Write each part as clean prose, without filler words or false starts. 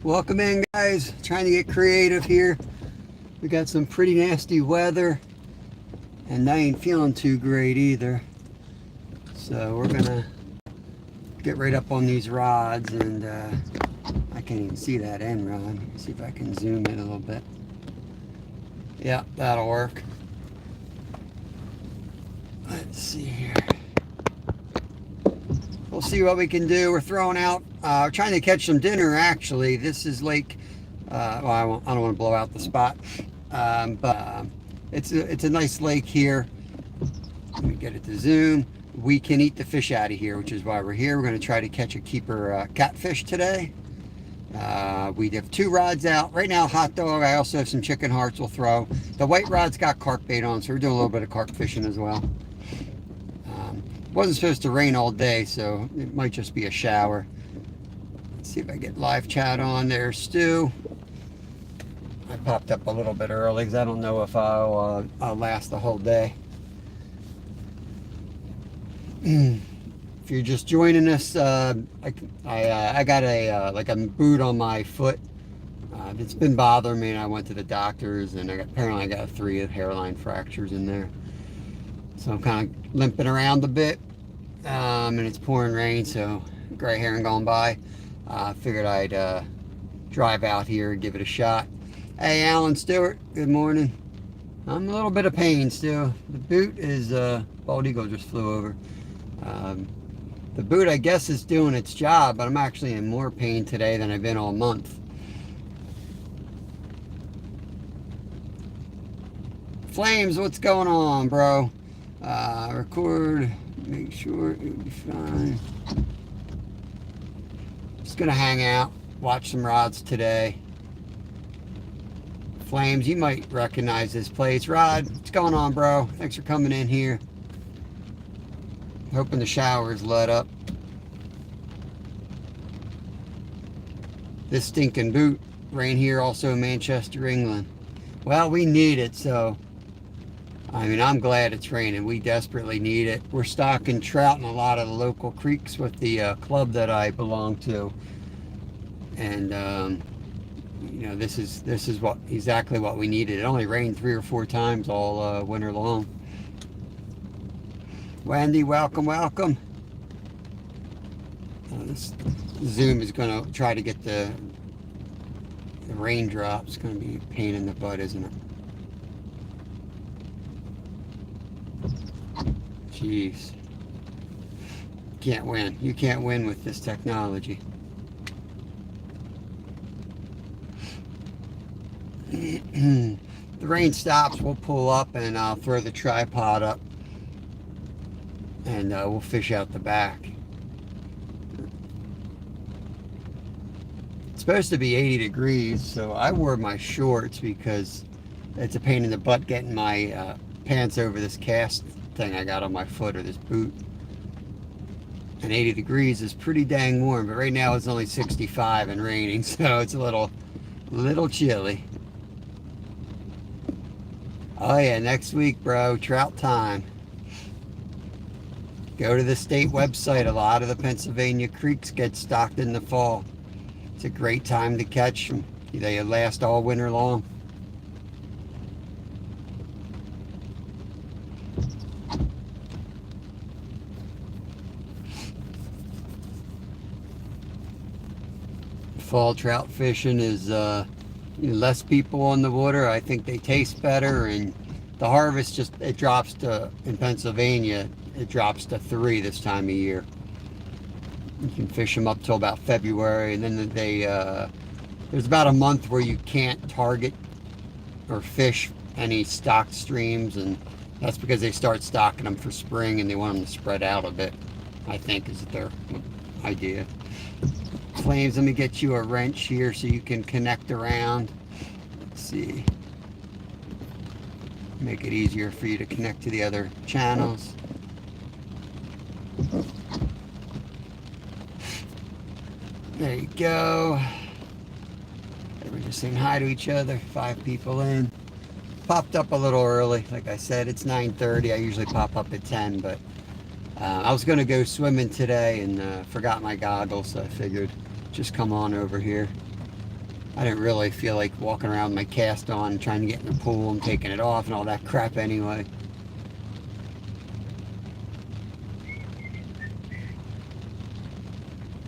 Welcome in, guys. Trying to get creative here. We got some pretty nasty weather, and I ain't feeling too great either. So we're gonna get right up on these rods, and I can't even see that end rod. Let me see if I can zoom in a little bit. Yeah, that'll work. Let's see here. We'll see what we can do. We're throwing out, trying to catch some dinner actually. This is Lake, well, I don't want to blow out the spot, but it's a nice lake here. Let me get it to zoom. We can eat the fish out of here, which is why we're here. We're going to try to catch a keeper catfish today. We have 2 rods out. Right now, hot dog. I also have some chicken hearts we'll throw. The white rod's got carp bait on, so we're doing a little bit of carp fishing as well. Wasn't supposed to rain all day, so it might just be a shower. Let's see if I get live chat on there. Stu, I popped up a little bit early because I don't know if I'll last the whole day. If you're just joining us, I got a boot on my foot. It's been bothering me, and I went to the doctors, and apparently I got 3 hairline fractures in there. So I'm kind of limping around a bit, and it's pouring rain, so gray hair and going by. Figured I'd drive out here and give it a shot. Hey, Alan Stewart, good morning. I'm a little bit of pain still. The boot is, bald eagle just flew over. The boot, I guess, is doing its job, but I'm actually in more pain today than I've been all month. Flames, what's going on, bro? Record, make sure it'll be fine. Just gonna hang out, watch some rods today. Flames, you might recognize this place. Rod, what's going on, bro? Thanks for coming in here. Hoping the shower's let up. This stinking boot, rain here also in Manchester, England. Well, we need it, so I mean, I'm glad it's raining. We desperately need it. We're stocking trout in a lot of the local creeks with the club that I belong to, and you know, this is exactly what we needed. It only rained 3 or 4 times all winter long. Wendy, welcome. This Zoom is going to try to get the raindrops. It's going to be a pain in the butt, isn't it? Jeez. Can't win. You can't win with this technology. The rain stops, we'll pull up and I'll throw the tripod up, and we'll fish out the back. It's supposed to be 80 degrees, so I wore my shorts because it's a pain in the butt getting my pants over this cast thing I got on my foot, or this boot. And 80 degrees is pretty dang warm, but right now it's only 65 and raining, so it's a little chilly. Oh yeah, next week, bro, trout time. Go to the state website. A lot of the Pennsylvania creeks get stocked in the fall. It's a great time to catch them. They last all winter long. Fall trout fishing is less people on the water. I think they taste better, and the harvest it drops to, in Pennsylvania, it drops to 3 this time of year. You can fish them up till about February, and then there's about a month where you can't target or fish any stocked streams, and that's because they start stocking them for spring and they want them to spread out a bit, I think is their idea. Flames, let me get you a wrench here so you can connect around. Let's see. Make it easier for you to connect to the other channels. There you go. Everyone just saying hi to each other. 5 people in. Popped up a little early. Like I said, it's 9:30. I usually pop up at 10, but I was going to go swimming today and forgot my goggles, so I figured just come on over here. I didn't really feel like walking around with my cast on and trying to get in the pool and taking it off and all that crap anyway.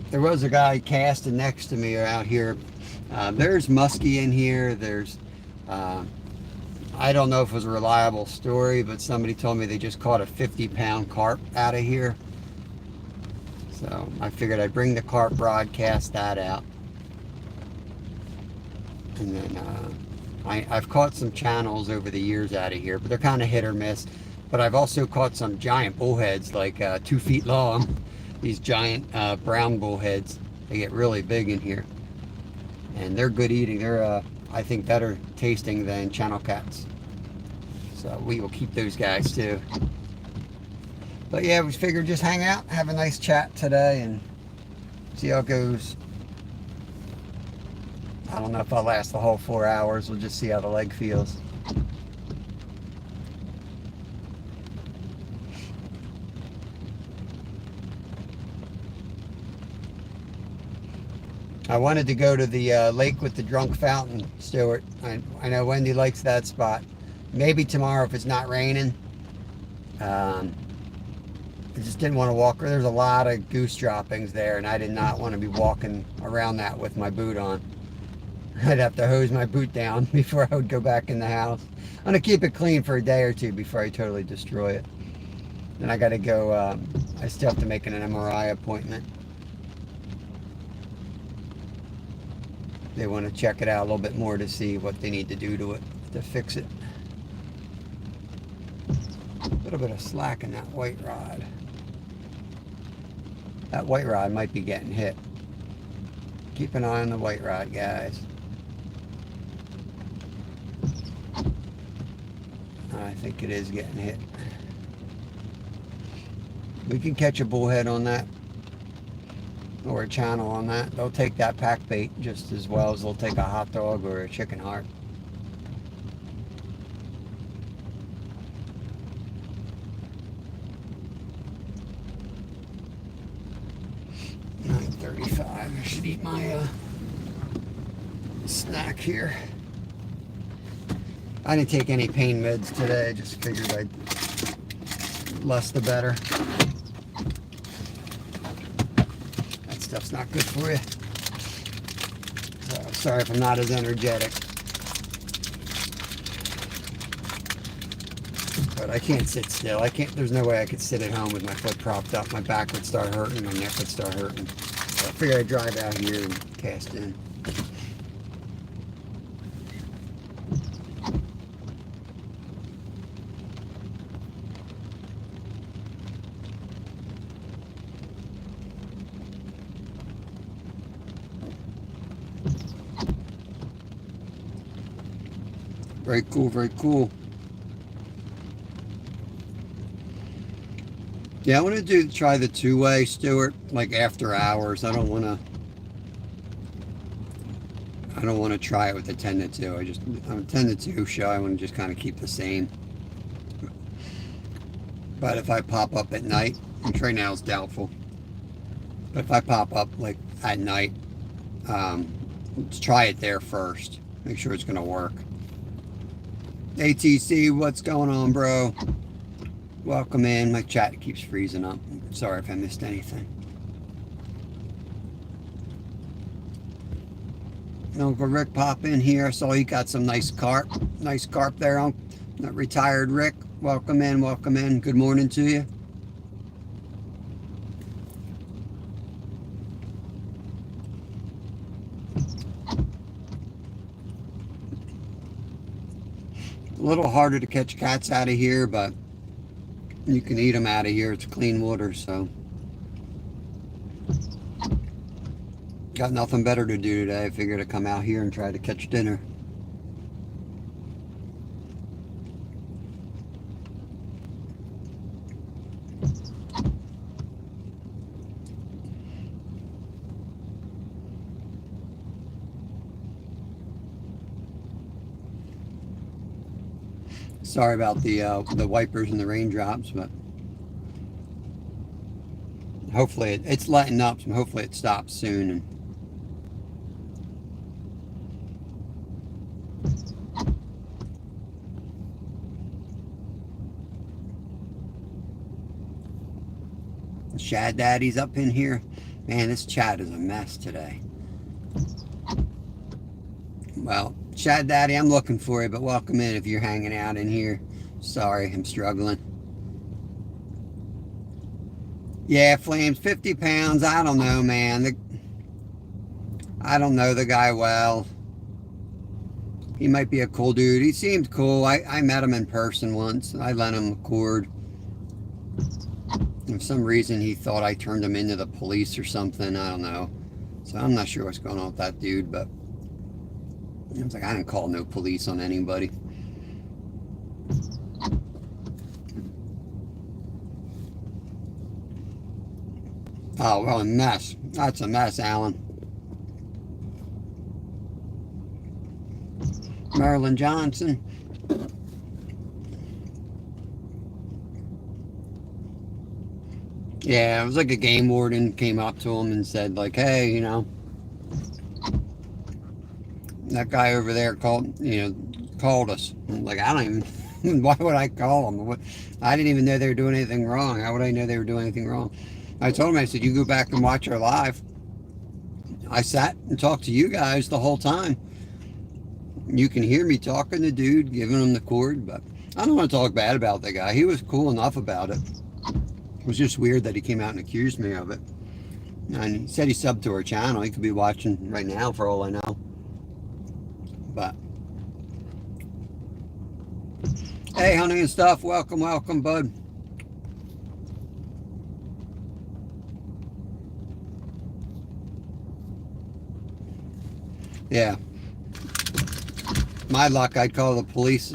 There was a guy casting next to me out here. There's muskie in here. There's, I don't know if it was a reliable story, but somebody told me they just caught a 50-pound carp out of here. So I figured I'd bring the carp rod, cast that out. And then I've caught some channels over the years out of here, but they're kind of hit or miss. But I've also caught some giant bullheads, like 2 feet long. These giant brown bullheads. They get really big in here. And they're good eating. They're, I think, better tasting than channel cats. So we will keep those guys too. But yeah, we figured just hang out, have a nice chat today, and see how it goes. I don't know if I'll last the whole 4 hours. We'll just see how the leg feels. I wanted to go to the lake with the drunk fountain, Stuart. I know Wendy likes that spot. Maybe tomorrow if it's not raining. I just didn't want to walk. There's a lot of goose droppings there, and I did not want to be walking around that with my boot on. I'd have to hose my boot down before I would go back in the house. I'm going to keep it clean for a day or two before I totally destroy it. Then I got to go, I still have to make an MRI appointment. They want to check it out a little bit more to see what they need to do to it to fix it. A little bit of slack in that white rod. That white rod might be getting hit. Keep an eye on the white rod, guys. I think it is getting hit. We can catch a bullhead on that, or a channel on that. They'll take that pack bait just as well as they'll take a hot dog or a chicken heart. $9:35. I should eat my snack here. I didn't take any pain meds today. I just figured less the better. That stuff's not good for you. So, sorry if I'm not as energetic. But I can't sit still. There's no way I could sit at home with my foot propped up. My back would start hurting, my neck would start hurting. So I figured I'd drive out here and cast in. Very cool, very cool. Yeah, I want to try the two-way, Stuart, like after hours. I don't want to try it with the 10 to 2. I'm a 10 to 2 show. I want to just kind of keep the same. But if I pop up at night, which right now is doubtful, but if I pop up like at night, let's try it there first. Make sure it's going to work. ATC, what's going on, bro? Welcome in. My chat keeps freezing up. Sorry if I missed anything. Uncle Rick, pop in here. I saw you got some nice carp. Nice carp there, Uncle. Retired Rick. Welcome in, welcome in. Good morning to you. A little harder to catch cats out of here, but you can eat them out of here. It's clean water, so. Got nothing better to do today. I figured I'd come out here and try to catch dinner. Sorry about the wipers and the raindrops, but hopefully it's letting up, so hopefully it stops soon. And Shad Daddy's up in here. Man, this chat is a mess today. Well, Shad Daddy, I'm looking for you, but welcome in if you're hanging out in here. Sorry, I'm struggling. Yeah, Flames, 50 pounds. I don't know, man. I don't know the guy well. He might be a cool dude. He seemed cool. I met him in person once. I lent him a cord. For some reason, he thought I turned him into the police or something. I don't know. So I'm not sure what's going on with that dude, but I was like, I didn't call no police on anybody. Oh, well, a mess. That's a mess, Alan. Marilyn Johnson. Yeah, it was like a game warden came up to him and said, like, hey, you know, that guy over there called us. I'm like, I don't even, why would I call him? I didn't even know they were doing anything wrong. How would I know they were doing anything wrong? I told him, I said, you go back and watch our live. I sat and talked to you guys the whole time. You can hear me talking to dude, giving him the cord, but I don't want to talk bad about the guy. He was cool enough about it. It was just weird that he came out and accused me of it. And he said he subbed to our channel. He could be watching right now for all I know. But hey, honey and stuff, welcome, welcome, bud. Yeah. My luck, I'd call the police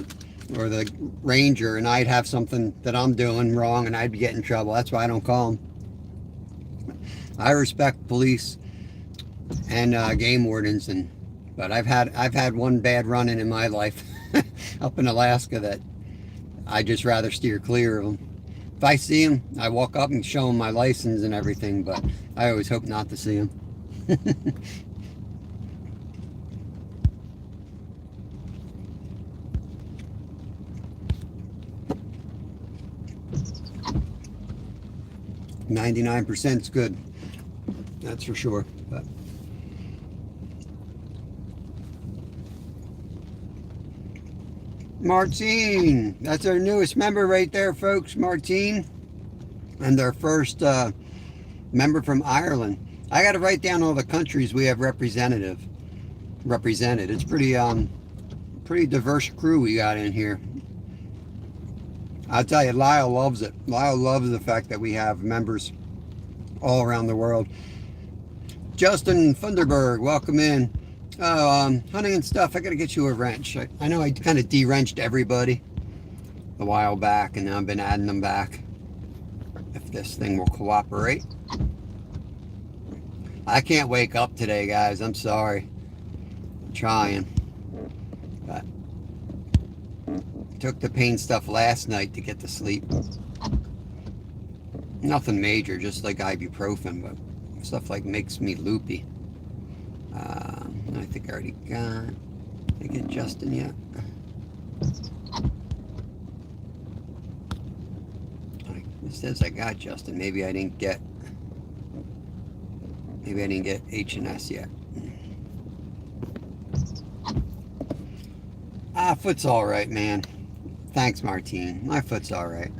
or the ranger and I'd have something that I'm doing wrong and I'd be getting in trouble. That's why I don't call them. I respect police and game wardens, but I've had one bad run-in in my life up in Alaska that I just rather steer clear of them. If I see them, I walk up and show them my license and everything, but I always hope not to see them. 99% is good, that's for sure. But Martine, that's our newest member right there, folks. Martine, and our first member from Ireland. I got to write down all the countries we have represented. It's pretty diverse crew we got in here. I'll tell you, Lyle loves it. Lyle loves the fact that we have members all around the world. Justin Funderburg, welcome in. Oh, honey and stuff, I gotta get you a wrench. I know I kind of de-wrenched everybody a while back, and now I've been adding them back. If this thing will cooperate. I can't wake up today, guys. I'm sorry. I'm trying. But took the pain stuff last night to get to sleep. Nothing major, just like ibuprofen, but stuff like makes me loopy. I think I already got. Did I get Justin yet? It says I got Justin. Maybe I didn't get H&S yet. Foot's all right, man. Thanks, Martine. My foot's all right.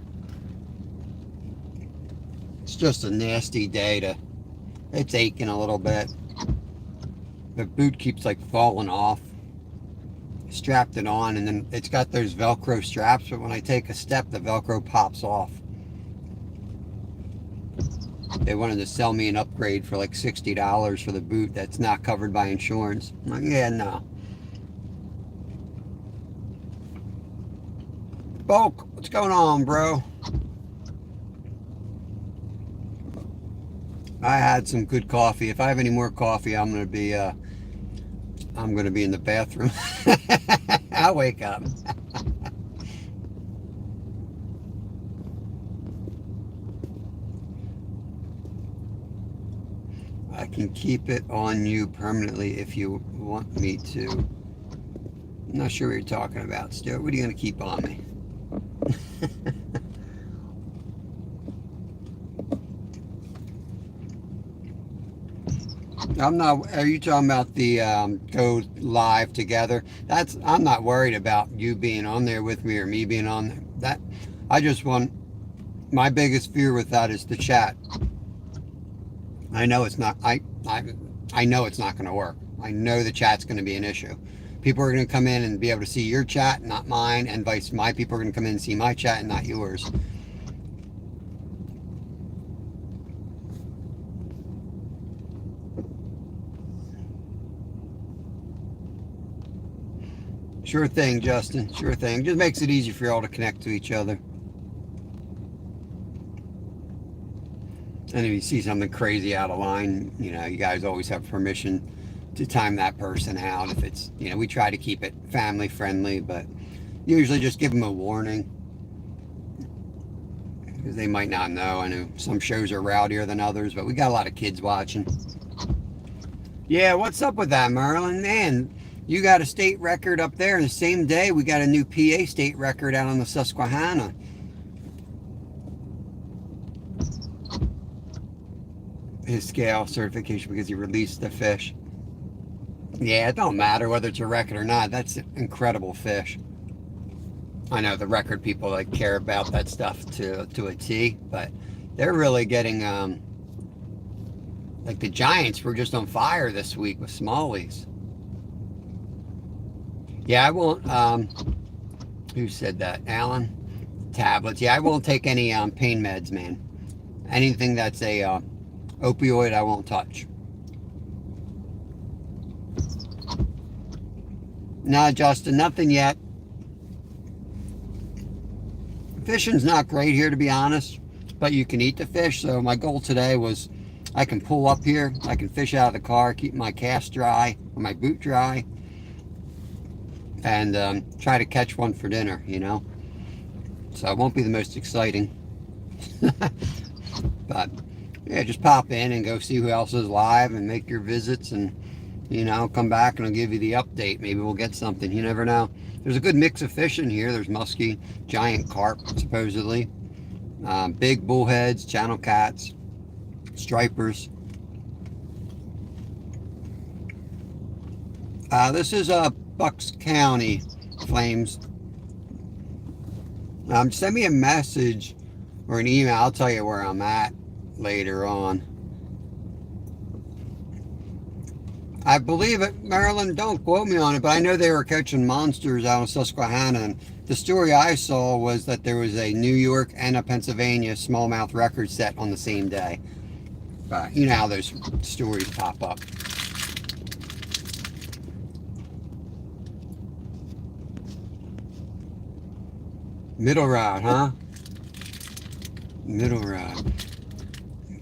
It's just a nasty day it's aching a little bit. The boot keeps like falling off. Strapped it on, and then it's got those Velcro straps, but when I take a step, the Velcro pops off. They wanted to sell me an upgrade for like $60 for the boot that's not covered by insurance. I'm like, yeah, no. Bulk, what's going on, bro? I had some good coffee. If I have any more coffee, I'm gonna be in the bathroom. I'll wake up. I can keep it on you permanently if you want me to. I'm not sure what you're talking about, Stuart. What are you gonna keep on me? I'm not. Are you talking about the go live together? I'm not worried about you being on there with me or me being on there. That I just want. My biggest fear with that is the chat. I know it's not. I know it's not going to work. I know the chat's going to be an issue. People are going to come in and be able to see your chat, not mine, and vice. My people are going to come in and see my chat and not yours. Sure thing, Justin. Sure thing. Just makes it easy for y'all to connect to each other. And if you see something crazy out of line, you guys always have permission to time that person out. If it's, we try to keep it family friendly, but usually just give them a warning because they might not know. I know some shows are rowdier than others, but we got a lot of kids watching. Yeah, what's up with that, Merlin? Man, you got a state record up there, and the same day we got a new PA state record out on the Susquehanna. His scale certification because he released the fish. Yeah, it don't matter whether it's a record or not. That's an incredible fish. I know the record people care about that stuff to a T, but they're really getting like the Giants were just on fire this week with smallies. Yeah, I won't. Who said that? Alan? Tablets. Yeah, I won't take any pain meds, man. Anything that's a opioid, I won't touch. Nah, Justin, nothing yet. Fishing's not great here, to be honest, but you can eat the fish. So my goal today was I can pull up here, I can fish out of the car, keep my cast dry, or my boot dry, and try to catch one for dinner, So it won't be the most exciting. But yeah, just pop in and go see who else is live and make your visits and, come back and I'll give you the update. Maybe we'll get something. You never know. There's a good mix of fish in here. There's muskie, giant carp, supposedly. Big bullheads, channel cats, stripers. This is Bucks County Flames. Send me a message or an email. I'll tell you where I'm at later on. I believe it, Maryland, don't quote me on it, but I know they were catching monsters out in Susquehanna, and the story I saw was that there was a New York and a Pennsylvania smallmouth record set on the same day. But you know how those stories pop up. Middle rod, huh? Middle rod.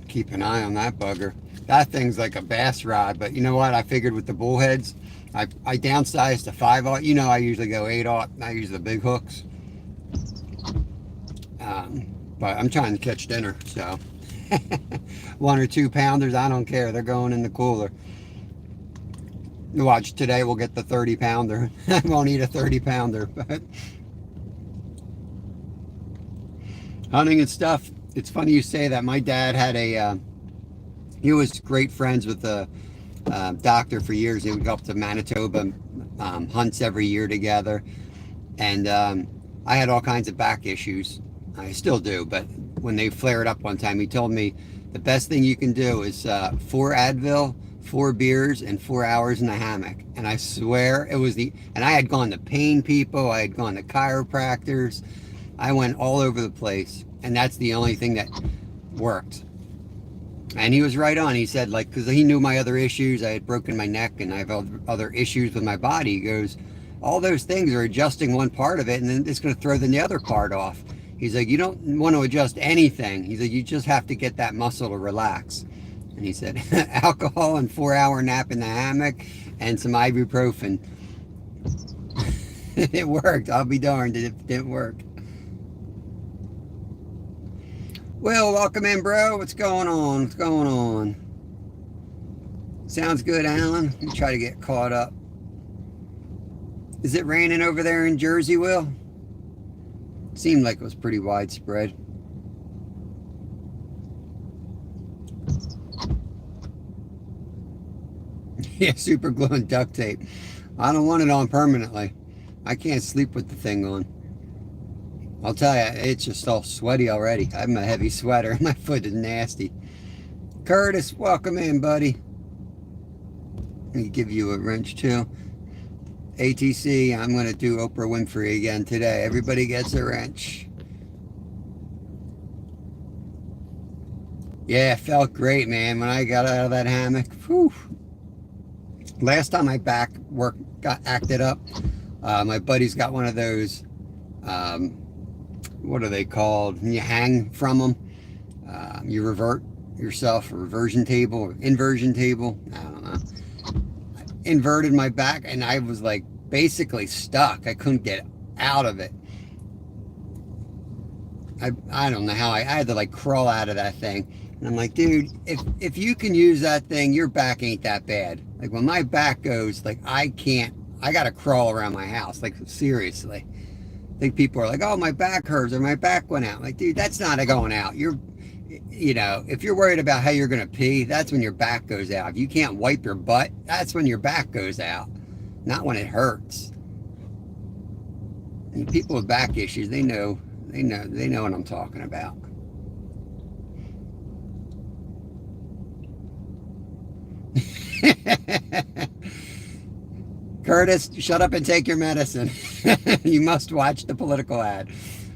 Keep an eye on that bugger. That thing's like a bass rod, but you know what? I figured with the bullheads, I downsized to 5/0. I usually go 8/0. I use the big hooks. But I'm trying to catch dinner, so 1 or 2 pounders, I don't care. They're going in the cooler. Watch, today we'll get the 30 pounder. I won't eat a 30 pounder, but hunting and stuff. It's funny you say that. My dad had he was great friends with the doctor for years. They would go up to Manitoba, hunts every year together. And I had all kinds of back issues. I still do, but when they flared up one time, he told me the best thing you can do is 4 Advil, 4 beers, and 4 hours in a hammock. And I swear it was and I had gone to pain people, I had gone to chiropractors, I went all over the place, and that's the only thing that worked. And he was right on. He said, because he knew my other issues. I had broken my neck and I have other issues with my body. He goes, all those things are adjusting one part of it, and then it's going to throw the other part off. He's like, you don't want to adjust anything. He's like, you just have to get that muscle to relax. And he said, alcohol and 4-hour nap in the hammock and some ibuprofen. It worked. I'll be darned if it didn't work. Well, welcome in, bro. What's going on? What's going on? Sounds good, Alan. Let me try to get caught up. Is it raining over there in Jersey, Will? Seemed like it was pretty widespread. Yeah, super glue and duct tape. I don't want it on permanently. I can't sleep with the thing on. I'll tell you, it's just all sweaty already. I'm a heavy sweater. My foot is nasty. Curtis, welcome in, buddy. Let me give you a wrench too. ATC, I'm going to do Oprah Winfrey again today. Everybody gets a wrench. Yeah, it felt great, man, when I got out of that hammock. Whew. Last time my back got acted up, my buddy's got one of those, what are they called? When you hang from them, you revert yourself, a reversion table, or inversion table. I don't know. I inverted my back, and I was like basically stuck. I couldn't get out of it. I don't know how I had to like crawl out of that thing. And I'm like, dude, if you can use that thing, your back ain't that bad. Like when my back goes, like I gotta crawl around my house. Like seriously. I think people are like, oh, my back hurts or my back went out. Like, dude, that's not going out. You know, if you're worried about how you're gonna pee, that's when your back goes out. If you can't wipe your butt, that's when your back goes out. Not when it hurts. And people with back issues, they know what I'm talking about. Curtis, shut up and take your medicine. You must watch the political ad.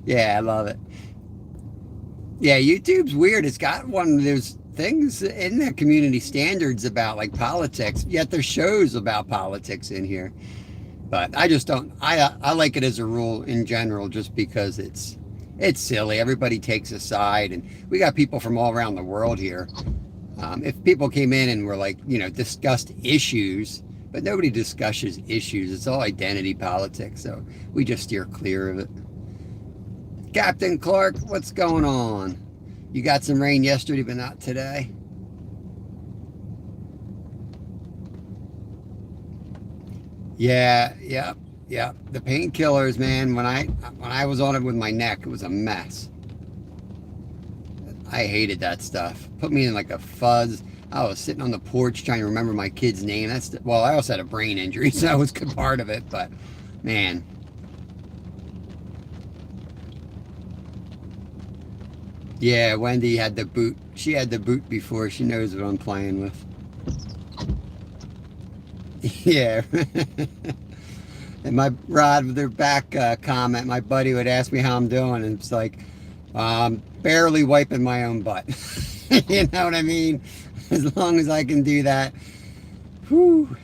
Yeah, I love it. Yeah, YouTube's weird. It's got one of those things in the community standards about like politics, yet there's shows about politics in here. But I just don't, I like it as a rule in general, just because it's silly. Everybody takes a side, and we got people from all around the world here. If people came in and were like, you know, discussed issues, but nobody discusses issues. It's all identity politics, so we just steer clear of it. Captain Clark, what's going on? You got some rain yesterday, but not today. Yeah. The painkillers, man. When I was on it with my neck, it was a mess. I hated that stuff. Put me in like a fuzz. I was sitting on the porch trying to remember my kid's name. Well, I also had a brain injury, so that was a good part of it. But man. Yeah, Wendy had the boot. She had the boot before. She knows what I'm playing with. Yeah. And my Rod, with their back comment, my buddy would ask me how I'm doing, and it's like, barely wiping my own butt. You know what I mean? As long as I can do that. Whew.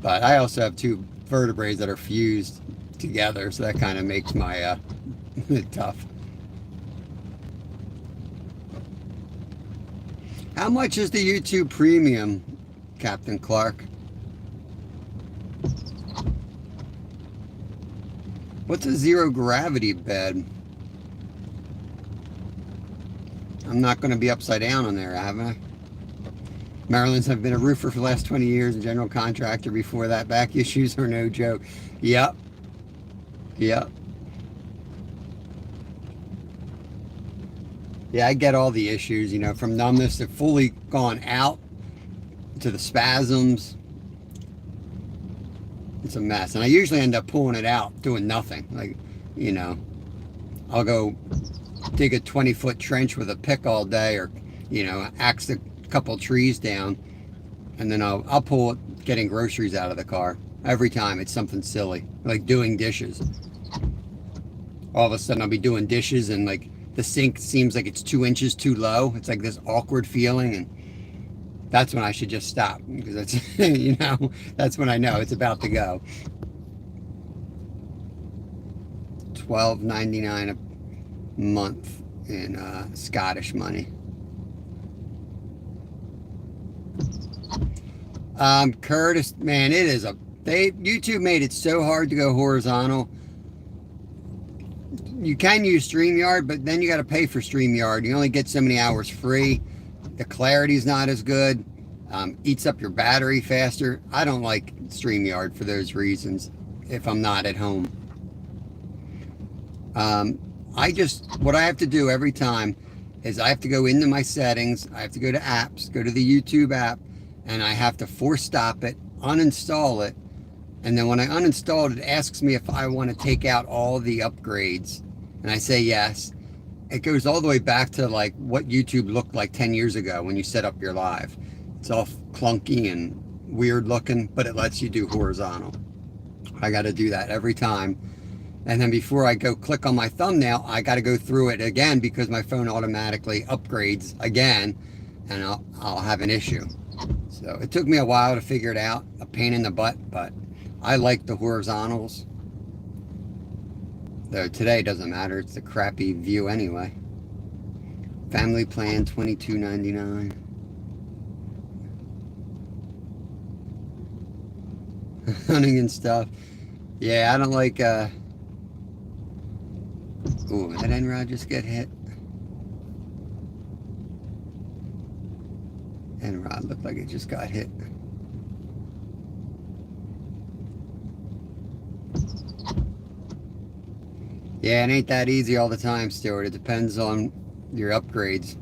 But I also have two vertebrae that are fused together, so that kind of makes my it tough. How much is the YouTube Premium, Captain Clark? What's a zero gravity bed? I'm not going to be upside down on there, haven't I? Maryland's have been a roofer for the last 20 years and general contractor before that. Back issues are no joke. Yep. Yeah, I get all the issues, you know, from numbness to fully gone out to the spasms. It's a mess. And I usually end up pulling it out, doing nothing. Like, you know, I'll go dig a 20-foot trench with a pick all day, or, you know, axe a couple trees down, and then I'll pull it getting groceries out of the car. Every time it's something silly, like doing dishes. All of a sudden I'll be doing dishes, and like the sink seems like it's 2 inches too low. It's like this awkward feeling, and that's when I should just stop, because it's, you know, that's when I know it's about to go. $12.99 a month in Scottish money. Curtis, man, it is YouTube made it so hard to go horizontal. You can use StreamYard, but then you got to pay for StreamYard. You only get so many hours free. The clarity's not as good. Eats up your battery faster. I don't like StreamYard for those reasons if I'm not at home. What I have to do every time is I have to go into my settings, I have to go to apps, go to the YouTube app, and I have to force stop it, uninstall it, and then when I uninstall it, it asks me if I want to take out all the upgrades, and I say yes. It goes all the way back to like what YouTube looked like 10 years ago when you set up your live. It's all clunky and weird looking, but it lets you do horizontal. I got to do that every time. And then before I go click on my thumbnail, I got to go through it again because my phone automatically upgrades again, and I'll have an issue. So it took me a while to figure it out, a pain in the butt, but I like the horizontals. Though today doesn't matter, it's a crappy view anyway. Family plan $22.99. Hunting and stuff. Yeah, I don't like ooh, did that end rod just get hit? End rod looked like it just got hit. Yeah, it ain't that easy all the time, Stuart. It depends on your upgrades.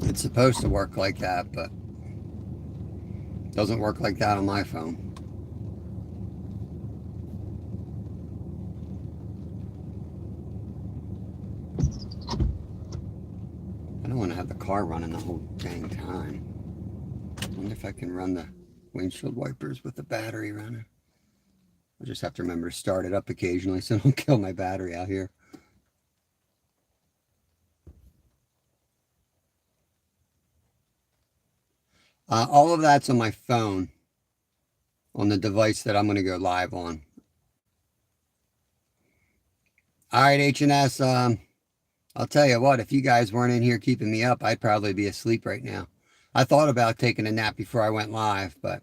It's supposed to work like that, but it doesn't work like that on my phone. I don't want to have the car running the whole dang time. I wonder if I can run the windshield wipers with the battery running. I'll just have to remember to start it up occasionally so I don't kill my battery out here. All of that's on my phone, on the device that I'm going to go live on. All right, H&S, I'll tell you what, if you guys weren't in here keeping me up, I'd probably be asleep right now. I thought about taking a nap before I went live, but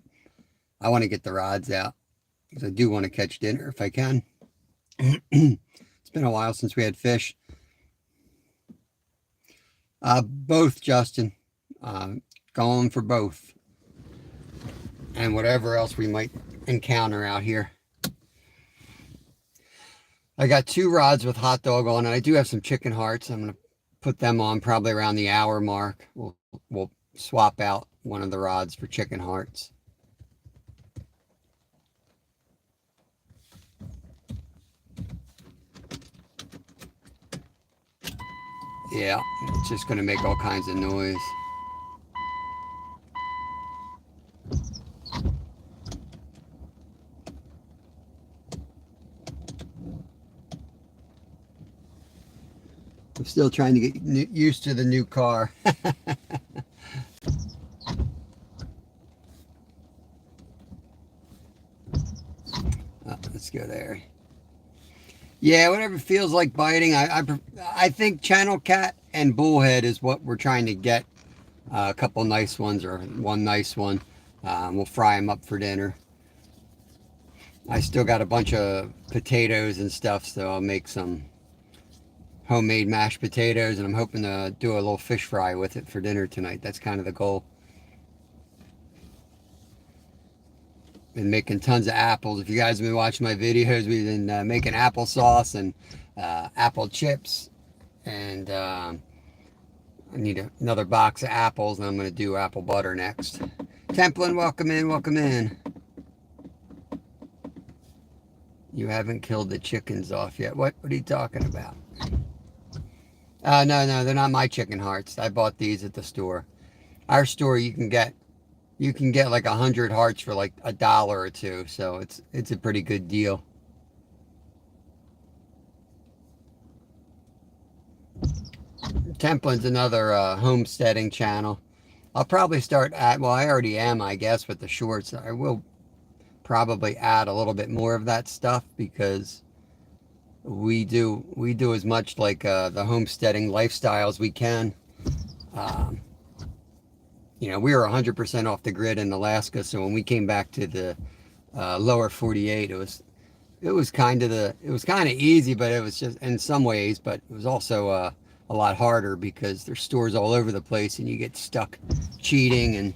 I want to get the rods out because I do want to catch dinner if I can. It's been a while since we had fish. Both, Justin. Going for both. And whatever else we might encounter out here. I got 2 rods with hot dog on, and I do have some chicken hearts. I'm going to put them on probably around the hour mark. We'll swap out one of the rods for chicken hearts. Yeah, it's just going to make all kinds of noise. I'm still trying to get used to the new car. Let's go there. Yeah, whatever feels like biting. I think channel cat and bullhead is what we're trying to get. A couple nice ones or one nice one. We'll fry them up for dinner. I still got a bunch of potatoes and stuff, so I'll make some homemade mashed potatoes, and I'm hoping to do a little fish fry with it for dinner tonight. That's kind of the goal. Been making tons of apples. If you guys have been watching my videos, we've been making applesauce and apple chips, and I need another box of apples, and I'm going to do apple butter next. Templin, welcome in, welcome in. You haven't killed the chickens off yet. What are you talking about? No, they're not my chicken hearts. I bought these at the store. Our store, you can get like 100 hearts for like $1 or $2, so it's a pretty good deal. Templin's another homesteading channel. I'll probably start well, I already am, I guess, with the shorts. I will probably add a little bit more of that stuff because we do as much like the homesteading lifestyle as we can. You know, we were 100% off the grid in Alaska, so when we came back to the lower 48, it was kind of easy, but it was just in some ways, but it was also a lot harder because there's stores all over the place and you get stuck cheating, and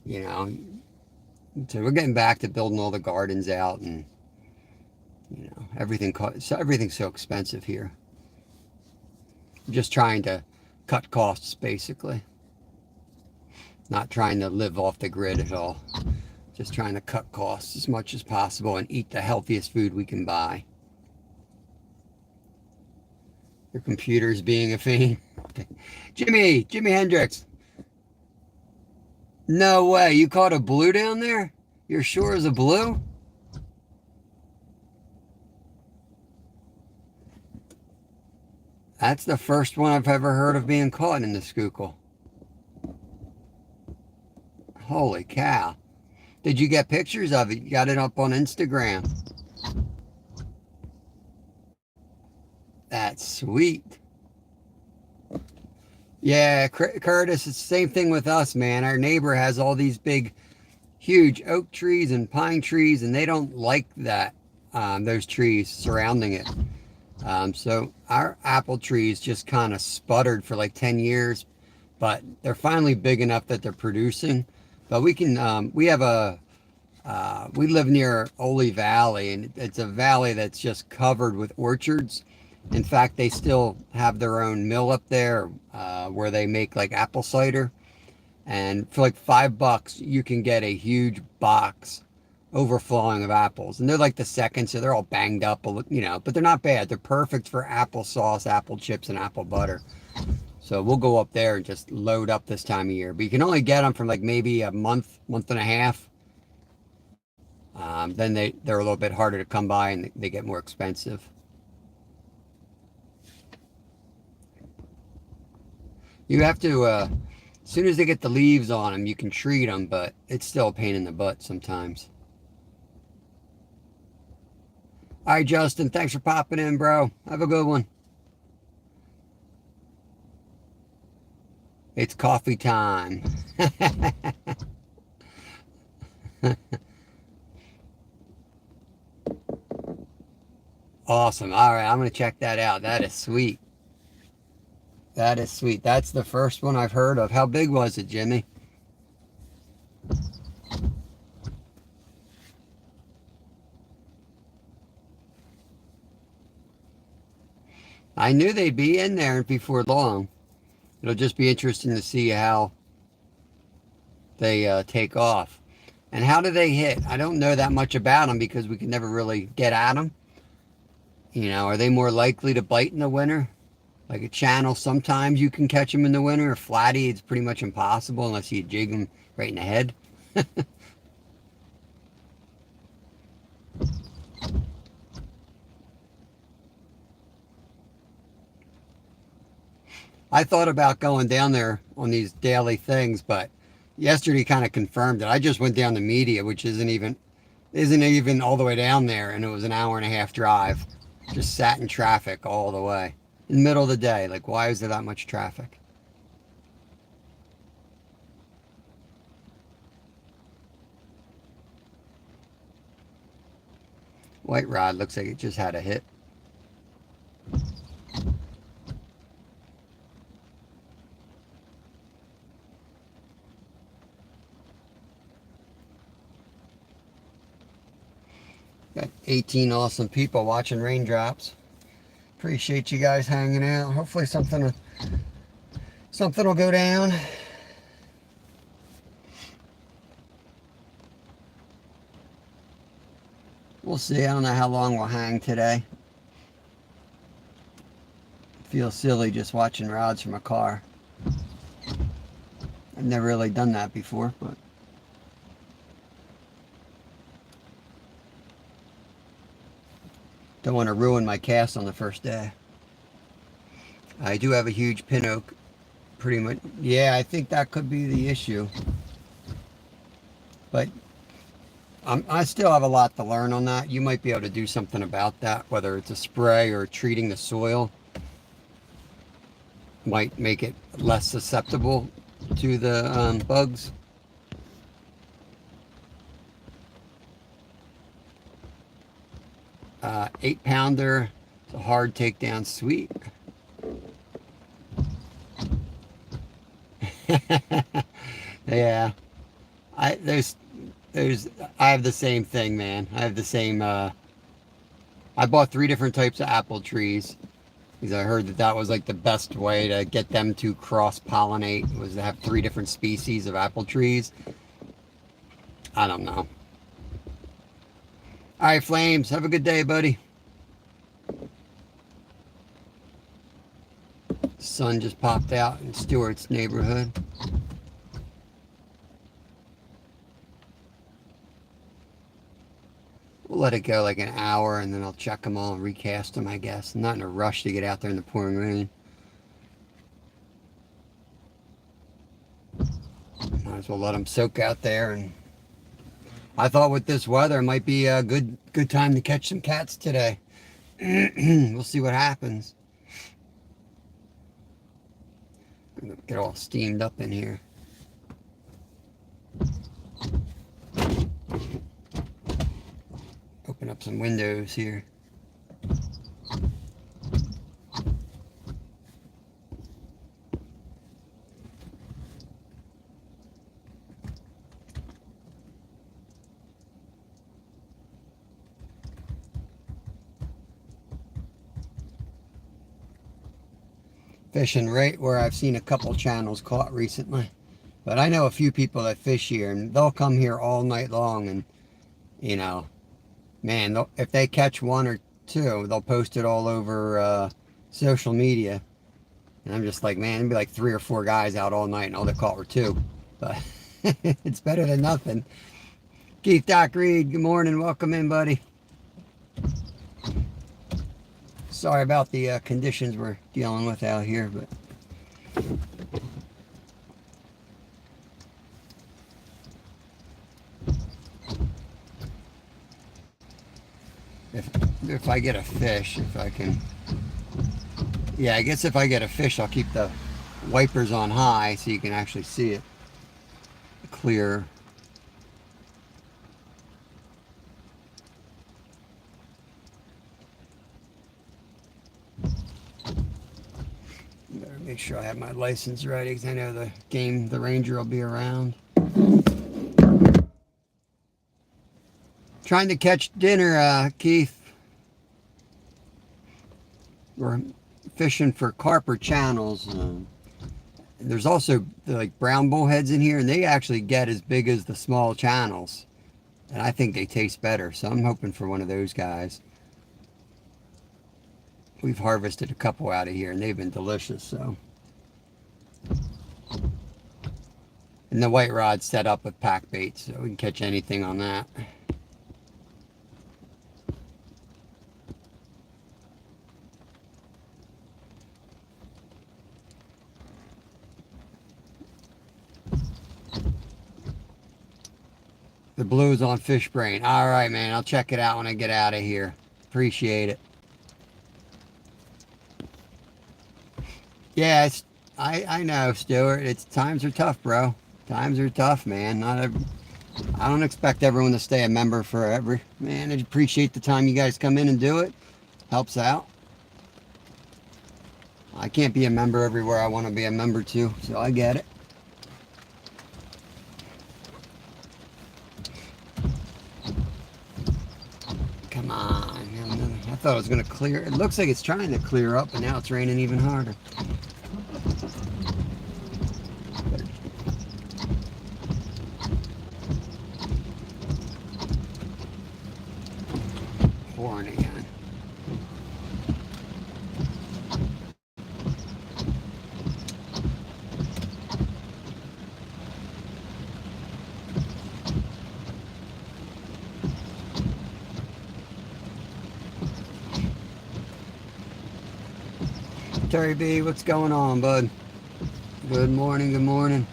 you know, so we're getting back to building all the gardens out, and You know, everything's so expensive here. I'm just trying to cut costs, basically. Not trying to live off the grid at all. Just trying to cut costs as much as possible and eat the healthiest food we can buy. Your computer's being a fiend. Jimi Hendrix. No way, you caught a blue down there? You're sure it's a blue? That's the first one I've ever heard of being caught in the Schuylkill. Holy cow. Did you get pictures of it? You got it up on Instagram. That's sweet. Yeah, Curtis, it's the same thing with us, man. Our neighbor has all these big, huge oak trees and pine trees, and they don't like that, those trees surrounding it. So our apple trees just kind of sputtered for like 10 years, but they're finally big enough that they're producing. But we can, we live near Ole Valley, and it's a valley that's just covered with orchards. In fact, they still have their own mill up there, where they make like apple cider. And for like $5, you can get a huge box overflowing of apples. And they're like the second, so they're all banged up, you know, but they're not bad. They're perfect for applesauce, apple chips, and apple butter. So we'll go up there and just load up this time of year. But you can only get them from like maybe a month and a half. Then they're a little bit harder to come by, and they get more expensive. You have to, as soon as they get the leaves on them, you can treat them, but it's still a pain in the butt sometimes. All right, Justin, thanks for popping in, bro. Have a good one. It's coffee time. Awesome. All right, I'm going to check that out. That is sweet. That is sweet. That's the first one I've heard of. How big was it, Jimmy? I knew they'd be in there before long. It'll just be interesting to see how they take off. And how do they hit? I don't know that much about them because we can never really get at them. You know, are they more likely to bite in the winter? Like a channel, sometimes you can catch them in the winter. A flatty, it's pretty much impossible unless you jig them right in the head. I thought about going down there on these daily things, but yesterday kind of confirmed it. I just went down to Media, which isn't even all the way down there, and it was an hour and a half drive. Just sat in traffic all the way. In the middle of the day. Like, why is there that much traffic? White rod looks like it just had a hit. Got 18 awesome people watching raindrops. Appreciate you guys hanging out. Hopefully something will go down. We'll see. I don't know how long we'll hang today. Feels silly just watching rods from a car. I've never really done that before, but don't want to ruin my cast on the first day. I do have a huge pin oak. Pretty much. Yeah, I think that could be the issue. But I still have a lot to learn on that. You might be able to do something about that, whether it's a spray or treating the soil. Might make it less susceptible to the bugs. 8-pounder. It's a hard takedown, sweet. Yeah, I have the same thing, man. I have the same I bought 3 different types of apple trees because I heard that that was like the best way to get them to cross-pollinate, was to have 3 different species of apple trees. I don't know. All right, Flames, have a good day, buddy. Sun just popped out in Stewart's neighborhood. We'll let it go like an hour, and then I'll check them all and recast them, I guess. I'm not in a rush to get out there in the pouring rain. Might as well let them soak out there. And I thought with this weather, it might be a good time to catch some cats today. We'll see what happens. Get all steamed up in here. Open up some windows here. Fishing right where I've seen a couple channels caught recently. But I know a few people that fish here, and they'll come here all night long, and, you know, man, if they catch 1 or 2, they'll post it all over social media. And I'm just like, man, it'd be like 3 or 4 guys out all night, and all they caught were 2. But it's better than nothing. Keith Doc Reed, good morning. Welcome in, buddy. Sorry about the conditions we're dealing with out here, but if I get a fish, if I can, yeah, I guess if I get a fish, I'll keep the wipers on high so you can actually see it clear. Better make sure I have my license ready, because I know the ranger will be around. Trying to catch dinner, Keith. We're fishing for carp or channels. There's also like brown bullheads in here, and they actually get as big as the small channels. And I think they taste better, so I'm hoping for one of those guys. We've harvested a couple out of here, and they've been delicious, so. And the white rod's set up with pack bait, so we can catch anything on that. The blue's on Fish Brain. All right, man. I'll check it out when I get out of here. Appreciate it. Yeah, I know, Stuart. Times are tough, bro. Times are tough, man. I don't expect everyone to stay a member forever. Man, I appreciate the time you guys come in and do it. Helps out. I can't be a member everywhere I want to be a member to, so I get it. Come on. I thought it was going to clear. It looks like it's trying to clear up, and now it's raining even harder. Pouring again. Terry B, what's going on, bud? Good morning, good morning.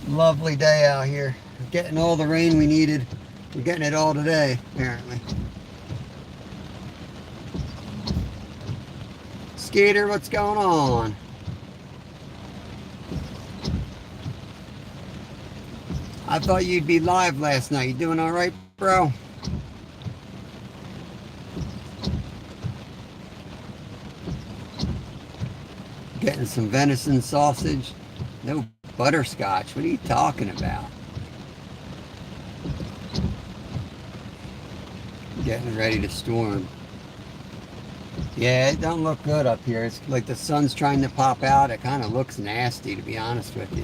Lovely day out here. We're getting all the rain we needed. We're getting it all today, apparently. Skater, what's going on? I thought you'd be live last night. You doing all right, bro? and some venison sausage. No butterscotch. What are you talking about? Getting ready to storm. Yeah, it don't look good up here. It's like the sun's trying to pop out. It kind of looks nasty, to be honest with you.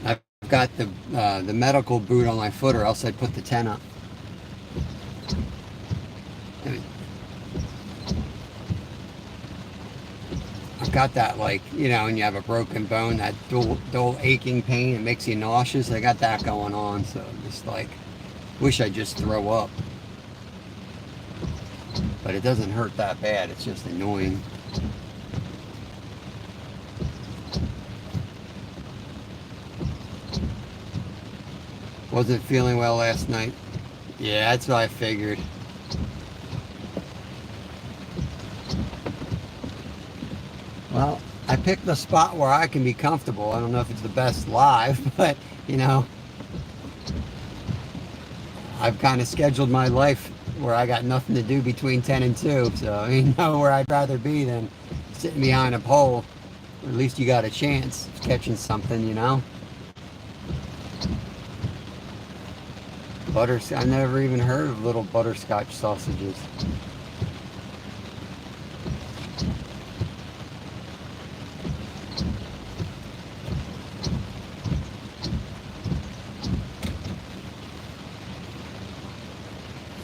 I've got the medical boot on my foot, or else I'd put the tent up. I've got that, like, you know, when you have a broken bone, that dull aching pain, it makes you nauseous. I got that going on, so just like, wish I'd just throw up. But it doesn't hurt that bad, it's just annoying. Wasn't feeling well last night. Yeah, that's what I figured. Well, I picked the spot where I can be comfortable. I don't know if it's the best live, but, you know, I've kind of scheduled my life where I got nothing to do between 10 and 2. So, you know, where I'd rather be than sitting behind a pole. Or at least you got a chance of catching something, you know. I never even heard of little butterscotch sausages.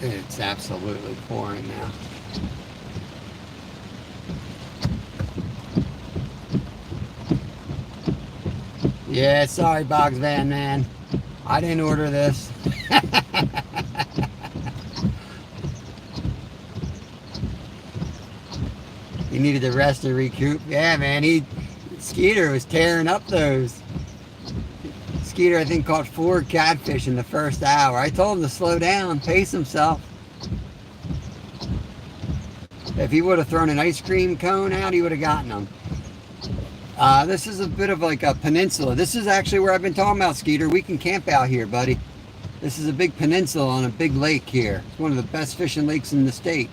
It's absolutely pouring now. Yeah, sorry, Boggs Van Man. I didn't order this. He needed to rest and recoup. Yeah, man, Skeeter was tearing up those. Skeeter, I think, caught 4 catfish in the first hour. I told him to slow down, pace himself. If he would have thrown an ice cream cone out, he would have gotten them. This is a bit of like a peninsula. This is actually where I've been talking about, Skeeter. We can camp out here, buddy. This is a big peninsula on a big lake here. It's one of the best fishing lakes in the state.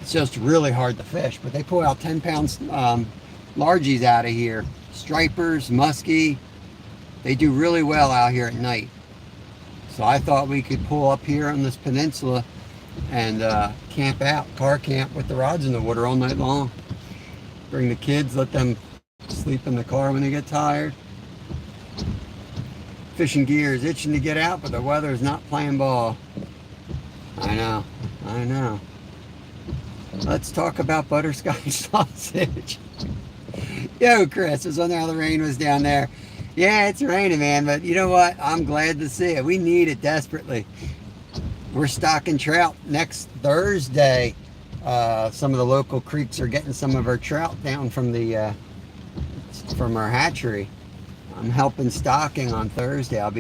It's just really hard to fish, but they pull out 10-pound largies out of here. Stripers, muskie. They do really well out here at night. So I thought we could pull up here on this peninsula and camp out, car camp with the rods in the water all night long. Bring the kids, let them sleep in the car when they get tired. Fishing gear is itching to get out, but the weather is not playing ball. I know. Let's talk about butterscotch sausage. Yo, Chris, I was wondering how the rain was down there. Yeah, it's raining, man, but you know what? I'm glad to see it. We need it desperately. We're stocking trout next Thursday. Some of the local creeks are getting some of our trout down from our hatchery. I'm helping stocking on Thursday. I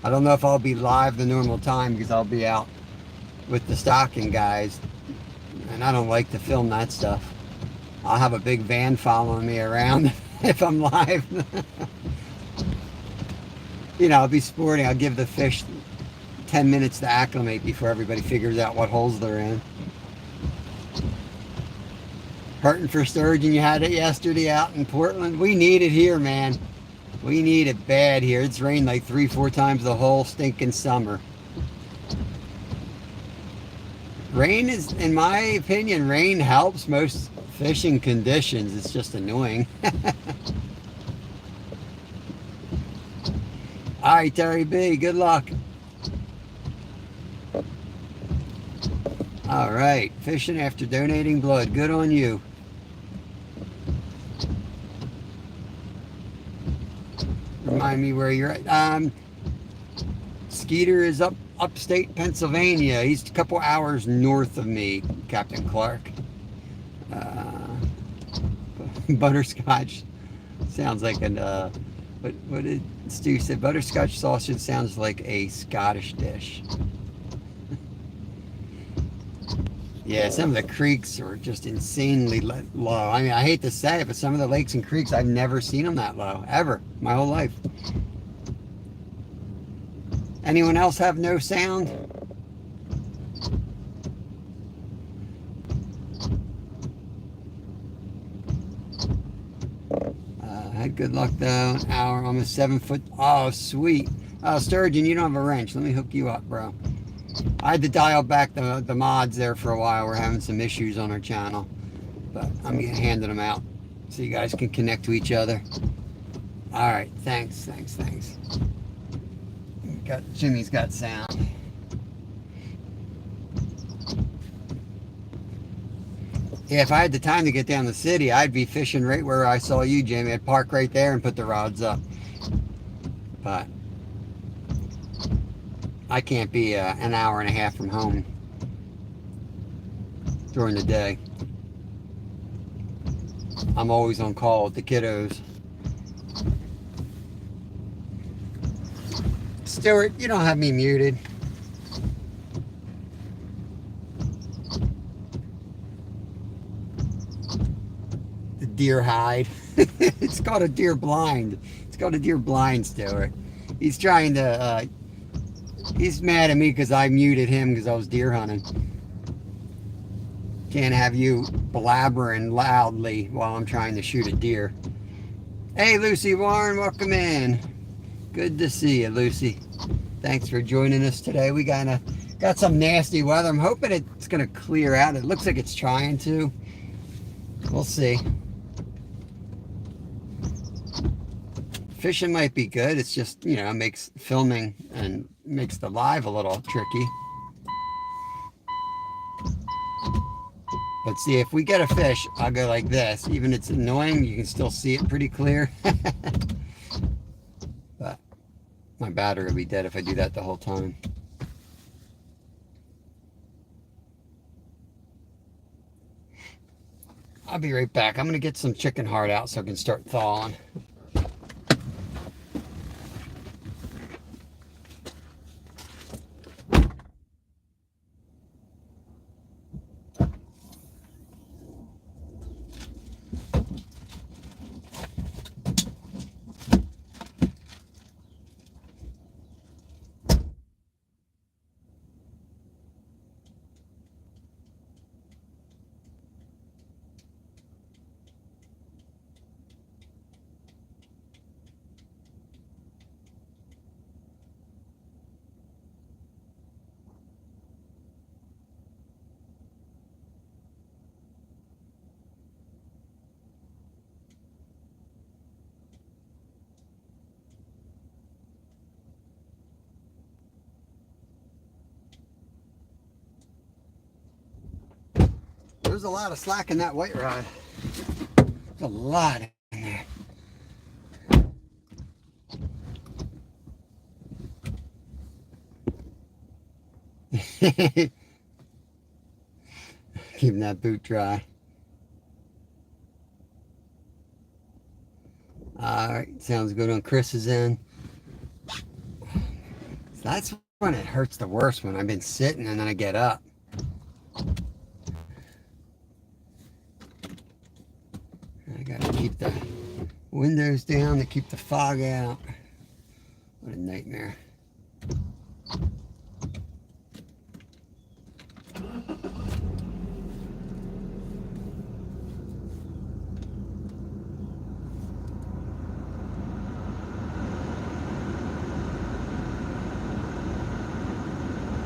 don't know if I'll be live the normal time because I'll be out with the stocking guys, and I don't like to film that stuff. I'll have a big van following me around if I'm live. You know, I'll be sporting. I'll give the fish 10 minutes to acclimate before everybody figures out what holes they're in. Hurting for sturgeon. You had it yesterday out in Portland. We need it here, man. We need it bad here. It's rained like 3-4 times the whole stinking summer. Rain is, in my opinion, rain helps most fishing conditions. It's just annoying. All right, Terry B, good luck. All right, fishing after donating blood. Good on you. Remind me where you're at. Skeeter is upstate Pennsylvania. He's a couple hours north of me, Captain Clark. Butterscotch sounds like what did Stu say? Butterscotch sausage sounds like a Scottish dish. Yeah, some of the creeks are just insanely low. I mean, I hate to say it, but some of the lakes and creeks, I've never seen them that low, ever, my whole life. Anyone else have no sound? Had good luck though. An hour, almost 7 foot. Oh, sweet. Sturgeon, you don't have a wrench. Let me hook you up, bro. I had to dial back the mods there for a while. We're having some issues on our channel, but I'm handing them out so you guys can connect to each other. All right, thanks. Jimmy's got sound. Yeah, if I had the time to get down the city, I'd be fishing right where I saw you, Jimmy. I'd park right there and put the rods up. But I can't be an hour and a half from home during the day. I'm always on call with the kiddos. Stuart, you don't have me muted. The deer hide. It's called a deer blind. It's called a deer blind, Stuart. He's trying to, he's mad at me because I muted him because I was deer hunting. Can't have you blabbering loudly while I'm trying to shoot a deer. Hey, Lucy Warren, welcome in. Good to see you, Lucy. Thanks for joining us today. We got some nasty weather. I'm hoping it's going to clear out. It looks like it's trying to. We'll see. Fishing might be good. It's just, you know, makes filming and makes the live a little tricky. But see, if we get a fish, I'll go like this. Even it's annoying, you can still see it pretty clear. But my battery will be dead if I do that the whole time. I'll be right back. I'm going to get some chicken heart out so I can start thawing. There's a lot of slack in that white rod. There's a lot in there. Keeping that boot dry. Alright, sounds good on Chris's end. That's when it hurts the worst, when I've been sitting and then I get up. I gotta keep the windows down to keep the fog out. What a nightmare.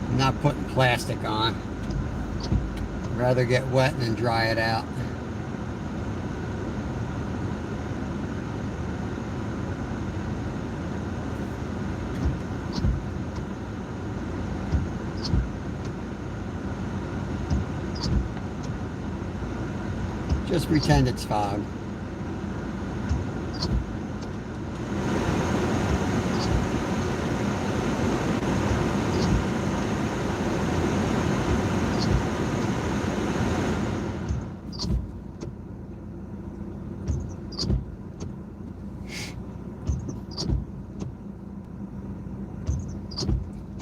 I'm not putting plastic on. I'd rather get wet and then dry it out. Just pretend it's fog.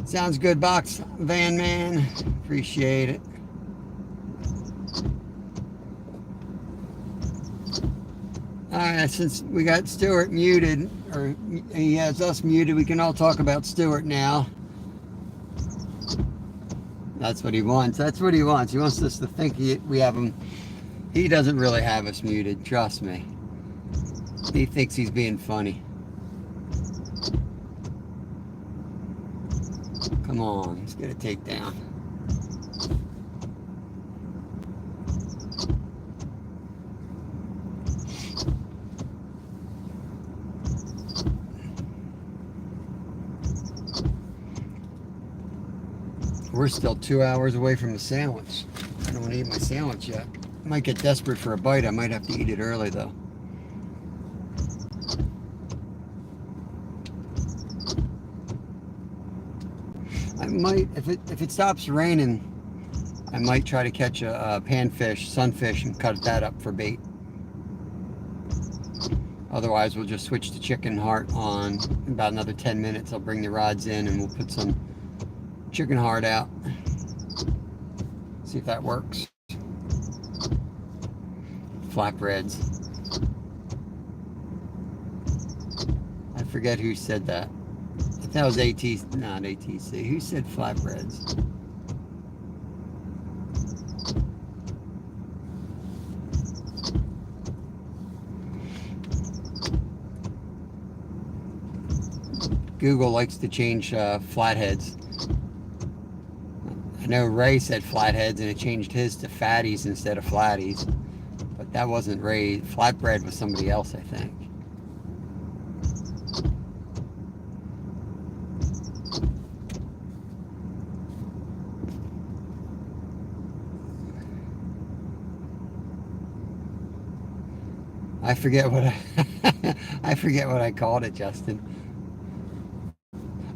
Sounds good, Box Van Man. Appreciate it. Alright, since we got Stuart muted, or he has us muted, we can all talk about Stuart now. That's what he wants. That's what he wants. He wants us to think we have him. He doesn't really have us muted, trust me. He thinks he's being funny. Come on, let's get a takedown. We're still 2 hours away from the sandwich. I don't want to eat my sandwich yet. I might get desperate for a bite. I might have to eat it early though. I might, if it stops raining, I might try to catch a panfish, sunfish, and cut that up for bait. Otherwise, we'll just switch to chicken heart on in about another 10 minutes. I'll bring the rods in and we'll put some chicken heart out. See if that works. Flatbreads. I forget who said that. I think that was ATC, not ATC. Who said flatbreads? Google likes to change flatheads. I know Ray said flatheads and it changed his to fatties instead of flatties. But that wasn't Ray. Flatbread was somebody else, I think. I forget what I forget what I called it, Justin.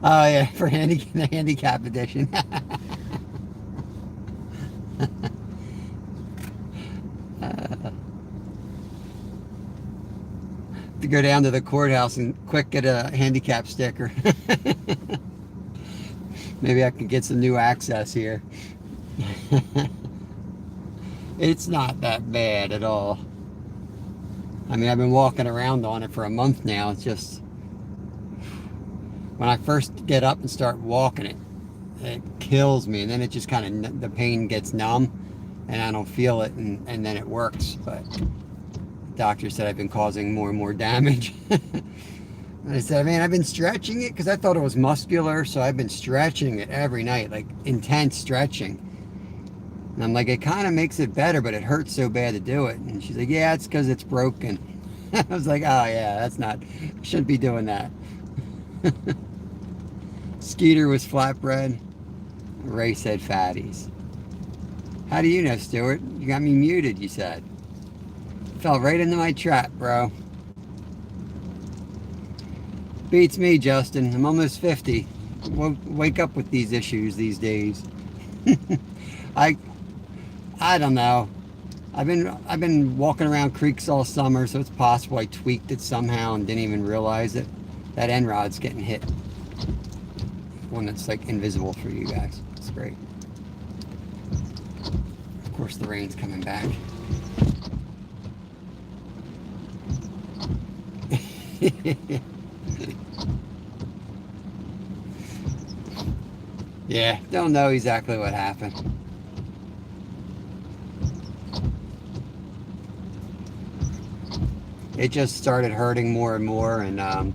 Oh yeah, for the handicap edition. To go down to the courthouse and quick get a handicap sticker. Maybe I can get some new access here. It's not that bad at all. I mean, I've been walking around on it for a month now. It's just when I first get up and start walking it, it kills me, and then it just kind of, the pain gets numb and I don't feel it, and then it works. But the doctor said I've been causing more and more damage. And I said, man, I've been stretching it because I thought it was muscular, so I've been stretching it every night, like intense stretching. And I'm like, it kind of makes it better, but it hurts so bad to do it. And she's like, yeah, it's because it's broken. I was like, oh yeah, that's not, shouldn't be doing that. Skeeter was flatbread. Ray said fatties. How do you know, Stuart? You got me muted, you said. Fell right into my trap, bro. Beats me, Justin. I'm almost 50. We'll wake up with these issues these days. I don't know. I've been walking around creeks all summer, so it's possible I tweaked it somehow and didn't even realize it. That end rod's getting hit. One that's like invisible for you guys. It's great. Of course, the rain's coming back. Yeah, don't know exactly what happened. It just started hurting more and more, and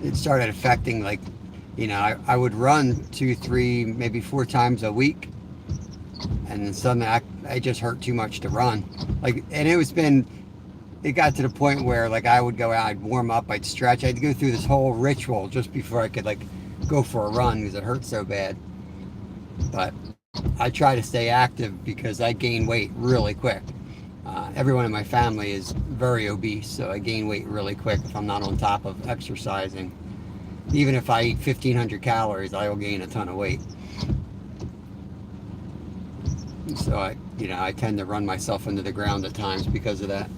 it started affecting, like, you know, I would run 2, 3, maybe 4 times a week, and then suddenly I just hurt too much to run. Like, and it got to the point where, like, I would go out, I'd warm up, I'd stretch, I had to go through this whole ritual just before I could, like, go for a run because it hurt so bad. But I try to stay active because I gain weight really quick. Everyone in my family is very obese, so I gain weight really quick if I'm not on top of exercising. Even if I eat 1,500 calories, I will gain a ton of weight. So I tend to run myself into the ground at times because of that.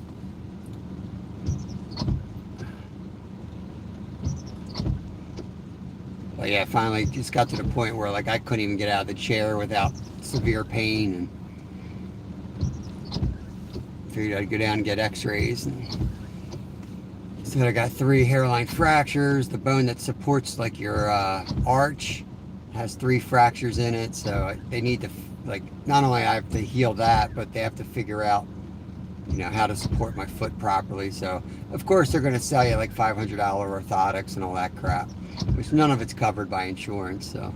But yeah, finally just got to the point where, like, I couldn't even get out of the chair without severe pain, and figured I'd go down and get x-rays. So I got 3 hairline fractures. The bone that supports, like, your arch has 3 fractures in it, so they need to, like, not only I have to heal that, but they have to figure out you know, how to support my foot properly. So, of course, they're going to sell you like $500 orthotics and all that crap, which none of it's covered by insurance. So,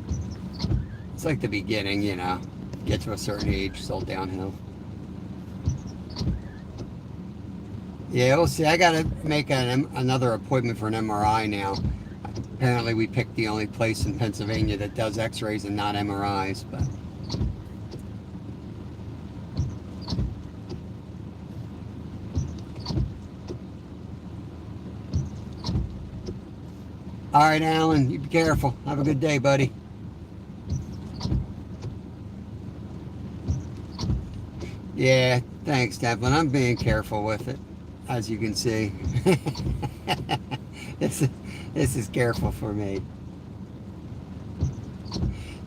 it's like the beginning, you know, get to a certain age, it's all downhill. Yeah, we'll see. I got to make another appointment for an MRI now. Apparently, we picked the only place in Pennsylvania that does X-rays and not MRIs, but. All right, Alan, you be careful. Have a good day, buddy. Yeah, thanks, Devlin. I'm being careful with it, as you can see. this, is, this is careful for me.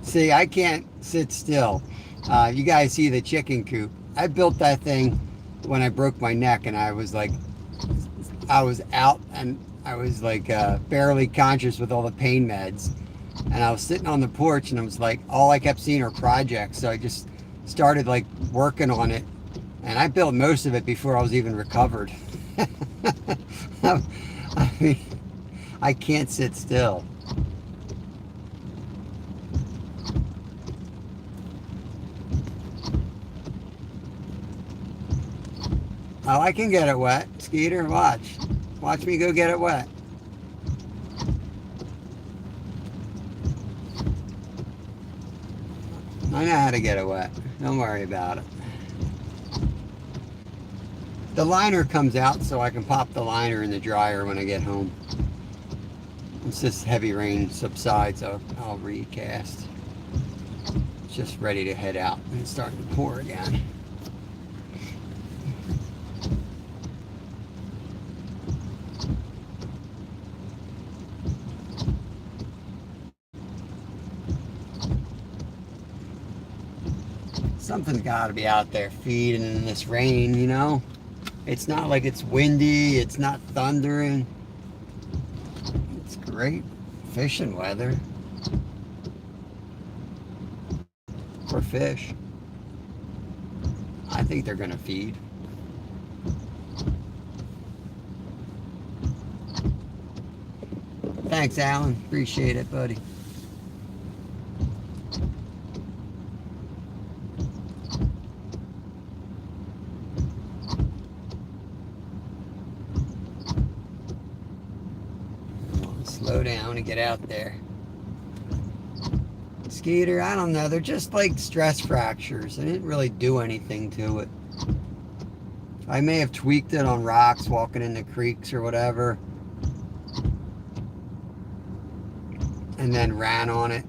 See, I can't sit still. You guys see the chicken coop. I built that thing when I broke my neck, and I was out, and I was like barely conscious with all the pain meds. And I was sitting on the porch, and I was like, all I kept seeing are projects. So I just started like working on it, and I built most of it before I was even recovered. I mean, I can't sit still. Oh, I can get it wet. Skeeter, watch. Watch me go get it wet. I know how to get it wet. Don't worry about it. The liner comes out so I can pop the liner in the dryer when I get home. Once this heavy rain subsides, I'll recast. It's just ready to head out, and it's starting to pour again. Something's got to be out there feeding in this rain, you know? It's not like it's windy, it's not thundering. It's great fishing weather for fish. I think they're going to feed. Thanks, Alan. Appreciate it, buddy. Slow down and get out there. Skeeter, I don't know. They're just like stress fractures. I didn't really do anything to it. I may have tweaked it on rocks walking in the creeks or whatever, and then ran on it,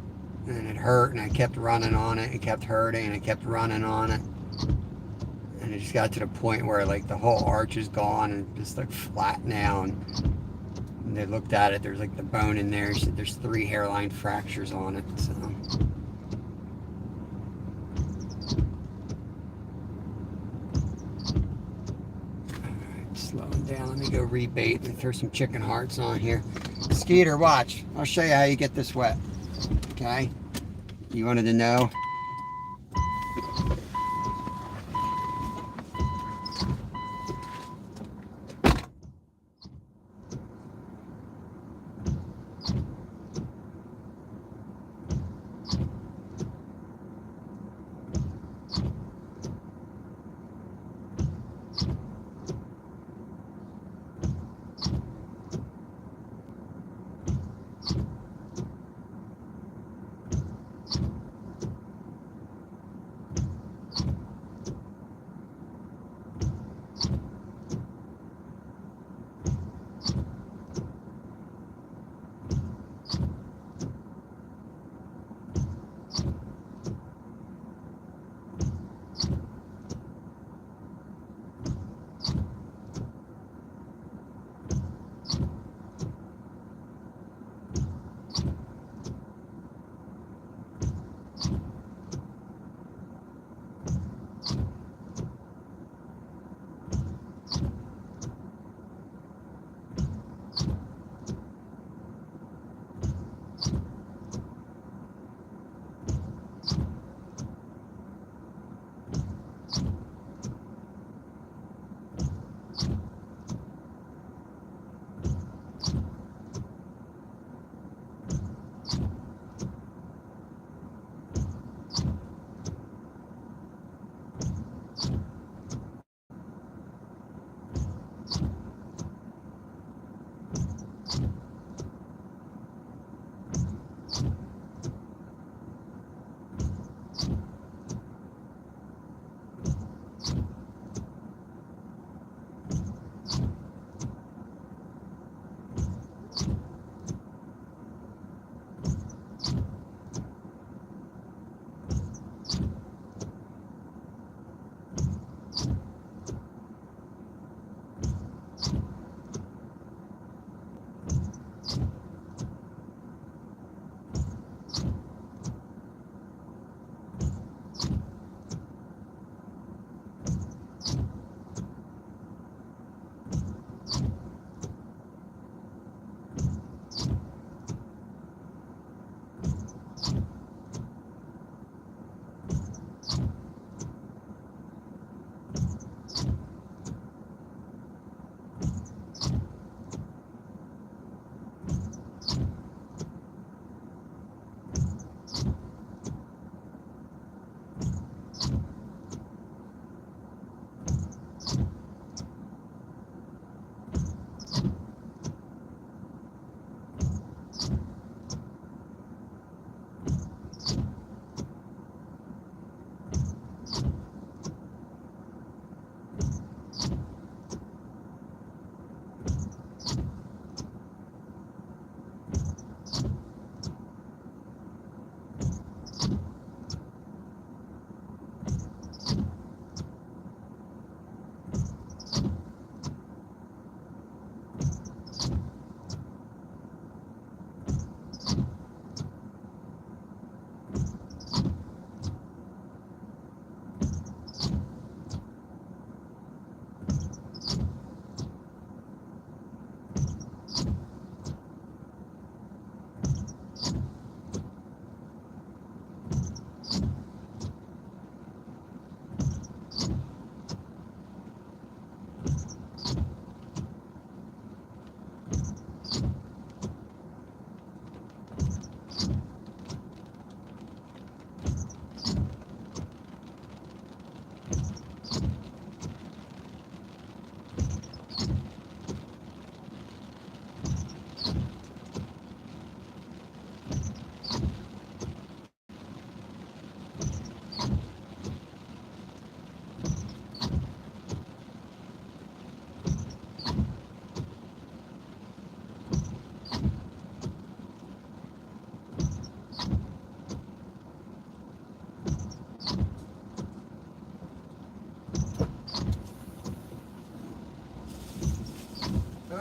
and it hurt, and I kept running on it. It kept hurting, and I kept running on it. And it just got to the point where like the whole arch is gone and just like flat now. And they looked at it, there's like the bone in there. She said there's 3 hairline fractures on it. So alright, slowing down. Let me go rebait and throw some chicken hearts on here. Skeeter, watch. I'll show you how you get this wet. Okay? You wanted to know?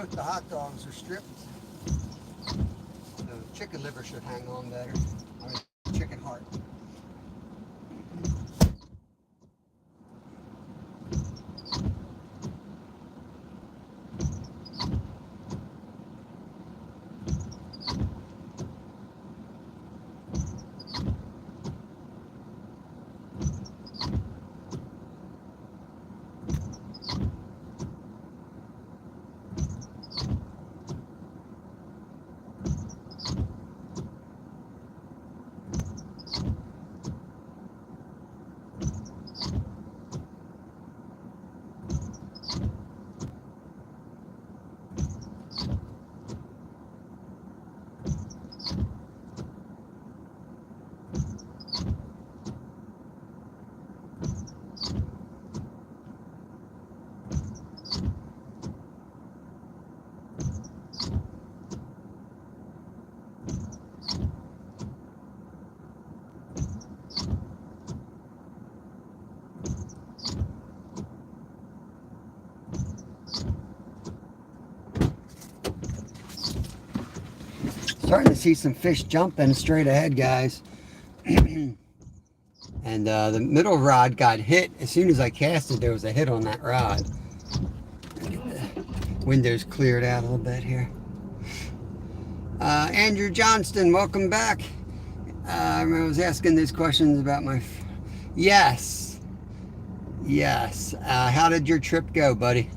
Both the hot dogs are stripped. The chicken liver should hang on better. I mean, chicken heart. Starting to see some fish jumping straight ahead, guys. And the middle rod got hit. As soon as I casted, there was a hit on that rod. Get the windows cleared out a little bit here. Andrew Johnston, welcome back. I was asking these questions about my... Yes. Yes. How did your trip go, buddy?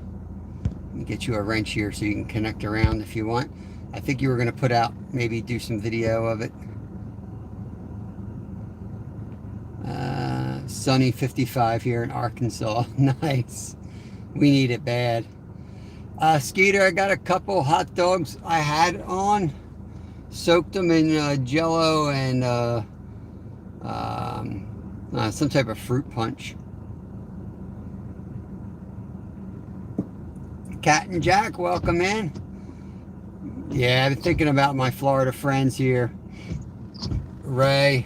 Let me get you a wrench here so you can connect around if you want. I think you were going to put out, maybe do some video of it. Sunny 55 here in Arkansas. Nice. We need it bad. Skeeter, I got a couple hot dogs I had on. Soaked them in Jello and some type of fruit punch. Cat and Jack, welcome in. Yeah, I've been thinking about my Florida friends here. Ray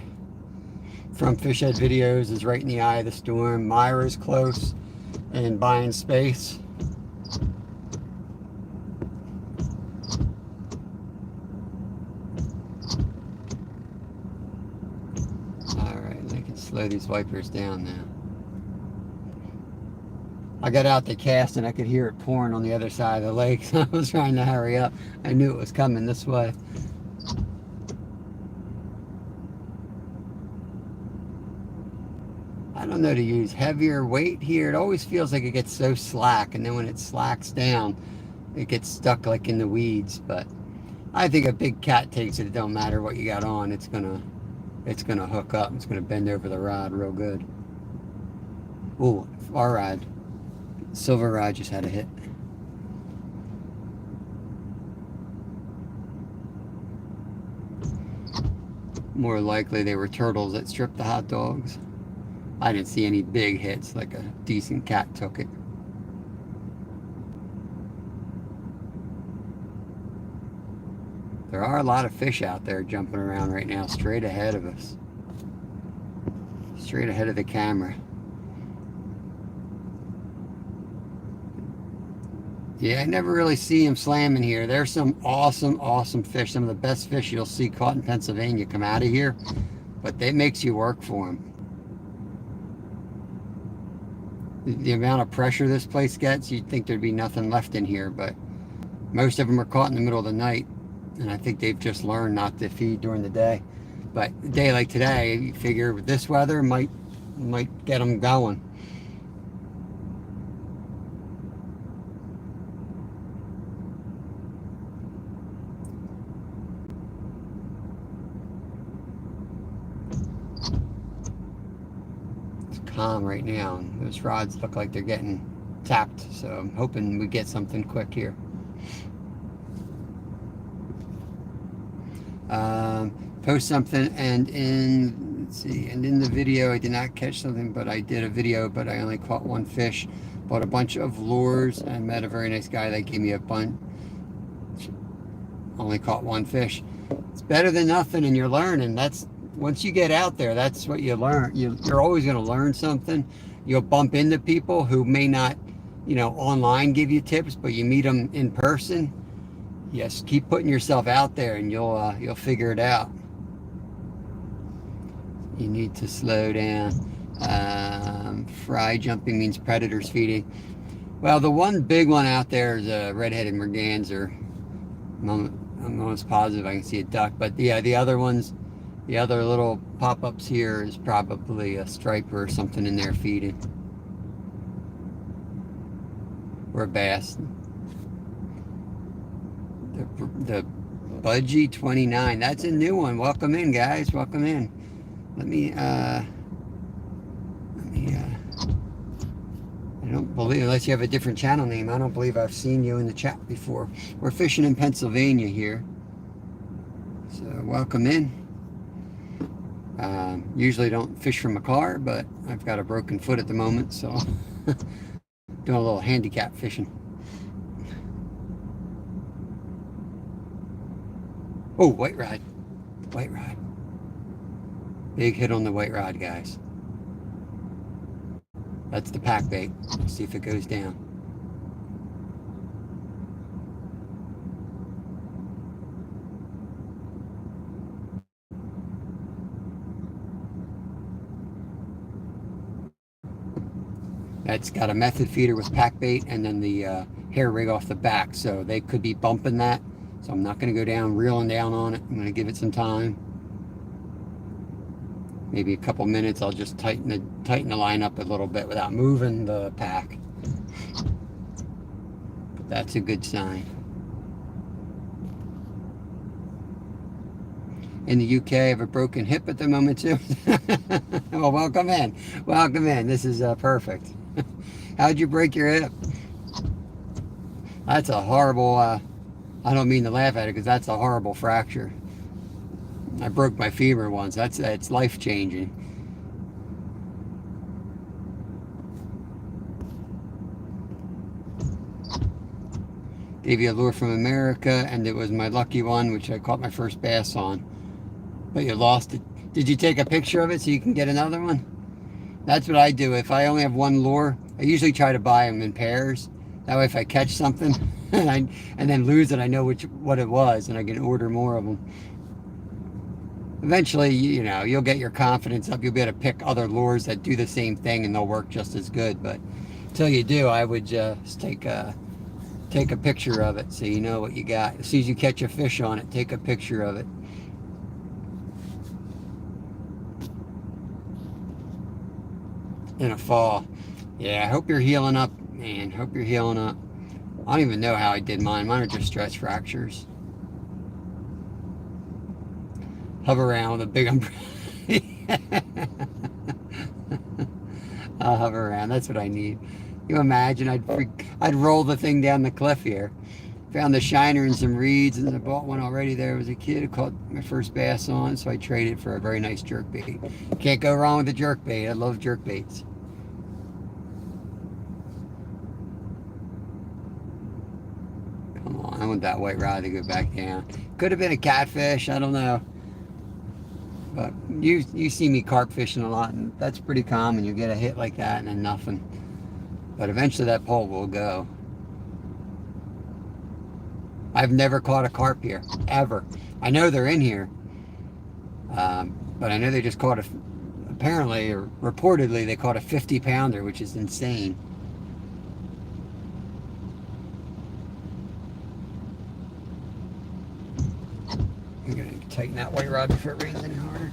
from Fish Head Videos is right in the eye of the storm. Myra's close and buying space. Alright, I can slow these wipers down now. I got out the cast and I could hear it pouring on the other side of the lake, so I was trying to hurry up. I knew it was coming this way. I don't know to use heavier weight here. It always feels like it gets so slack, and then when it slacks down, it gets stuck like in the weeds. But I think a big cat takes it. It don't matter what you got on. It's gonna hook up. It's gonna bend over the rod real good. Ooh, our rod. Silver rod just had a hit. More likely they were turtles that stripped the hot dogs. I didn't see any big hits, like a decent cat took it. There are a lot of fish out there jumping around right now, straight ahead of us. Straight ahead of the camera. Yeah, I never really see them slamming here. There's some awesome, awesome fish. Some of the best fish you'll see caught in Pennsylvania come out of here. But it makes you work for them. The amount of pressure this place gets, you'd think there'd be nothing left in here. But most of them are caught in the middle of the night. And I think they've just learned not to feed during the day. But a day like today, you figure with this weather, might get them going. Calm right now, and those rods look like they're getting tapped, so I'm hoping we get something quick here. Post something, and let's see, and in the video I did not catch something, but I did a video, but I only caught one fish. Bought a bunch of lures and met a very nice guy that gave me a bunch. Only caught one fish. It's better than nothing, and you're learning. That's once you get out there, that's what you learn. You're always going to learn something. You'll bump into people who may not online give you tips, but you meet them in person. Yes, keep putting yourself out there, and you'll figure it out. You need to slow down. Fry jumping means predators feeding. Well, the one big one out there is a red-headed merganser. I'm almost positive I can see a duck, but yeah, the other ones, the other little pop-ups here is probably a striper or something in there feeding. Or a bass. The Budgie 29. That's a new one. Welcome in, guys. Welcome in. Let me I don't believe, unless you have a different channel name, I don't believe I've seen you in the chat before. We're fishing in Pennsylvania here. So welcome in. Usually don't fish from a car, but I've got a broken foot at the moment, so doing a little handicap fishing. Oh, white rod. White rod. Big hit on the white rod, guys. That's the pack bait. Let's see if it goes down. That's got a method feeder with pack bait and then the hair rig off the back. So they could be bumping that. So I'm not going to go down, reeling down on it. I'm going to give it some time. Maybe a couple minutes. I'll just tighten the line up a little bit without moving the pack. But that's a good sign. In the UK, I have a broken hip at the moment too. Well, welcome in. Welcome in. This is perfect. How'd you break your hip? That's a horrible, I don't mean to laugh at it because that's a horrible fracture. I broke my femur once. It's life-changing. Gave you a lure from America, and it was my lucky one, which I caught my first bass on. But you lost it. Did you take a picture of it so you can get another one? That's what I do. If I only have one lure, I usually try to buy them in pairs. That way if I catch something and then lose it, I know what it was, and I can order more of them. Eventually, you'll get your confidence up. You'll be able to pick other lures that do the same thing, and they'll work just as good. But until you do, I would just take a picture of it so you know what you got. As soon as you catch a fish on it, take a picture of it. In a fall. Yeah, I hope you're healing up, man. Hope you're healing up. I don't even know how I did mine. Mine are just stress fractures. Hover around with a big umbrella. I'll hover around. That's what I need. You imagine I'd roll the thing down the cliff here. Found the shiner and some reeds, and I bought one already there. I was a kid who caught my first bass on, so I traded for a very nice jerk bait. Can't go wrong with the jerk bait. I love jerk baits. Come on, I want that white rod to go back down. Could have been a catfish, I don't know. But you see me carp fishing a lot, and that's pretty common. You get a hit like that and then nothing. But eventually that pole will go. I've never caught a carp here, ever. I know they're in here, but I know they just caught apparently or reportedly they caught a 50-pounder, which is insane. I'm gonna tighten that white rod before it rains any harder.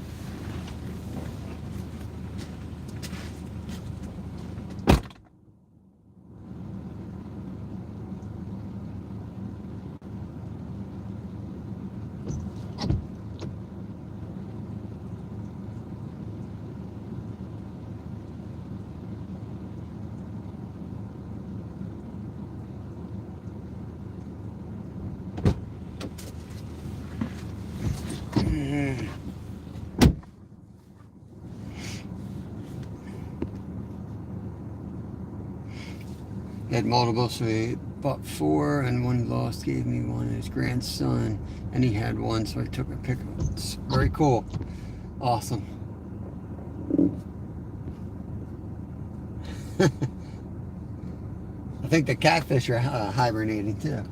Had multiple, so he bought 4, and one lost, gave me one, his grandson, and he had one, so I took a pic of it. It's very cool. Awesome. I think the catfish are hibernating too.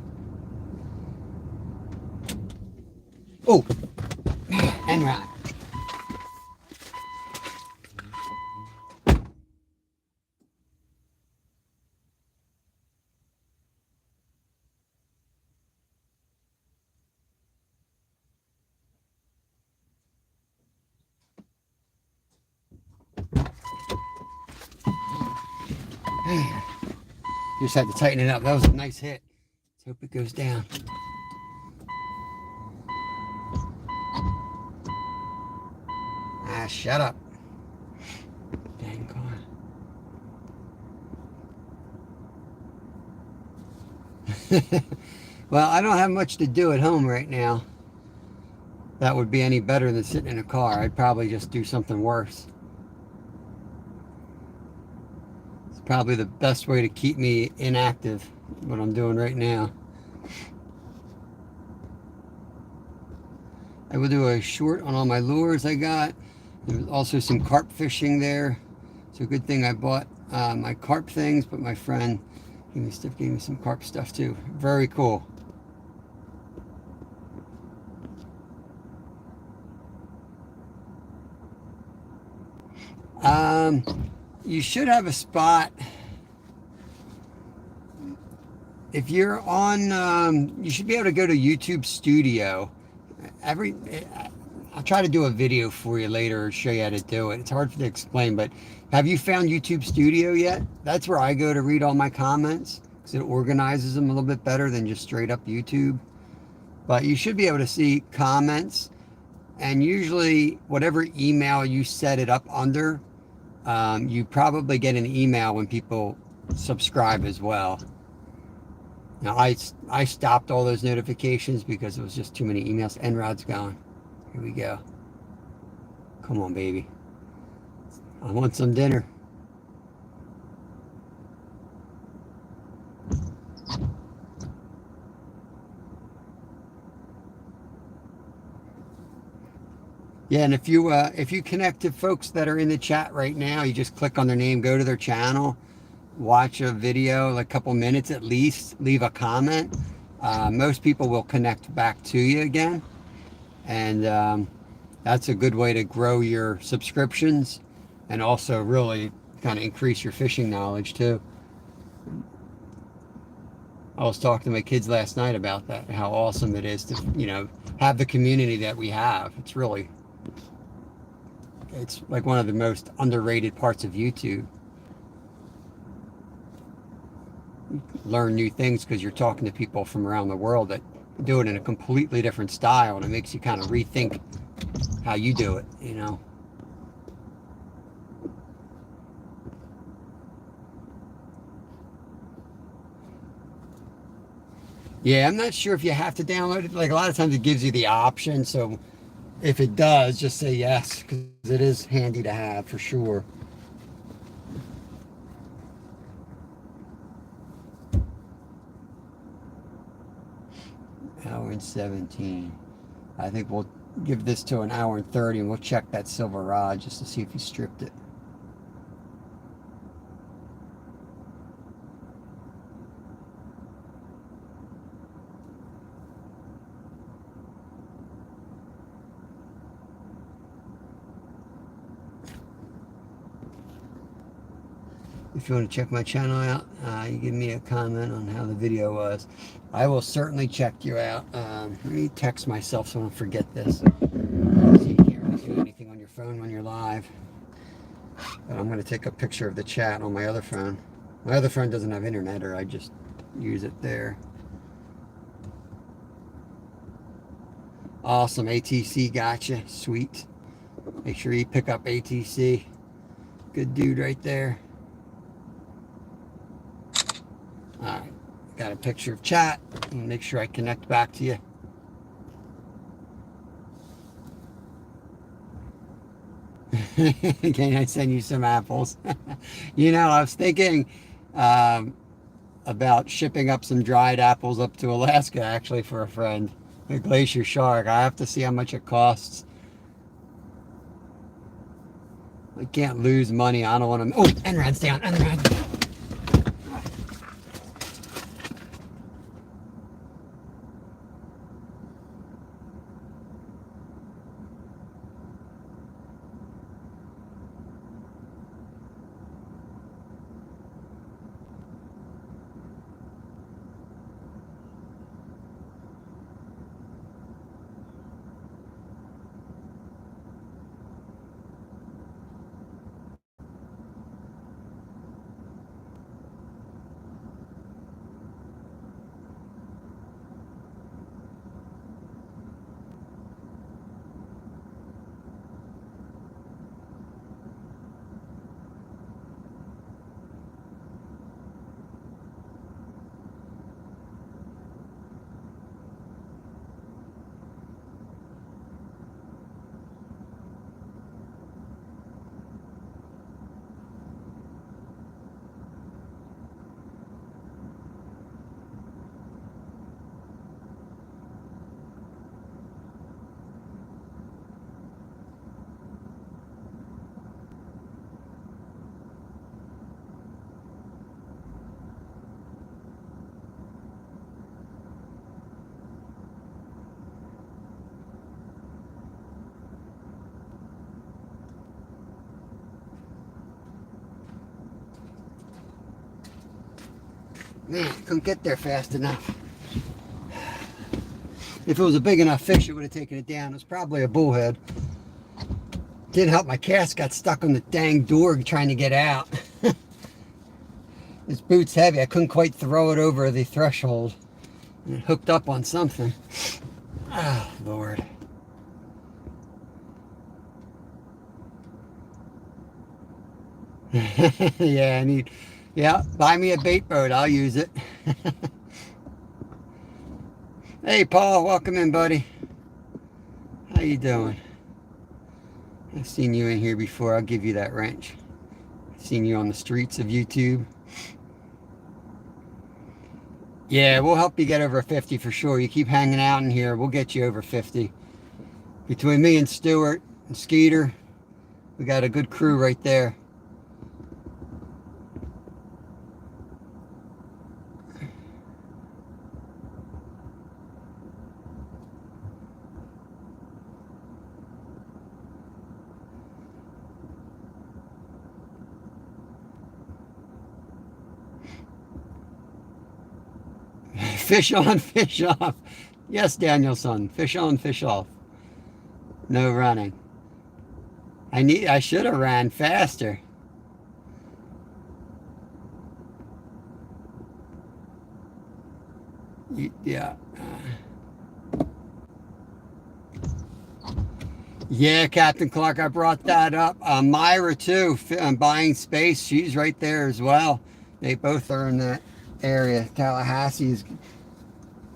Oh, and right. Just had to tighten it up. That was a nice hit. Let's hope it goes down. Ah, shut up. Dang car. Well, I don't have much to do at home right now. That would be any better than sitting in a car. I'd probably just do something worse. It's probably the best way to keep me inactive, what I'm doing right now. I will do a short on all my lures I got. There's also some carp fishing there. It's a good thing I bought my carp things, but my friend gave me some carp stuff too. Very cool. You should have a spot. If you're on, you should be able to go to YouTube Studio. I'll try to do a video for you later or show you how to do it. It's hard to explain, but have you found YouTube Studio yet? That's where I go to read all my comments because it organizes them a little bit better than just straight up YouTube. But you should be able to see comments, and usually whatever email you set it up under, you probably get an email when people subscribe as well. Now I stopped all those notifications because it was just too many emails. Enrod's gone. Here we go. Come on, baby. I want some dinner. Yeah, and if you connect to folks that are in the chat right now, you just click on their name, go to their channel, watch a video, like a couple minutes at least, leave a comment. Most people will connect back to you again. And that's a good way to grow your subscriptions and also really kind of increase your fishing knowledge too. I was talking to my kids last night about that, how awesome it is to, you know, have the community that we have. It's like one of the most underrated parts of YouTube. Learn new things because you're talking to people from around the world that do it in a completely different style, and it makes you kind of rethink how you do it, you know. Yeah, I'm not sure if you have to download it. Like a lot of times it gives you the option, so if it does, just say yes, because it is handy to have for sure. Hour and 17. I think we'll give this to an hour and 30, and we'll check that silver rod just to see if he stripped it. If you want to check my channel out, you give me a comment on how the video was. I will certainly check you out. Let me text myself so I don't forget this. So you can't really do anything on your phone when you're live. But I'm going to take a picture of the chat on my other phone. My other phone doesn't have internet, or I just use it there. Awesome, ATC, gotcha, sweet. Make sure you pick up ATC. Good dude right there. Alright, got a picture of chat. Make sure I connect back to you. Can I send you some apples? You know, I was thinking about shipping up some dried apples up to Alaska, actually, for a friend. A glacier shark. I have to see how much it costs. I can't lose money. I don't want to... Oh, Enrod's down. Enrod. Man, couldn't get there fast enough. If it was a big enough fish, it would have taken it down. It was probably a bullhead. Didn't help, my cast got stuck on the dang door trying to get out. This boot's heavy. I couldn't quite throw it over the threshold. And it hooked up on something. Oh, Lord. Yeah, I need... Yeah, buy me a bait boat. I'll use it. Hey, Paul. Welcome in, buddy. How you doing? I've seen you in here before. I'll give you that wrench. I've seen you on the streets of YouTube. Yeah, we'll help you get over 50 for sure. You keep hanging out in here, we'll get you over 50. Between me and Stuart and Skeeter, we got a good crew right there. Fish on, fish off. Yes, Danielson. Fish on, fish off. No running. I should have ran faster. Yeah. Yeah, Captain Clark, I brought that up. Myra, too, buying space. She's right there as well. They both are in that area. Tallahassee's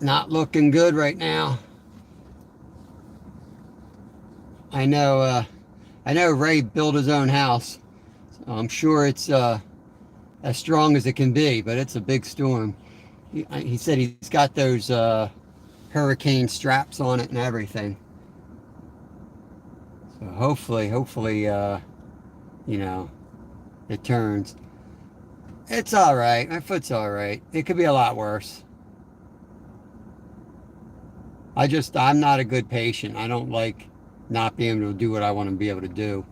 not looking good right now. I know Ray built his own house. So I'm sure it's as strong as it can be, but it's a big storm. He said he's got those hurricane straps on it and everything. So hopefully, you know, it turns. It's all right. My foot's all right. It could be a lot worse. I'm not a good patient. I don't like not being able to do what I want to be able to do.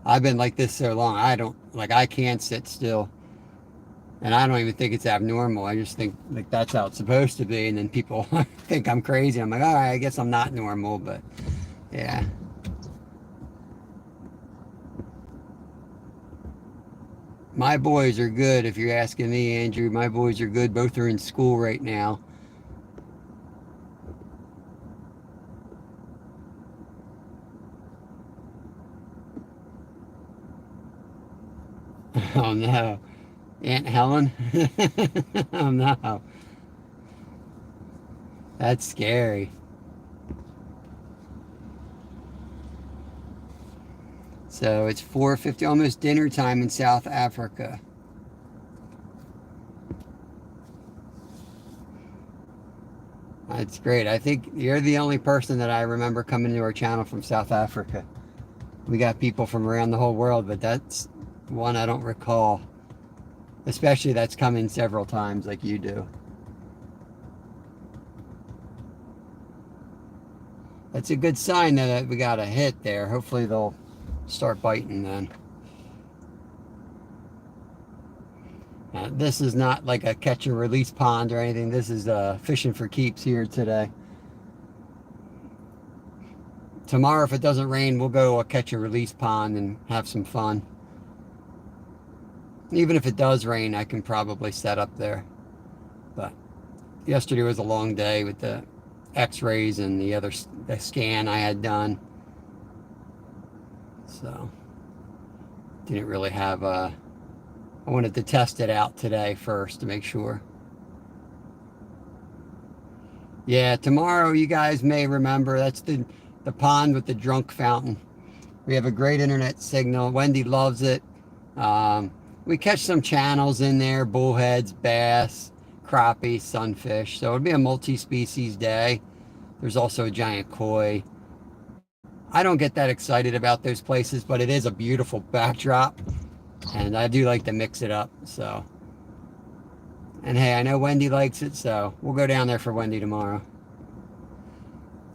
I've been like this so long. I can't sit still. And I don't even think it's abnormal. I just think like that's how it's supposed to be. And then people think I'm crazy. I'm like, all right, I guess I'm not normal, but yeah. My boys are good, if you're asking me, Andrew. My boys are good. Both are in school right now. Oh, no. Aunt Helen? Oh, no. That's scary. So it's 4:50, almost dinner time in South Africa. That's great. I think you're the only person that I remember coming to our channel from South Africa. We got people from around the whole world, but that's one I don't recall. Especially that's coming several times like you do. That's a good sign that we got a hit there. Hopefully they'll start biting then. This is not like a catch and release pond or anything. This is fishing for keeps here today. Tomorrow, if it doesn't rain, we'll go to a catch and release pond and have some fun. Even if it does rain, I can probably set up there. But yesterday was a long day with the x-rays and the scan I had done. So didn't really have I wanted to test it out today first to make sure. Yeah, tomorrow, you guys may remember, that's the pond with the drunk fountain. We have a great internet signal. Wendy loves it. We catch some channels in there, bullheads, bass, crappie, sunfish. So it'll be a multi-species day. There's also a giant koi. I don't get that excited about those places, but it is a beautiful backdrop. And I do like to mix it up, so. And hey, I know Wendy likes it, so we'll go down there for Wendy tomorrow.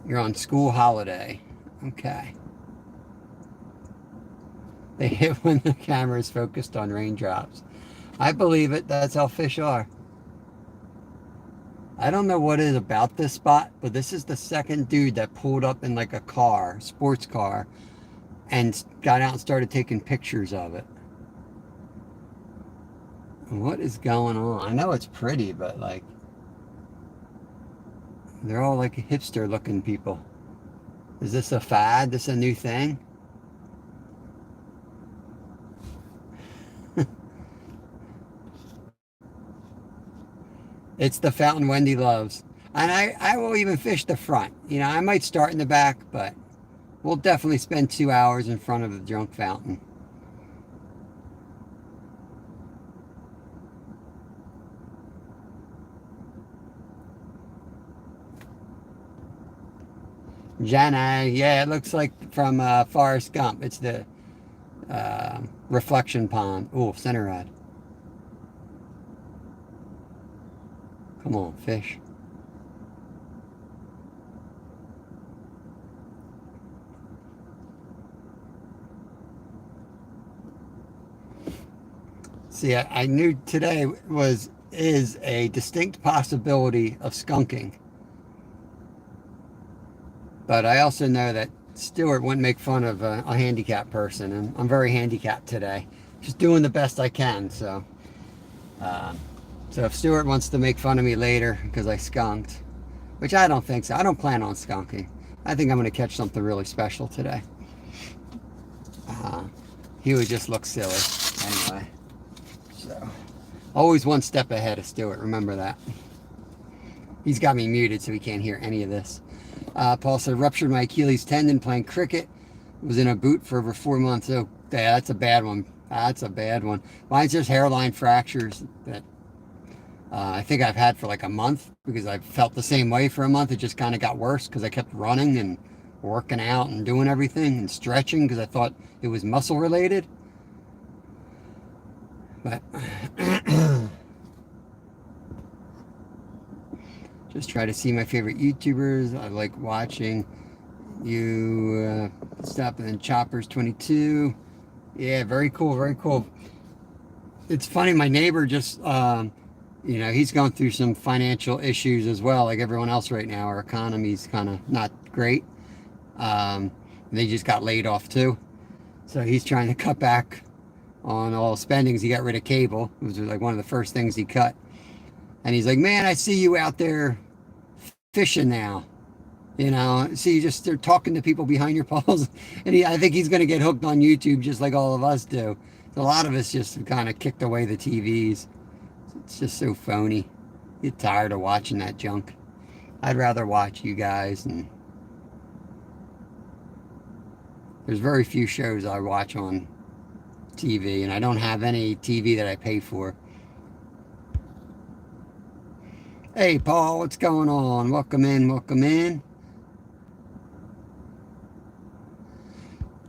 You're on school holiday. Okay. They hit when the camera is focused on raindrops. I believe it. That's how fish are. I don't know what it is about this spot, but this is the second dude that pulled up in like a car, sports car, and got out and started taking pictures of it. What is going on? I know it's pretty, but like, they're all like hipster looking people. Is this a fad? This a new thing? It's the fountain Wendy loves. And I will even fish the front. You know, I might start in the back, but we'll definitely spend 2 hours in front of the junk fountain. Jana, yeah, it looks like from Forrest Gump. It's the reflection pond. Oh, center rod. Come on, fish. See, I knew today is a distinct possibility of skunking. But I also know that Stuart wouldn't make fun of a handicapped person, and I'm very handicapped today. Just doing the best I can, so. Uh, so if Stuart wants to make fun of me later because I skunked, which I don't think so. I don't plan on skunking. I think I'm going to catch something really special today. Uh, he would just look silly anyway. So, always one step ahead of Stuart. Remember that. He's got me muted so he can't hear any of this. Paul said, ruptured my Achilles tendon playing cricket. Was in a boot for over 4 months. Oh, yeah, that's a bad one. That's a bad one. Mine's just hairline fractures that I think I've had for like a month because I've felt the same way for a month. It just kind of got worse because I kept running and working out and doing everything and stretching because I thought it was muscle related. But just try to see my favorite YouTubers. I like watching you. Stop and then Choppers 22. Yeah, very cool, very cool. It's funny, my neighbor just, you know, he's going through some financial issues as well, like everyone else right now. Our economy's kind of not great. They just got laid off too. So he's trying to cut back on all spendings. He got rid of cable. It was like one of the first things he cut. And he's like, man, I see you out there fishing now. You know, see, you just they're talking to people behind your poles. And I think he's going to get hooked on YouTube just like all of us do. So a lot of us just kind of kicked away the TVs. It's just so phony. Get tired of watching that junk. I'd rather watch you guys. And there's very few shows I watch on TV. And I don't have any TV that I pay for. Hey, Paul, what's going on? Welcome in, welcome in.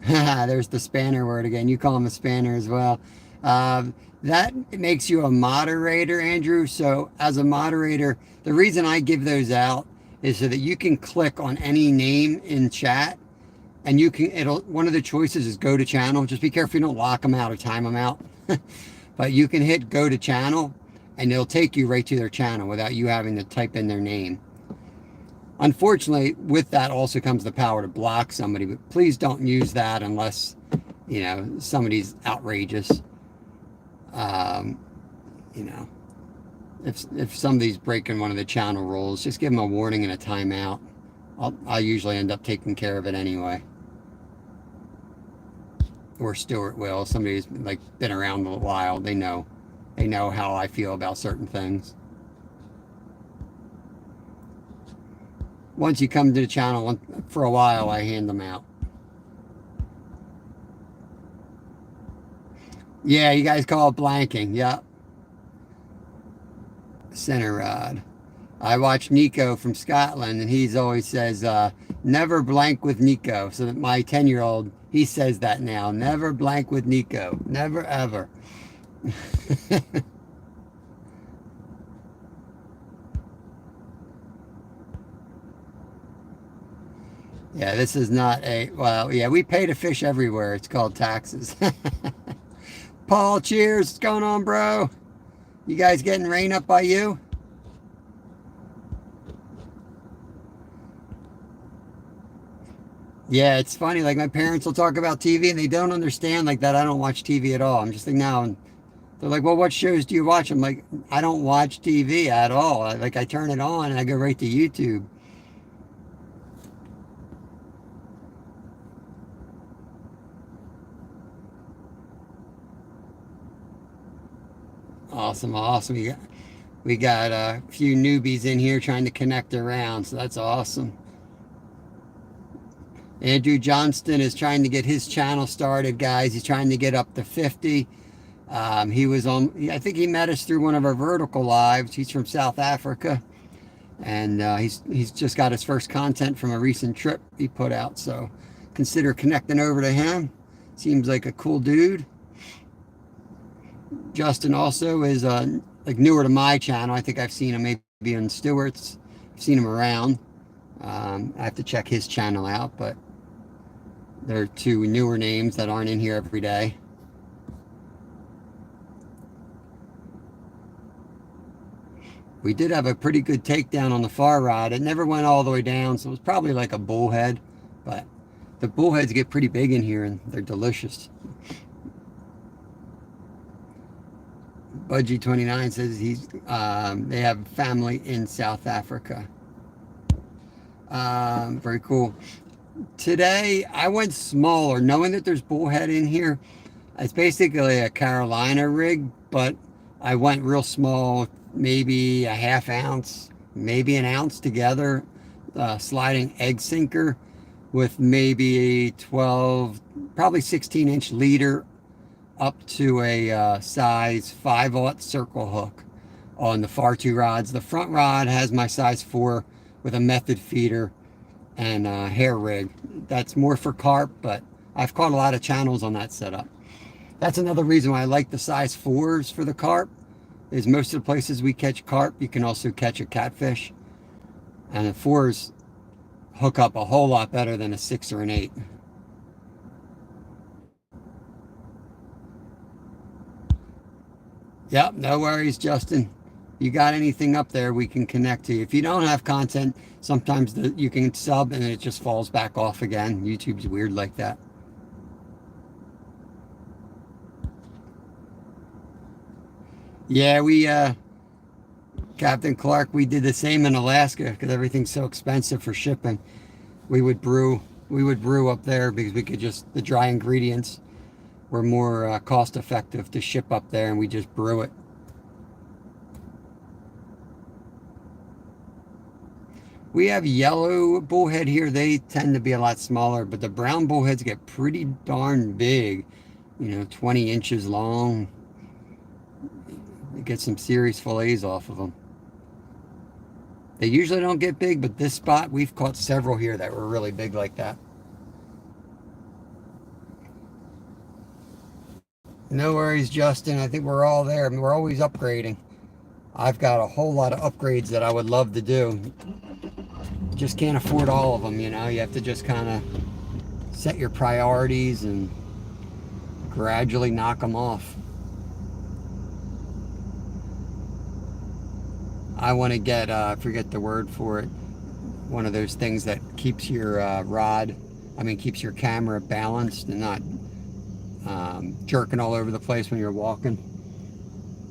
There's the spanner word again. You call him a spanner as well. That makes you a moderator, Andrew. So as a moderator, the reason I give those out is so that you can click on any name in chat and you can, one of the choices is go to channel. Just be careful you don't lock them out or time them out. But you can hit go to channel and it'll take you right to their channel without you having to type in their name. Unfortunately, with that also comes the power to block somebody, but please don't use that unless, you know, somebody's outrageous. You know, if somebody's breaking one of the channel rules, just give them a warning and a timeout. I'll usually end up taking care of it anyway. Or Stuart will. Somebody who's like been around a while, they know how I feel about certain things. Once you come to the channel for a while, I hand them out. Yeah, you guys call it blanking. Yeah. Center rod. I watch Nico from Scotland, and he's always says, never blank with Nico. So that my 10-year-old, he says that now. Never blank with Nico. Never, ever. Yeah, this is not a, well, yeah, we pay to fish everywhere. It's called taxes. Paul, cheers. What's going on, bro? You guys getting rain up by you? Yeah, it's funny. Like my parents will talk about TV and they don't understand like that. I don't watch TV at all. I'm just like now, and they're like, "Well, what shows do you watch?" I'm like, "I don't watch TV at all. Like I turn it on and I go right to YouTube." Awesome, awesome. We got a few newbies in here trying to connect around, so that's awesome. Andrew Johnston is trying to get his channel started, guys. He's trying to get up to 50. He was on, I think he met us through one of our vertical lives. He's from South Africa, and he's just got his first content from a recent trip he put out. So consider connecting over to him. Seems like a cool dude. Justin also is like newer to my channel. I think I've seen him maybe on Stewart's. I've seen him around. I have to check his channel out, but there are two newer names that aren't in here every day. We did have a pretty good takedown on the far rod. It never went all the way down, so it was probably like a bullhead, but the bullheads get pretty big in here and they're delicious. Budgie29 says they have family in South Africa. Very cool. Today I went smaller, knowing that there's bullhead in here. It's basically a Carolina rig, but I went real small, maybe a half ounce, maybe an ounce together, sliding egg sinker with maybe a 12, probably 16-inch leader up to a size 5/0 circle hook on the far two rods. The front rod has my size 4 with a method feeder and a hair rig. That's more for carp, but I've caught a lot of channels on that setup. That's another reason why I like the size 4s for the carp, is most of the places we catch carp, you can also catch a catfish. And the 4s hook up a whole lot better than a 6 or an 8. Yep, no worries, Justin. You got anything up there, we can connect to you. If you don't have content, sometimes you can sub and it just falls back off again. YouTube's weird like that. Yeah, Captain Clark, we did the same in Alaska because everything's so expensive for shipping. We would brew up there because the dry ingredients were more cost effective to ship up there, and we just brew it. We have yellow bullhead here. They tend to be a lot smaller, but the brown bullheads get pretty darn big, 20 inches long. You get some serious fillets off of them. They usually don't get big, but this spot, we've caught several here that were really big like that. No worries, Justin. I think we're all there. I mean, we're always upgrading. I've got a whole lot of upgrades that I would love to do. Just can't afford all of them, You have to just kind of set your priorities and gradually knock them off. I want to get, I forget the word for it, one of those things that keeps your keeps your camera balanced and not jerking all over the place when you're walking.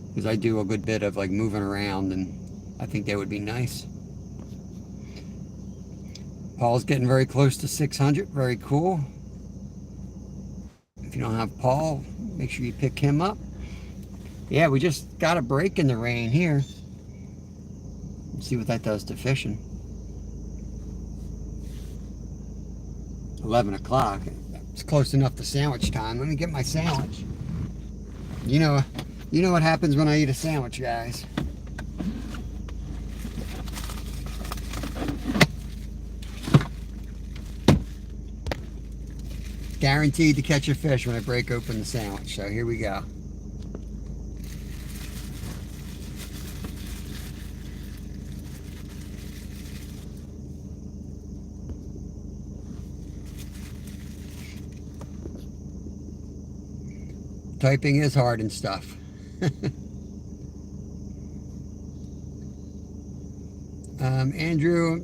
Because I do a good bit of like moving around, and I think they would be nice. Paul's getting very close to 600. Very cool. If you don't have Paul, make sure you pick him up. Yeah, we just got a break in the rain here. Let's see what that does to fishing. 11 o'clock. It's close enough to sandwich time. Let me get my sandwich. You know what happens when I eat a sandwich, guys. Guaranteed to catch a fish when I break open the sandwich. So here we go. typing is hard and stuff. Andrew,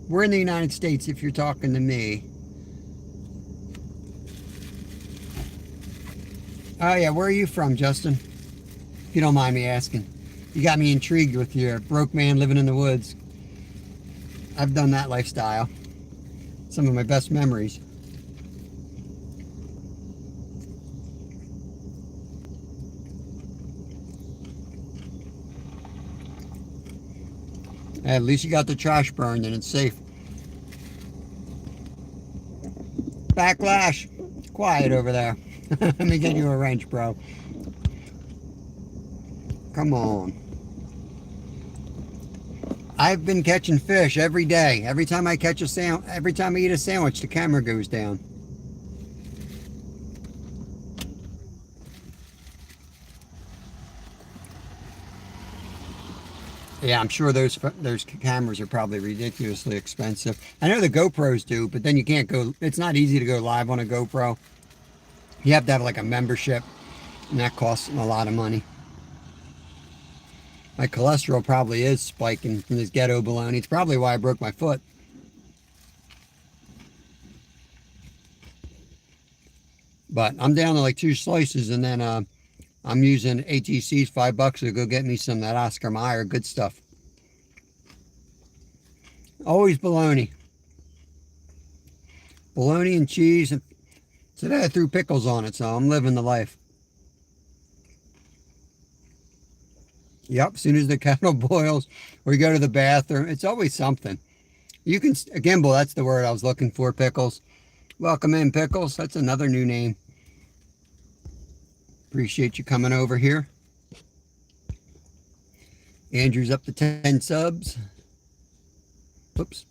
we're in the United States if you're talking to me. Oh yeah, where are you from, Justin? If you don't mind me asking. You got me intrigued with your broke man living in the woods. I've done that lifestyle. Some of my best memories. At least you got the trash burned and it's safe. Backlash. Quiet over there. Let me get you a wrench, bro. Come on. I've been catching fish every day. Every time I catch every time I eat a sandwich, the camera goes down. Yeah, I'm sure those cameras are probably ridiculously expensive. I know the GoPros do, but then you can't go. It's not easy to go live on a GoPro. You have to have like a membership, and that costs a lot of money. My cholesterol probably is spiking from this ghetto bologna. It's probably why I broke my foot. But I'm down to like 2 slices, and then I'm using ATC's $5 to go get me some of that Oscar Mayer good stuff. Always bologna. Bologna and cheese. And today I threw pickles on it, so I'm living the life. Yep, as soon as the kettle boils or you go to the bathroom, it's always something. You can, gimbal, that's the word I was looking for, Pickles. Welcome in, Pickles. That's another new name. Appreciate you coming over here. Andrew's up to 10 subs. Oops.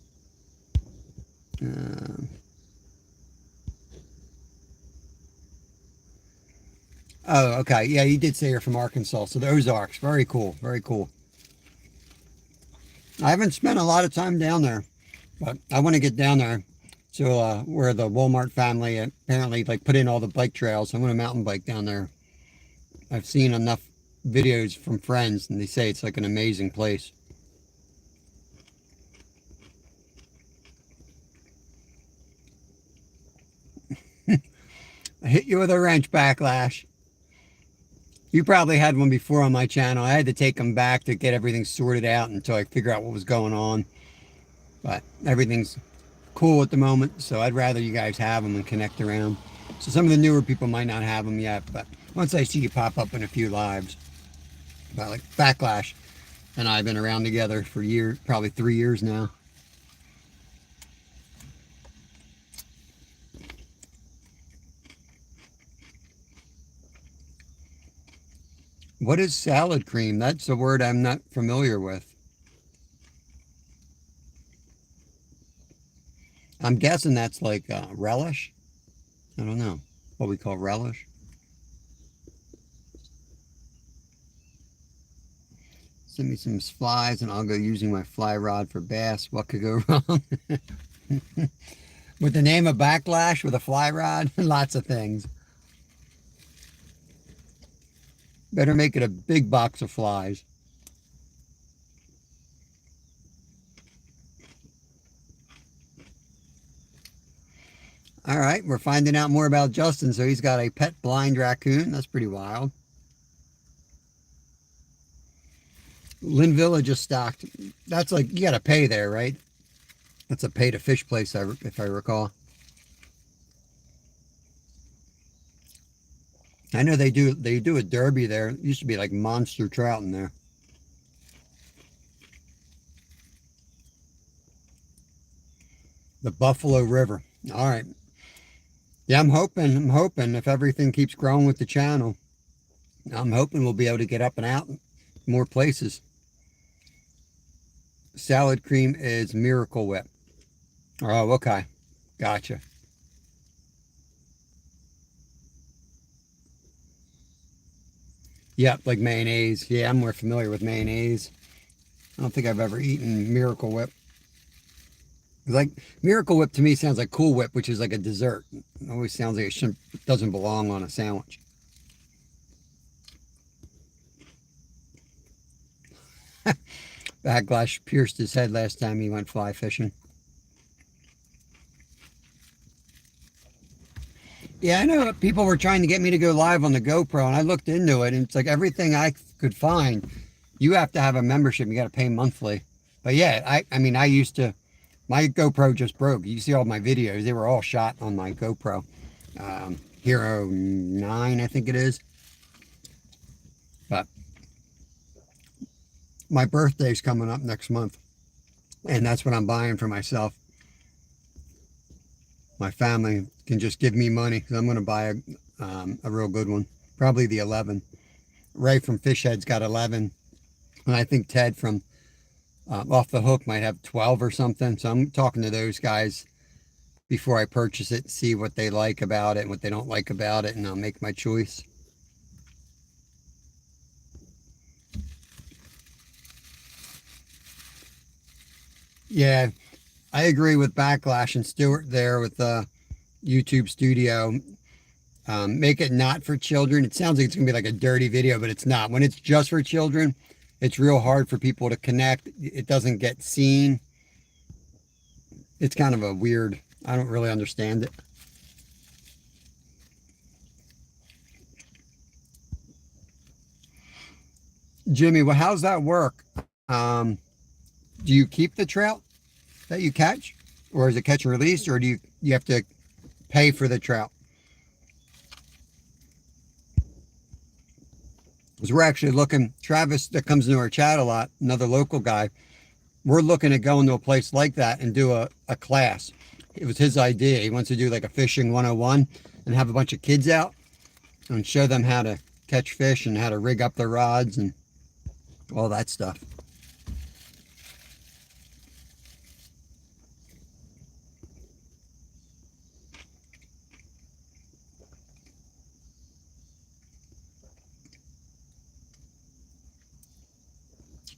Oh, okay. Yeah, you did say you're from Arkansas. So the Ozarks. Very cool. Very cool. I haven't spent a lot of time down there, but I want to get down there to where the Walmart family apparently like put in all the bike trails. I want to mountain bike down there. I've seen enough videos from friends and they say it's like an amazing place. I hit you with a wrench, Backlash. You probably had one before on my channel. I had to take them back to get everything sorted out until I figure out what was going on. But everything's cool at the moment, so I'd rather you guys have them and connect around. So some of the newer people might not have them yet, but once I see you pop up in a few lives. But like Backlash and I have been around together for years, probably 3 years now. What is salad cream? That's a word I'm not familiar with. I'm guessing that's like relish. I don't know what we call relish. Send me some flies and I'll go using my fly rod for bass. What could go wrong? With the name of Backlash with a fly rod? Lots of things. Better make it a big box of flies. All right, we're finding out more about Justin. So he's got a pet blind raccoon. That's pretty wild. Lynn Villa just stocked. That's like, you got to pay there, right? That's a pay to fish place, if I recall. I know they do a derby there. It used to be like monster trout in there. The Buffalo River. All right. Yeah, I'm hoping if everything keeps growing with the channel, I'm hoping we'll be able to get up and out more places. Salad cream is Miracle Whip. Oh, okay. Gotcha. Yep, like mayonnaise. Yeah, I'm more familiar with mayonnaise. I don't think I've ever eaten Miracle Whip. Like Miracle Whip to me sounds like Cool Whip, which is like a dessert. It always sounds like it doesn't belong on a sandwich. Backlash pierced his head last time he went fly fishing. Yeah, I know people were trying to get me to go live on the GoPro, and I looked into it, and it's like everything I could find, you have to have a membership. You got to pay monthly. But yeah, I mean, I used to, my GoPro just broke. You see all my videos, they were all shot on my GoPro. Hero 9, I think it is. But my birthday's coming up next month, and that's what I'm buying for myself. My family can just give me money because I'm going to buy a real good one, probably the 11. Ray from Fishhead's got 11, and I think Ted from Off the Hook might have 12 or something. So I'm talking to those guys before I purchase it, see what they like about it and what they don't like about it, and I'll make my choice. Yeah, I agree with Backlash and Stewart there with the YouTube Studio. Make it not for children. It sounds like it's going to be like a dirty video, but it's not. When it's just for children, it's real hard for people to connect. It doesn't get seen. It's kind of a weird, I don't really understand it. Jimmy, well, how's that work? Do you keep the trout that you catch? Or is it catch and release? Or do you have to pay for the trout? Because we're actually looking, Travis that comes into our chat a lot, another local guy, we're looking at going to a place like that and do a class. It was his idea. He wants to do like a fishing 101 and have a bunch of kids out and show them how to catch fish and how to rig up their rods and all that stuff.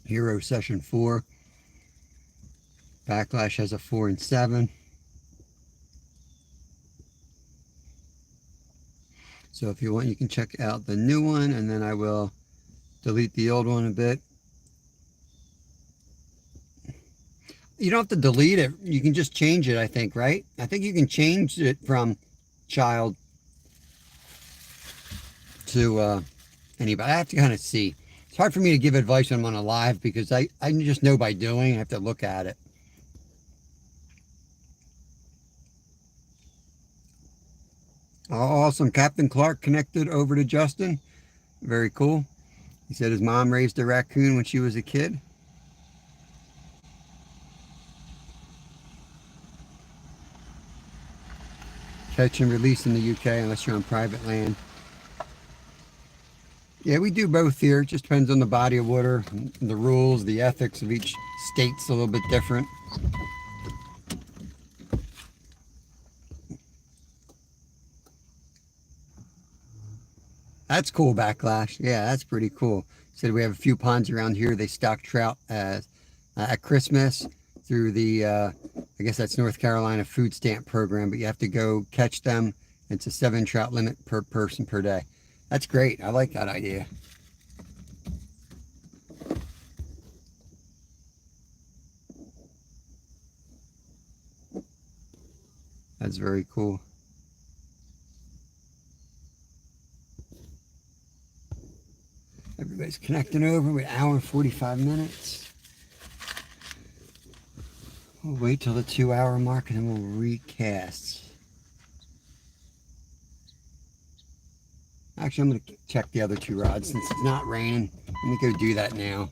Hero session 4. Backlash has a 4 and 7. So if you want, you can check out the new one, and then I will delete the old one a bit. You don't have to delete it. You can just change it, I think, right? I think you can change it from child to anybody. I have to kind of see. It's hard for me to give advice when I'm on a live because I just know by doing. I have to look at it. Oh, awesome. Captain Clark connected over to Justin. Very cool. He said his mom raised a raccoon when she was a kid. Catch and release in the UK unless you're on private land. Yeah, we do both here. It just depends on the body of water, the rules, the ethics of each state's a little bit different. That's cool, Backlash. Yeah, that's pretty cool. Said we have a few ponds around here. They stock trout at Christmas through the, I guess that's North Carolina food stamp program, but you have to go catch them. It's a 7 trout limit per person per day. That's great. I like that idea. That's very cool. Everybody's connecting over. We're 1 hour and 45 minutes. We'll wait till the 2-hour mark and then we'll recast. Actually, I'm going to check the other 2 rods since it's not raining. Let me go do that now.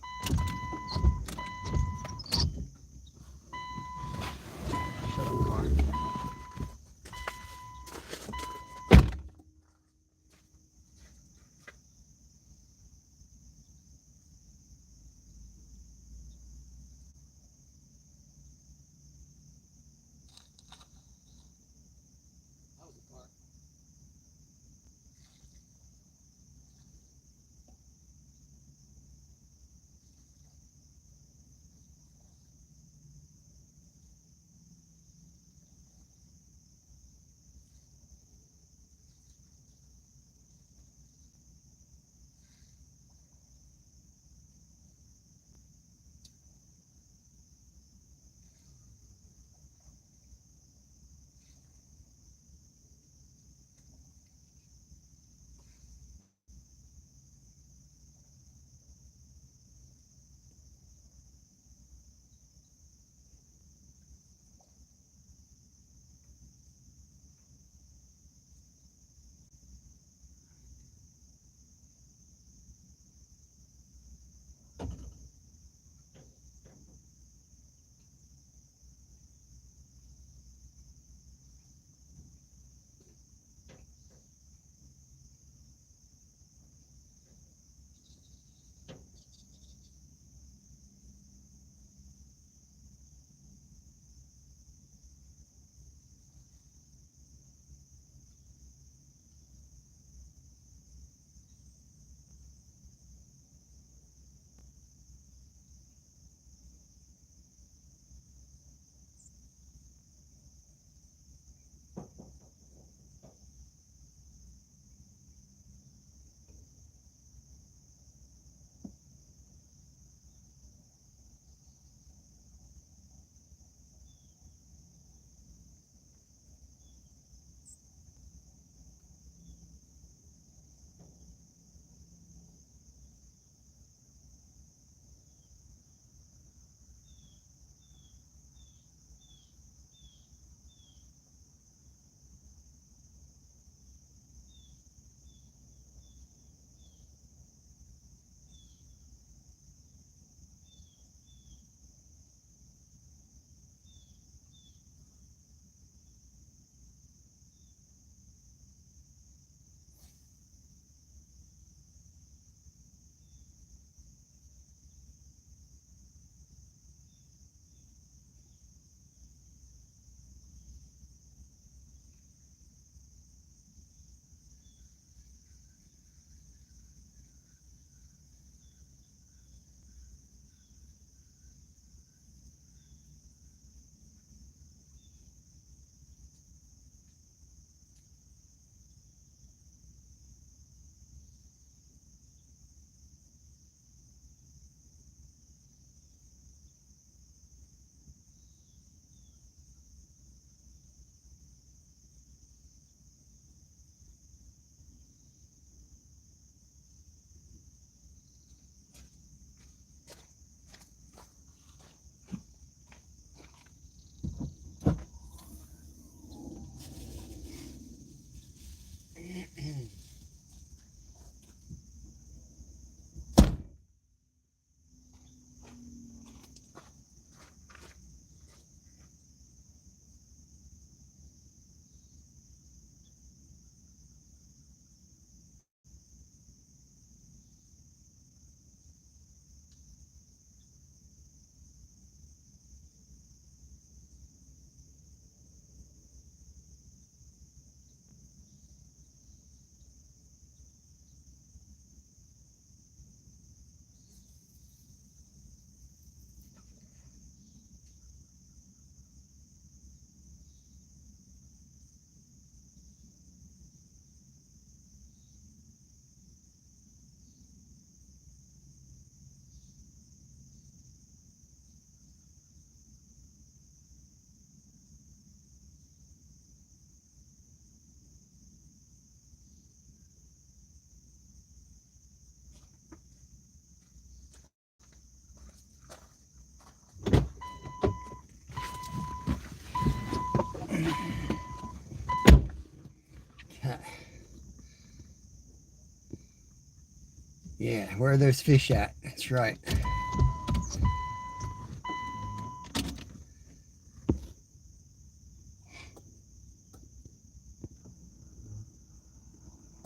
Yeah, where are those fish at? That's right.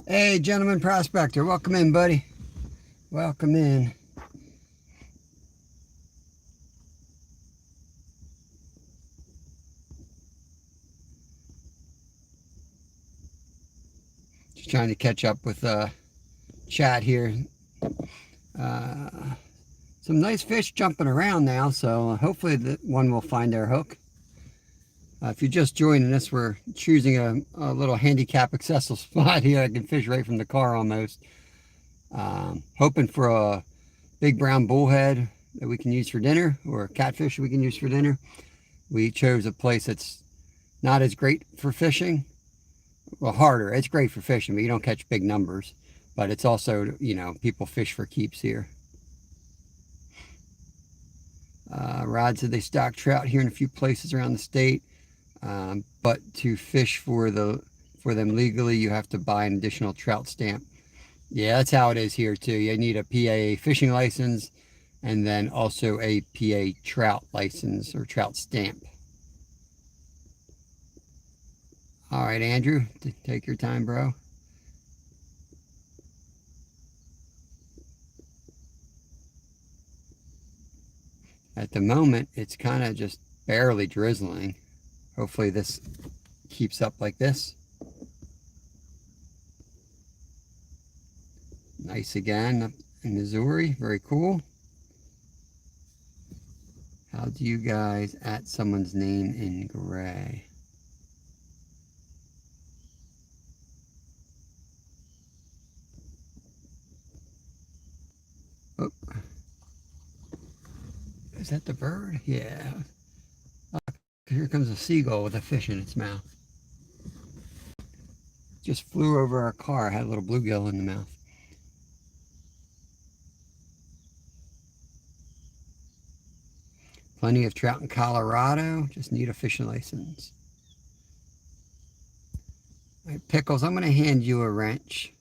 Hey, gentleman prospector, welcome in, buddy. Welcome in. Just trying to catch up with chat here. Some nice fish jumping around now, so hopefully the one will find their hook. If you're just joining us, we're choosing a little handicap accessible spot here. I can fish right from the car almost. Hoping for a big brown bullhead that we can use for dinner, or a catfish we can use for dinner. We chose a place that's not as great for fishing. Well, harder. It's great for fishing, but you don't catch big numbers. But it's also, you know, people fish for keeps here. Rod said they stock trout here in a few places around the state. But to fish for them legally, you have to buy an additional trout stamp. Yeah, that's how it is here too. You need a PA fishing license and then also a PA trout license or trout stamp. All right, Andrew, take your time, bro. At the moment, it's kind of just barely drizzling. Hopefully this keeps up like this. Nice again up in Missouri. Very cool. How do you guys at someone's name in gray? Oh. Is that the bird? Yeah. Oh, here comes a seagull with a fish in its mouth. Just flew over our car. Had a little bluegill in the mouth. Plenty of trout in Colorado. Just need a fishing license. All right, Pickles, I'm going to hand you a wrench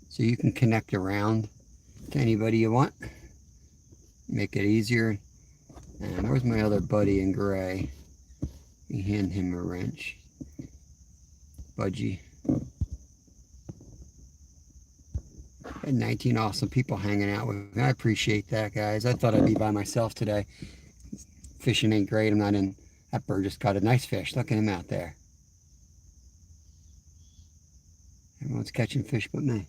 so you can connect around to anybody you want. Make it easier. And where's my other buddy in gray? You hand him a wrench. Budgie. Had 19 awesome people hanging out with me. I appreciate that, guys. I thought I'd be by myself today. Fishing ain't great. I'm not in. That bird just caught a nice fish. Look at him out there. Everyone's catching fish but me.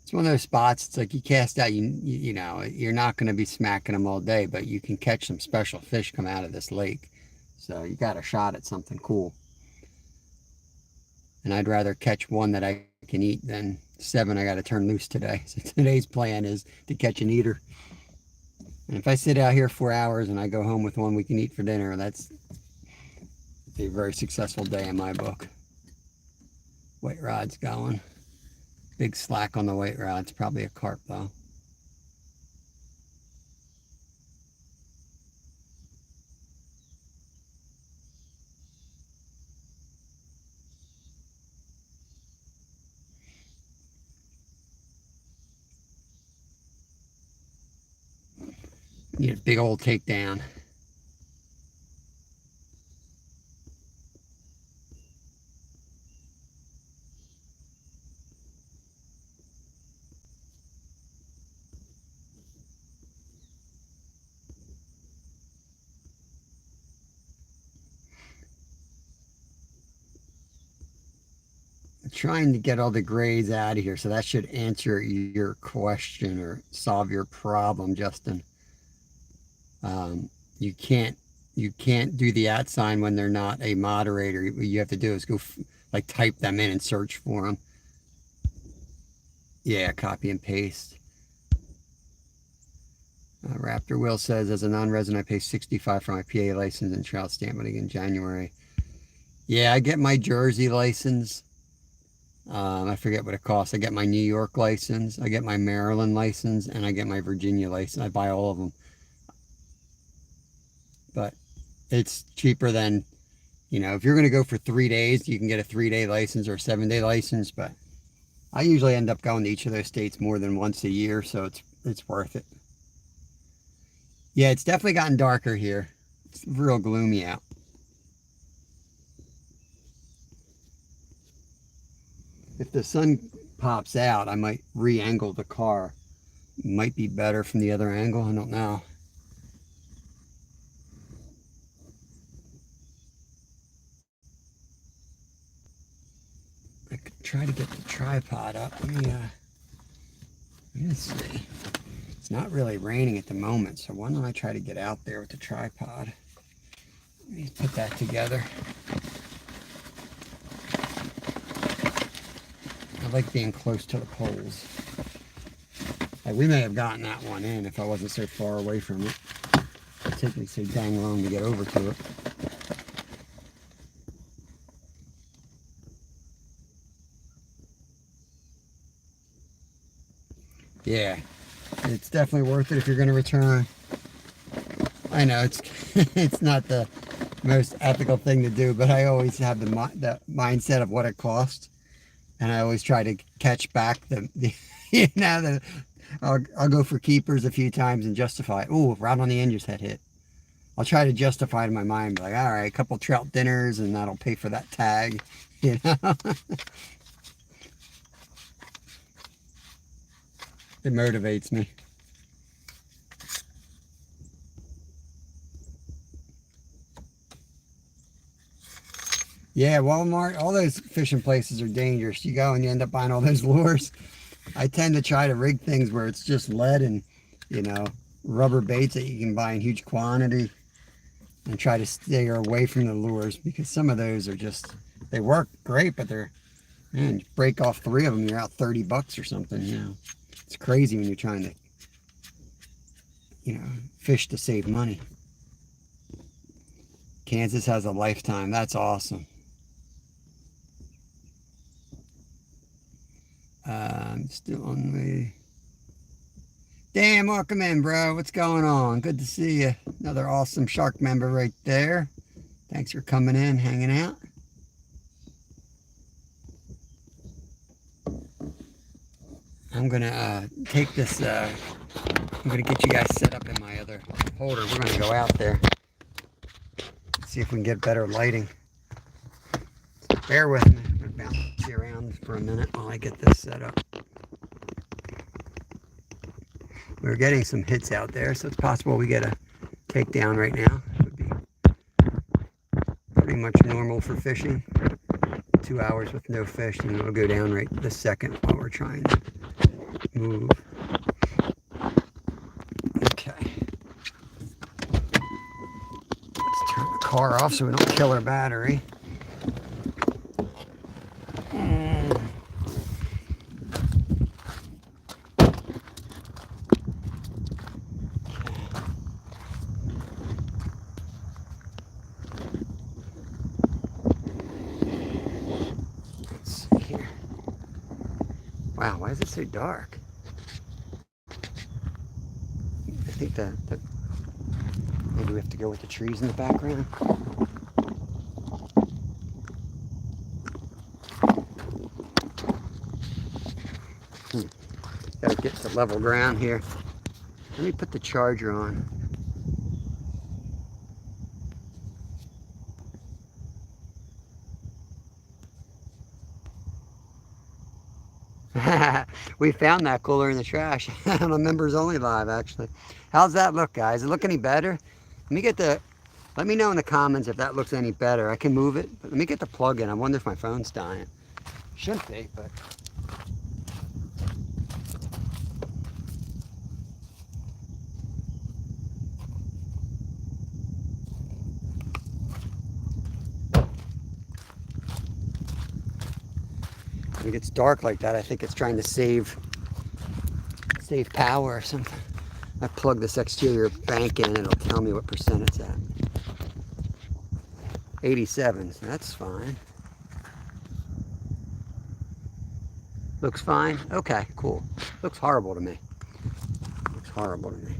It's one of those spots, it's like you cast out, you know, you're not going to be smacking them all day, but you can catch some special fish come out of this lake. So you got a shot at something cool. And I'd rather catch one that I can eat than 7 I got to turn loose today. So today's plan is to catch an eater. And if I sit out here 4 hours and I go home with one we can eat for dinner, that's a very successful day in my book. White rod's going. Big slack on the white rod. It's probably a carp though. Need a big old takedown. Trying to get all the grades out of here, so that should answer your question or solve your problem, Justin. You can't do the @ sign when they're not a moderator. What you have to do is go like type them in and search for them. Yeah, copy and paste. Raptor Will says, as a non-resident, I pay $65 for my PA license and trout stamp when I get in January. Yeah, I get my Jersey license. I forget what it costs. I get my New York license, I get my Maryland license, and I get my Virginia license. I buy all of them. But it's cheaper than You know, if you're going to go for 3 days, you can get a 3-day license or a 7-day license, but I usually end up going to each of those states more than once a year, so it's worth it. Yeah, it's definitely gotten darker here. It's real gloomy out. If the sun pops out, I might re-angle the car. Might be better from the other angle, I don't know. I could try to get the tripod up. Let's see. It's not really raining at the moment, so why don't I try to get out there with the tripod? Let me put that together. I like being close to the poles. Like, we may have gotten that one in if I wasn't so far away from it. It'd take me so dang long to get over to it. Yeah, it's definitely worth it if you're going to return. I know it's it's not the most ethical thing to do, but I always have the mindset of what it costs, and I always try to catch back I'll go for keepers a few times and justify it. Ooh, right on the end, just had hit. I'll try to justify it in my mind, like, all right, a couple trout dinners, and that'll pay for that tag, you know. It motivates me. Yeah, Walmart, all those fishing places are dangerous. You go and you end up buying all those lures. I tend to try to rig things where it's just lead and, you know, rubber baits that you can buy in huge quantity, and try to stay away from the lures, because some of those are just, they work great, but they're, man, you break off 3 of them, you're out $30 or something, you know. It's crazy when you're trying to, you know, fish to save money. Kansas has a lifetime. That's awesome. I'm still on the... Dan, welcome in, bro. What's going on? Good to see you. Another awesome shark member right there. Thanks for coming in, hanging out. I'm gonna take this, I'm gonna get you guys set up in my other holder. We're gonna go out there, see if we can get better lighting. Bear with me. I'm gonna bounce you around for a minute while I get this set up. We're getting some hits out there, so it's possible we get a takedown right now. It would be pretty much normal for fishing. 2 hours with no fish, and it'll go down right this second while we're trying to move. Okay. Let's turn the car off so we don't kill our battery. Let's see here. Wow, why is it so dark? I think that maybe we have to go with the trees in the background. Gotta get to level ground here. Let me put the charger on. We found that cooler in the trash. I'm a members only live, actually. How's that look, guys? Does it look any better? Let me know in the comments if that looks any better. I can move it, but let me get the plug in. I wonder if my phone's dying. Shouldn't be, but... when it gets dark like that, I think it's trying to save power or something. I plug this exterior bank in and it'll tell me what percent it's at. 87, so that's fine. Looks fine? Okay, cool. Looks horrible to me. Looks horrible to me.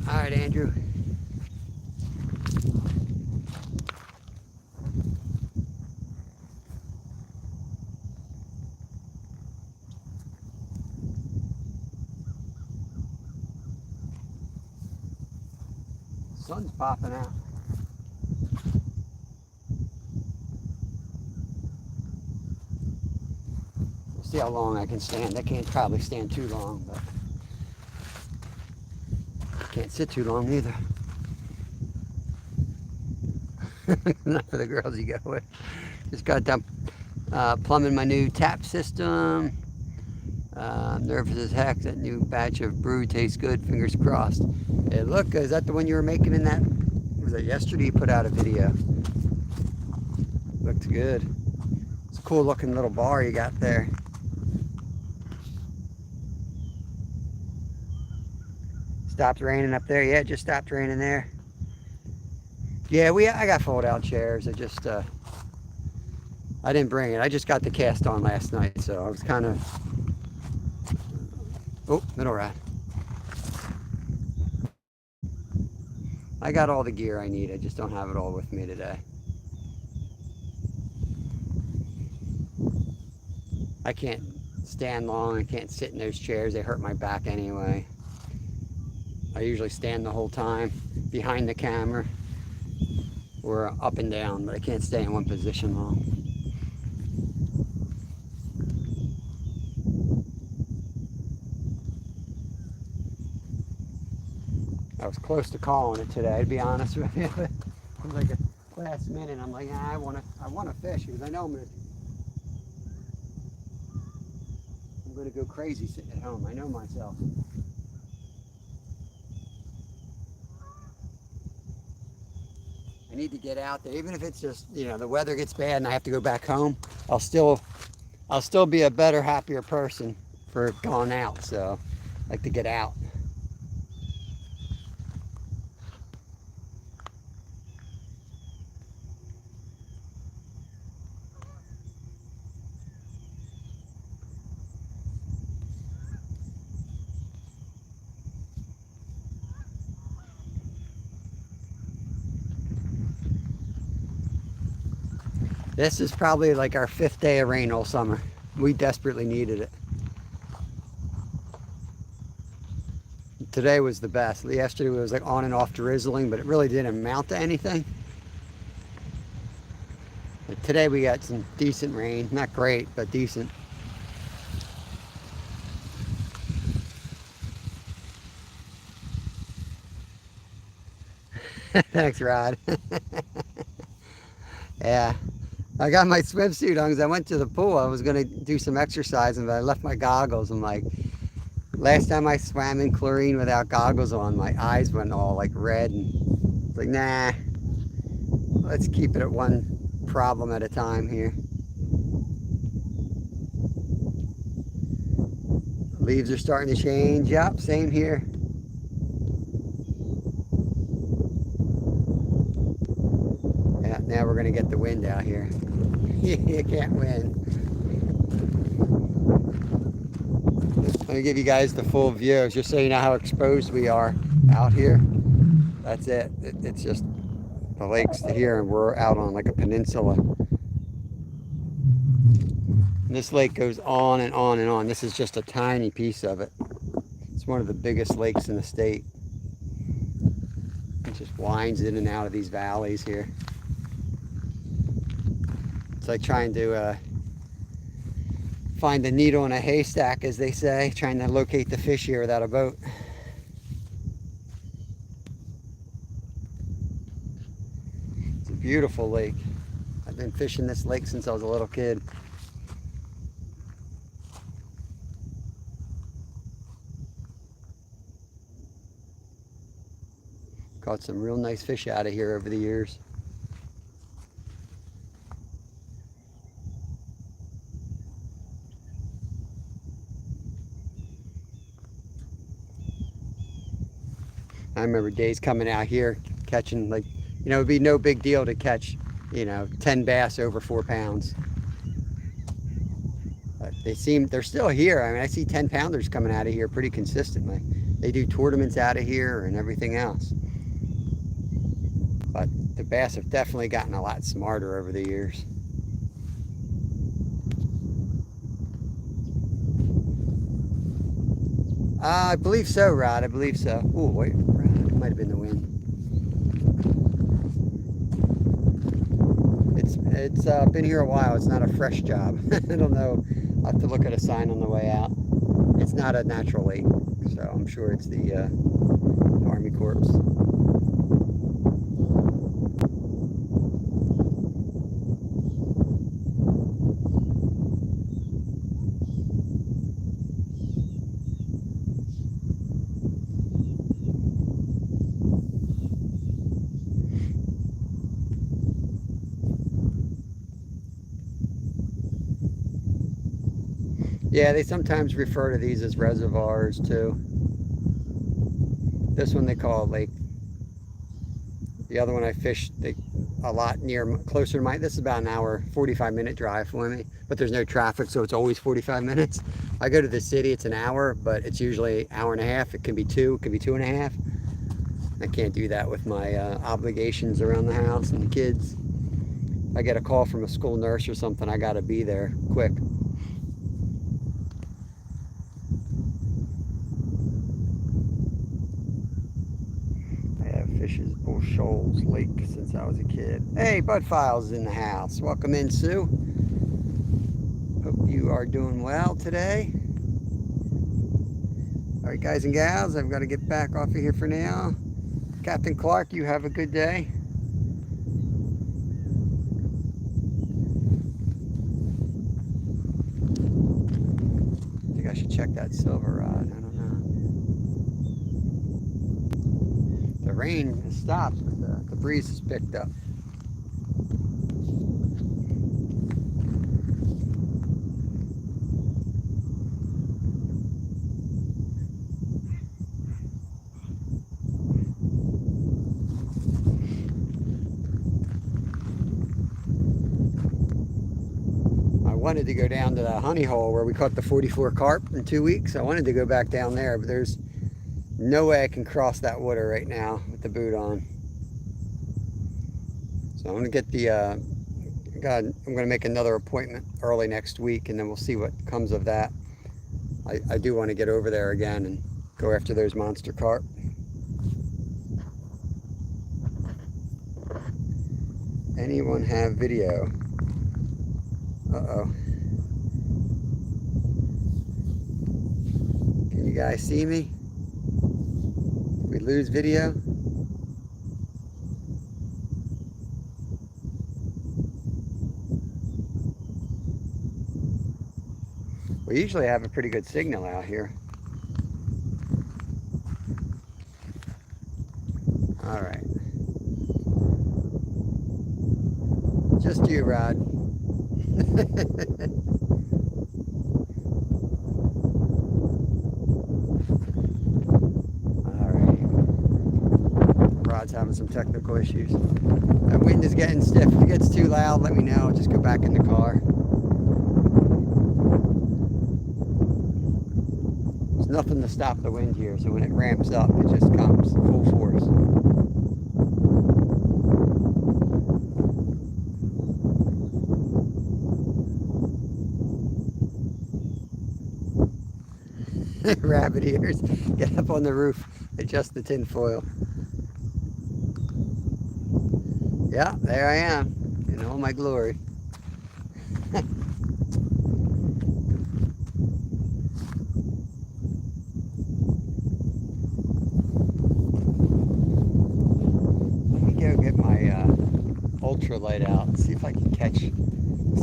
All right, Andrew. Sun's popping out. We'll see how long I can stand. I can't probably stand too long, but can't sit too long either. None of the girls you go with. Just got done plumbing my new tap system. Nervous as heck. That new batch of brew tastes good. Fingers crossed. Hey, look, is that the one you were making in that? Was that yesterday you put out a video? Looks good. It's a cool looking little bar you got there. Stopped raining up there. Yeah, it just stopped raining there. Yeah, I got fold out chairs. I didn't bring it. I just got the cast on last night, so I was kind of. Oh, middle rod. I got all the gear I need. I just don't have it all with me today. I can't stand long. I can't sit in those chairs. They hurt my back anyway. I usually stand the whole time behind the camera or up and down, but I can't stay in one position long. I was close to calling it today, to be honest with you. It was like a last minute. I'm like, I want to fish because I know I'm gonna go crazy sitting at home. I know myself. I need to get out there, even if it's just, the weather gets bad and I have to go back home. I'll still be a better, happier person for going out. So I like to get out. This is probably like our 5th day of rain all summer. We desperately needed it. Today was the best. Yesterday was like on and off drizzling, but it really didn't amount to anything. But today we got some decent rain. Not great, but decent. Thanks, Rod. Yeah. I got my swimsuit on because I went to the pool. I was going to do some exercising, but I left my goggles. I'm like, last time I swam in chlorine without goggles on, my eyes went all like red. And it's like, nah, let's keep it at one problem at a time here. Leaves are starting to change. Yep, same here. Yeah, now we're going to get the wind out here. You can't win. Let me give you guys the full view, just so you know how exposed we are out here. That's it. It's just the lakes to here, and we're out on like a peninsula. And this lake goes on and on and on. This is just a tiny piece of it. It's one of the biggest lakes in the state. It just winds in and out of these valleys here. It's like trying to find the needle in a haystack, as they say, trying to locate the fish here without a boat. It's a beautiful lake. I've been fishing this lake since I was a little kid. Caught some real nice fish out of here over the years. I remember days coming out here catching, like, it'd be no big deal to catch, 10 bass over 4 pounds. But they're still here. I mean, I see 10-pounders coming out of here pretty consistently. They do tournaments out of here and everything else. But the bass have definitely gotten a lot smarter over the years. I believe so, Rod. I believe so. Oh, wait, it might have been the wind. It's been here a while. It's not a fresh job. I don't know. I'll have to look at a sign on the way out. It's not a natural lake, so I'm sure it's the Army Corps. Yeah, they sometimes refer to these as reservoirs too. This one they call a lake. The other one I fished a lot closer to this is about an hour, 45-minute drive for me, but there's no traffic, so it's always 45 minutes. I go to the city, it's an hour, but it's usually an hour and a half. It can be 2, it can be 2.5. I can't do that with my obligations around the house and the kids. If I get a call from a school nurse or something, I gotta be there quick. Fishes Bull Shoals Lake since I was a kid. Hey, Bud Files is in the house. Welcome in, Sue. Hope you are doing well today. All right, guys and gals, I've got to get back off of here for now. Captain Clark, you have a good day. I think I should check that silver rod. I don't know. The rain has stopped, but the breeze has picked up. I wanted to go down to the honey hole where we caught the 44 carp in 2 weeks. I wanted to go back down there, but there's no way I can cross that water right now with the boot on. So I'm gonna get the, I'm gonna make another appointment early next week, and then we'll see what comes of that. I do want to get over there again and go after those monster carp. Anyone have video? Uh-oh. Can you guys see me? Did we lose video? We usually have a pretty good signal out here. All right. Just you, Rod. Rod's having some technical issues. That wind is getting stiff. If it gets too loud, let me know. I'll just go back in the car. There's nothing to stop the wind here, so when it ramps up, it just comes full force. Rabbit ears. Get up on the roof. Adjust the tin foil. Yeah, there I am in all my glory. Let me go get my ultralight out and see if I can catch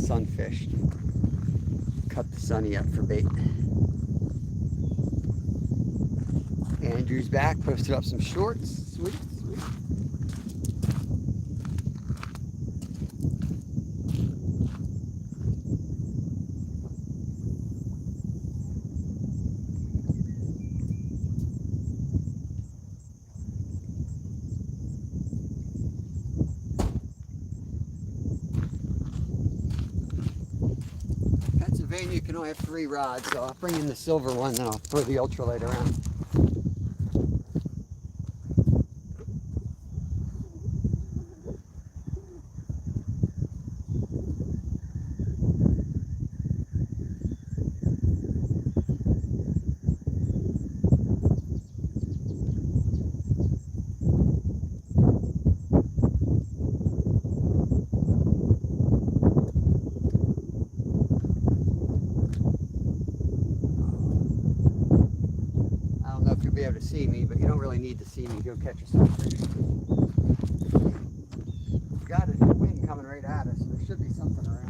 sunfish. Cut the sunny up for bait. Andrew's back, posted up some shorts. Sweet, sweet. Pennsylvania, you can only have 3 rods, so I'll bring in the silver one, then I'll throw the ultralight around. to see me, but you don't really need to see me. Go catch a sunfish. We've got a wind coming right at us, so there should be something around.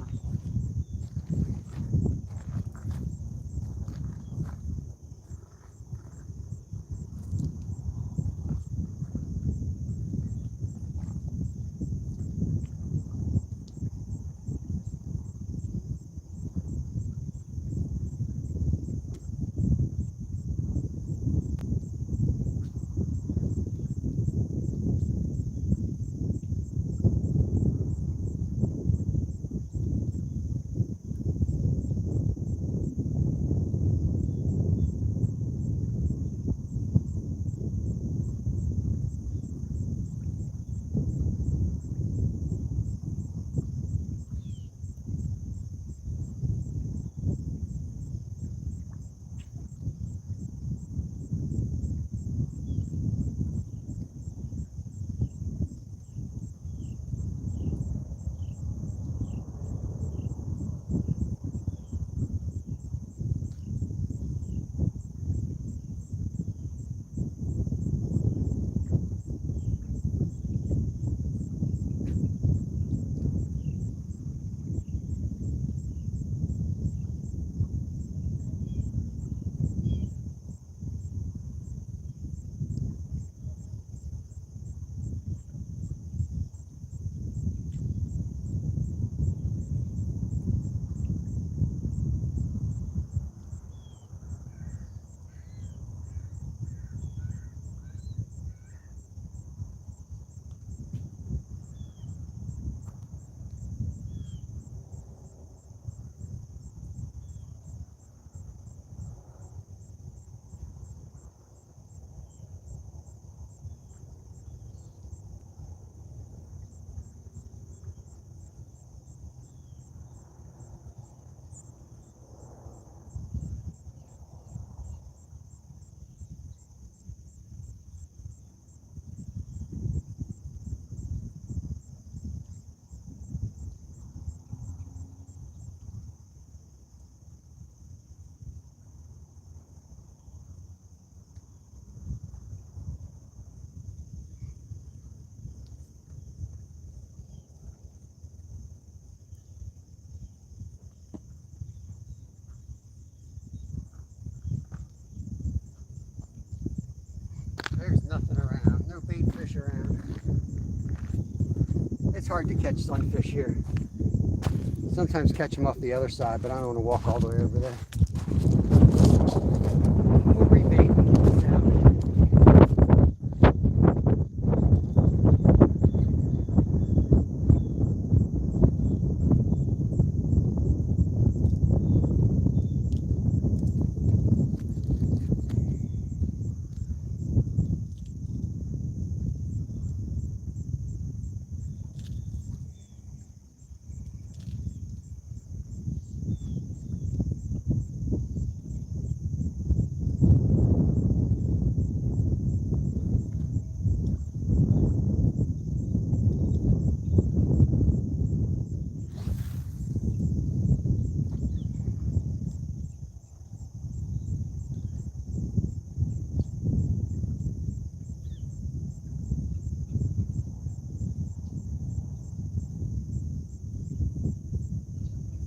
There's nothing around, no bait fish around. It's hard to catch sunfish here. Sometimes catch them off the other side, but I don't want to walk all the way over there. We'll rebait now.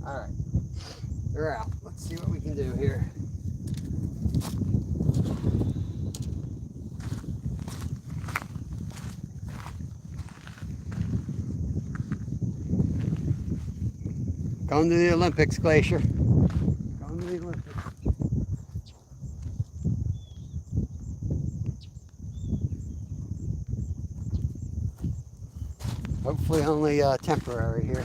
All right, they're out. Let's see what we can do here. Going to the Olympics, Glacier. Going to the Olympics. Hopefully only temporary here.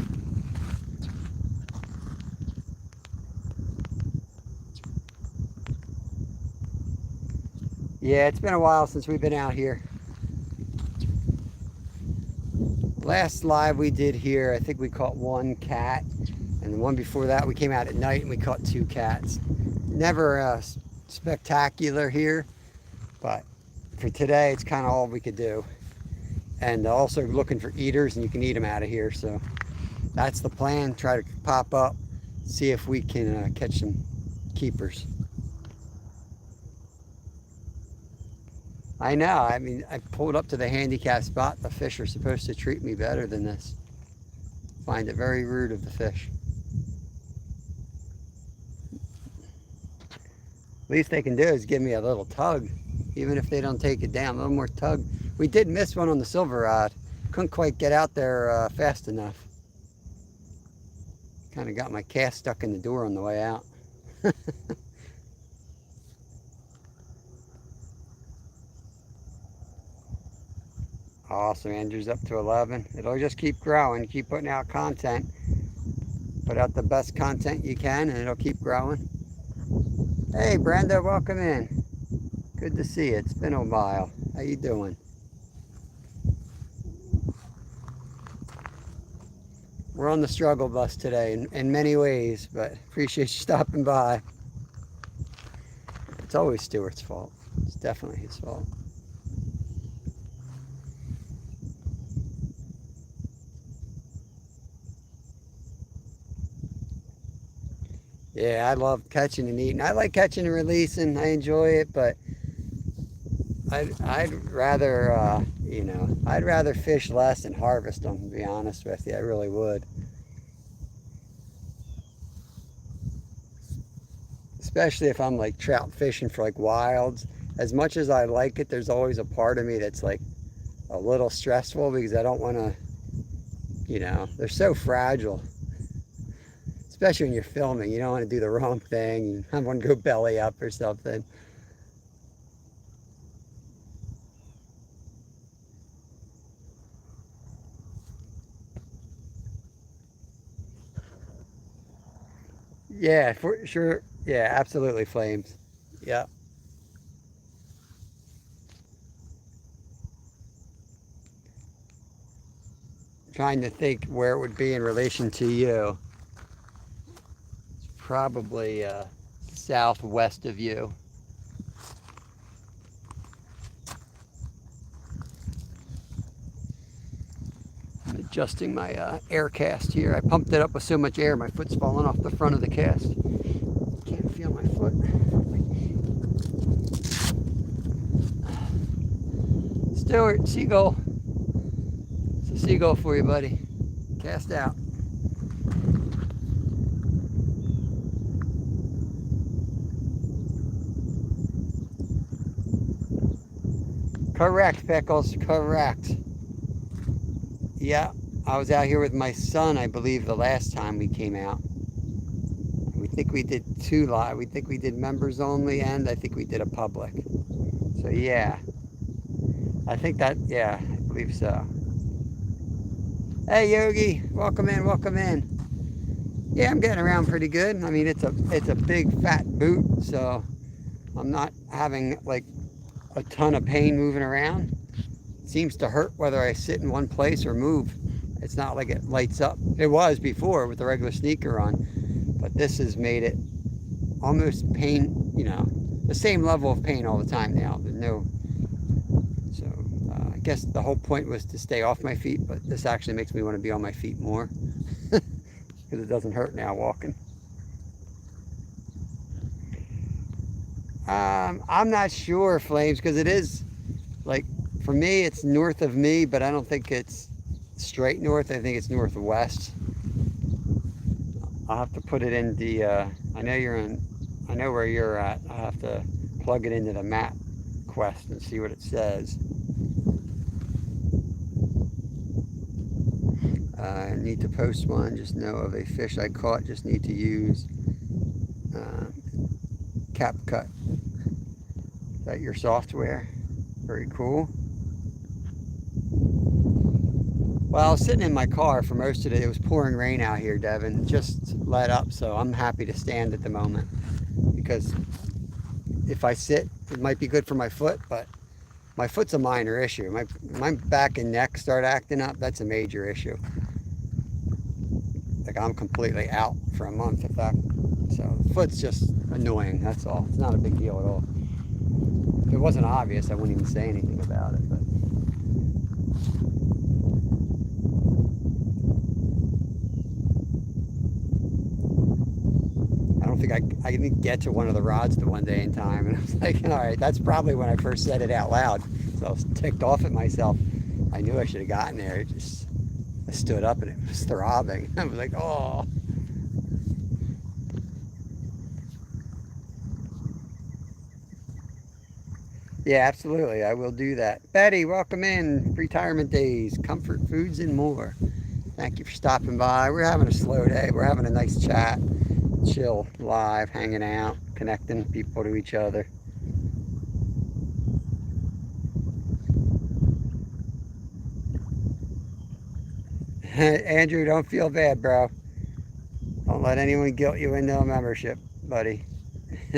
Yeah, it's been a while since we've been out here. Last live we did here, I think we caught one cat, and the one before that we came out at night and we caught 2 cats. Never spectacular here, but for today it's kind of all we could do. And also looking for eaters, and you can eat them out of here, so that's the plan. Try to pop up, see if we can catch some keepers. I know. I mean, I pulled up to the handicap spot. The fish are supposed to treat me better than this. Find it very rude of the fish. Least they can do is give me a little tug, even if they don't take it down. A little more tug. We did miss one on the silver rod. Couldn't quite get out there fast enough. Kind of got my cast stuck in the door on the way out. Awesome, Andrew's up to 11. It'll just keep growing, keep putting out content. Put out the best content you can and it'll keep growing. Hey Brenda, welcome in. Good to see you. It's been a while. How you doing? We're on the struggle bus today in many ways, but appreciate you stopping by. It's always Stuart's fault. It's definitely his fault. Yeah, I love catching and eating. I like catching and releasing. I enjoy it, but I'd rather, I'd rather fish less and harvest them, to be honest with you. I really would. Especially if I'm like trout fishing for like wilds. As much as I like it, there's always a part of me that's like a little stressful because I don't want to, they're so fragile. Especially when you're filming, you don't want to do the wrong thing. You have one go belly up or something. Yeah, for sure. Yeah, absolutely flames. Yeah. Trying to think where it would be in relation to you. It's probably southwest of you. I'm adjusting my air cast here. I pumped it up with so much air, my foot's falling off the front of the cast. Can't feel my foot. Stuart, seagull. It's a seagull for you, buddy. Cast out. Correct, Pickles, correct. Yeah, I was out here with my son, I believe, the last time we came out. We think we did two live. We think we did members only, and I think we did a public. So yeah, I think that, yeah, I believe so. Hey Yogi, welcome in, welcome in. Yeah, I'm getting around pretty good. I mean, it's a big fat boot, so I'm not having like a ton of pain moving around. It seems to hurt whether I sit in one place or move. It's not like it lights up. It was before with the regular sneaker on, but this has made it almost pain, the same level of pain all the time now. There's no, so I guess the whole point was to stay off my feet, but this actually makes me want to be on my feet more because it doesn't hurt now walking. I'm not sure, Flames, because it is like, for me, it's north of me, but I don't think it's straight north. I think it's northwest. I'll have to put it in the, I know where you're at. I'll have to plug it into the map quest and see what it says. I need to post one. Just know of a fish I caught. Just need to use CapCut. Is that your software? Very cool. Well, I was sitting in my car for most of it. It was pouring rain out here, Devin. It just let up, so I'm happy to stand at the moment. Because if I sit, it might be good for my foot, but my foot's a minor issue. My back and neck start acting up, that's a major issue. Like I'm completely out for a month if that. So the foot's just annoying, that's all. It's not a big deal at all. If it wasn't obvious, I wouldn't even say anything about it. But I don't think I didn't get to one of the rods the one day in time, and I was like, all right, that's probably when I first said it out loud. So I was ticked off at myself. I knew I should have gotten there. I stood up and it was throbbing. I was like, oh. Yeah, absolutely. I will do that. Betty, welcome in. Retirement Days, comfort foods and more. Thank you for stopping by. We're having a slow day. We're having a nice chat, chill, live, hanging out, connecting people to each other. Andrew, don't feel bad, bro. Don't let anyone guilt you into a membership, buddy.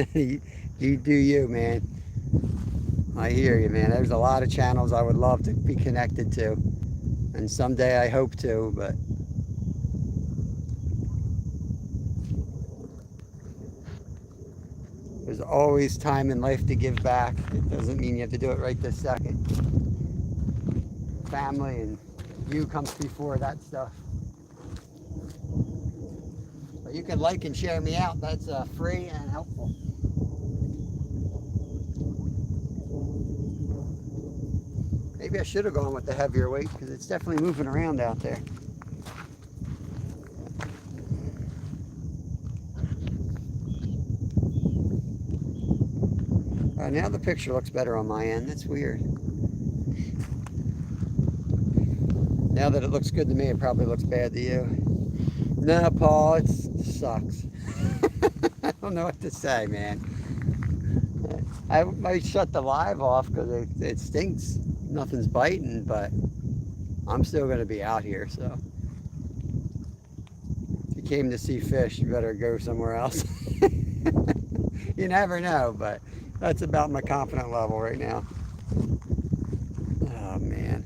You do you, man. I hear you, man. There's a lot of channels I would love to be connected to. And someday I hope to, but there's always time in life to give back. It doesn't mean you have to do it right this second. Family and you comes before that stuff. But you can like and share me out. That's free and helpful. Maybe I should have gone with the heavier weight because it's definitely moving around out there. Now the picture looks better on my end. That's weird. Now that it looks good to me, it probably looks bad to you. No, Paul, it sucks. I don't know what to say, man. I might shut the live off because it stinks. Nothing's biting, but I'm still going to be out here, so if you came to see fish, you better go somewhere else. You never know, but that's about my confident level right now. Oh, man.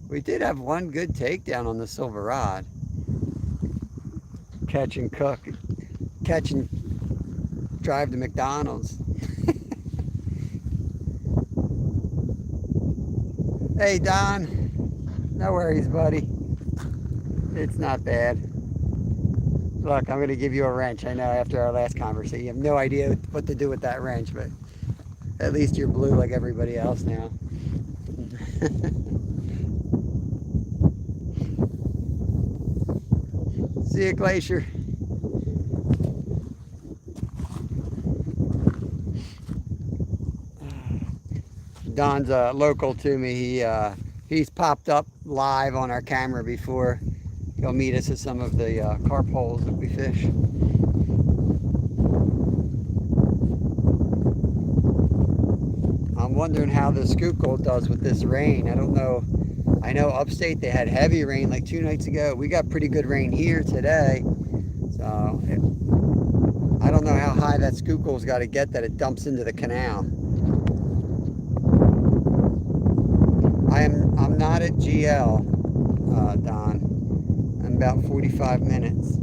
We did have one good takedown on the silver rod. Catch and cook. Catch and drive to McDonald's. Hey, Don. No worries, buddy. It's not bad. Look, I'm going to give you a wrench. I know after our last conversation, you have no idea what to do with that wrench, but at least you're blue like everybody else now. See you, Glacier. Don's local to me. He's popped up live on our camera before. He'll meet us at some of the carp holes that we fish. I'm wondering how the Schuylkill does with this rain. I don't know. I know upstate they had heavy rain like 2 nights ago. We got pretty good rain here today. So I don't know how high that Schuylkill's got to get that it dumps into the canal. I'm not at GL, Don. I'm about 45 minutes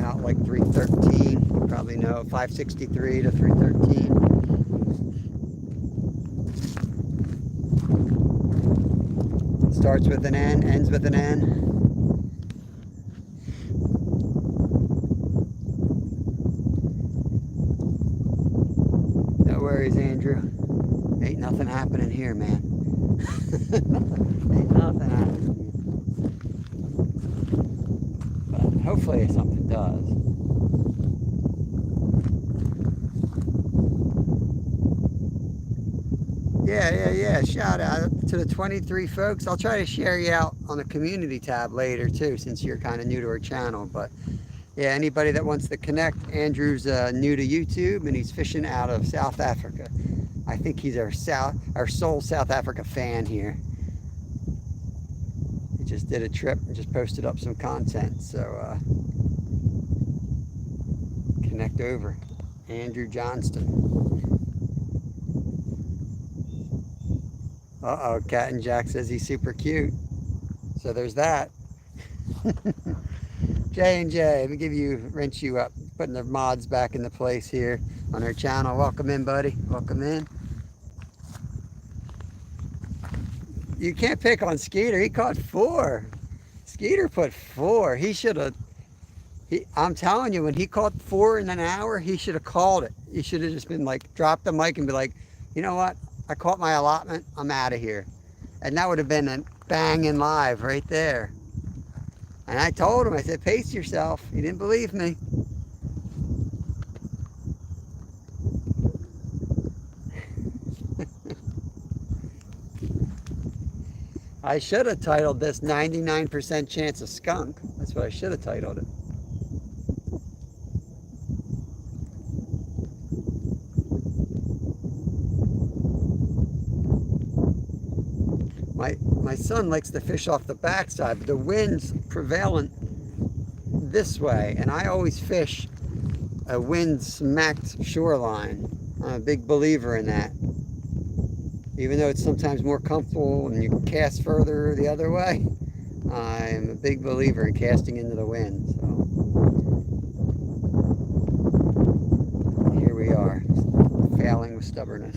out, like 313. You probably know 563 to 313. Starts with an N, ends with an N. No worries, Andrew. Ain't nothing happening here, man. Ain't nothing happening. But hopefully something does. Yeah. Shout out to the 23 folks. I'll try to share you out on the community tab later too, since you're kind of new to our channel. But yeah, anybody that wants to connect, Andrew's new to YouTube and he's fishing out of South Africa. I think he's our sole South Africa fan here. He just did a trip and just posted up some content. So connect over. Andrew Johnston. Uh-oh, Cat and Jack says he's super cute. So there's that. J&J, let me wrench you up. Putting the mods back into place here on our channel. Welcome in, buddy. Welcome in. You can't pick on Skeeter. He caught 4. Skeeter put 4. He should have I'm telling you, when he caught 4 in an hour, he should have called it. He should have just been like, drop the mic and be like, you know what? I caught my allotment. I'm out of here. And that would have been a banging live right there. And I told him, I said, pace yourself. He didn't believe me. I should have titled this 99% chance of skunk. That's what I should have titled it. My son likes to fish off the backside, but the wind's prevalent this way, and I always fish a wind-smacked shoreline. I'm a big believer in that. Even though it's sometimes more comfortable and you can cast further the other way, I'm a big believer in casting into the wind. So here we are, failing with stubbornness.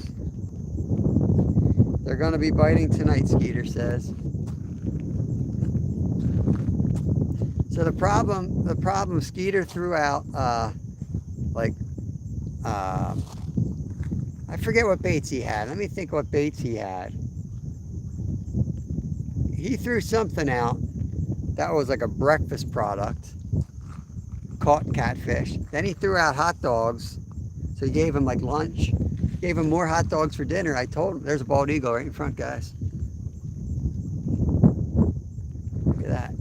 They're going to be biting tonight, Skeeter says. So the problem Skeeter threw out, I forget what baits he had. Let me think what baits he had. He threw something out that was like a breakfast product, caught catfish. Then he threw out hot dogs, so he gave him like lunch. Gave him more hot dogs for dinner. I told him, there's a bald eagle right in front, guys. Look at that.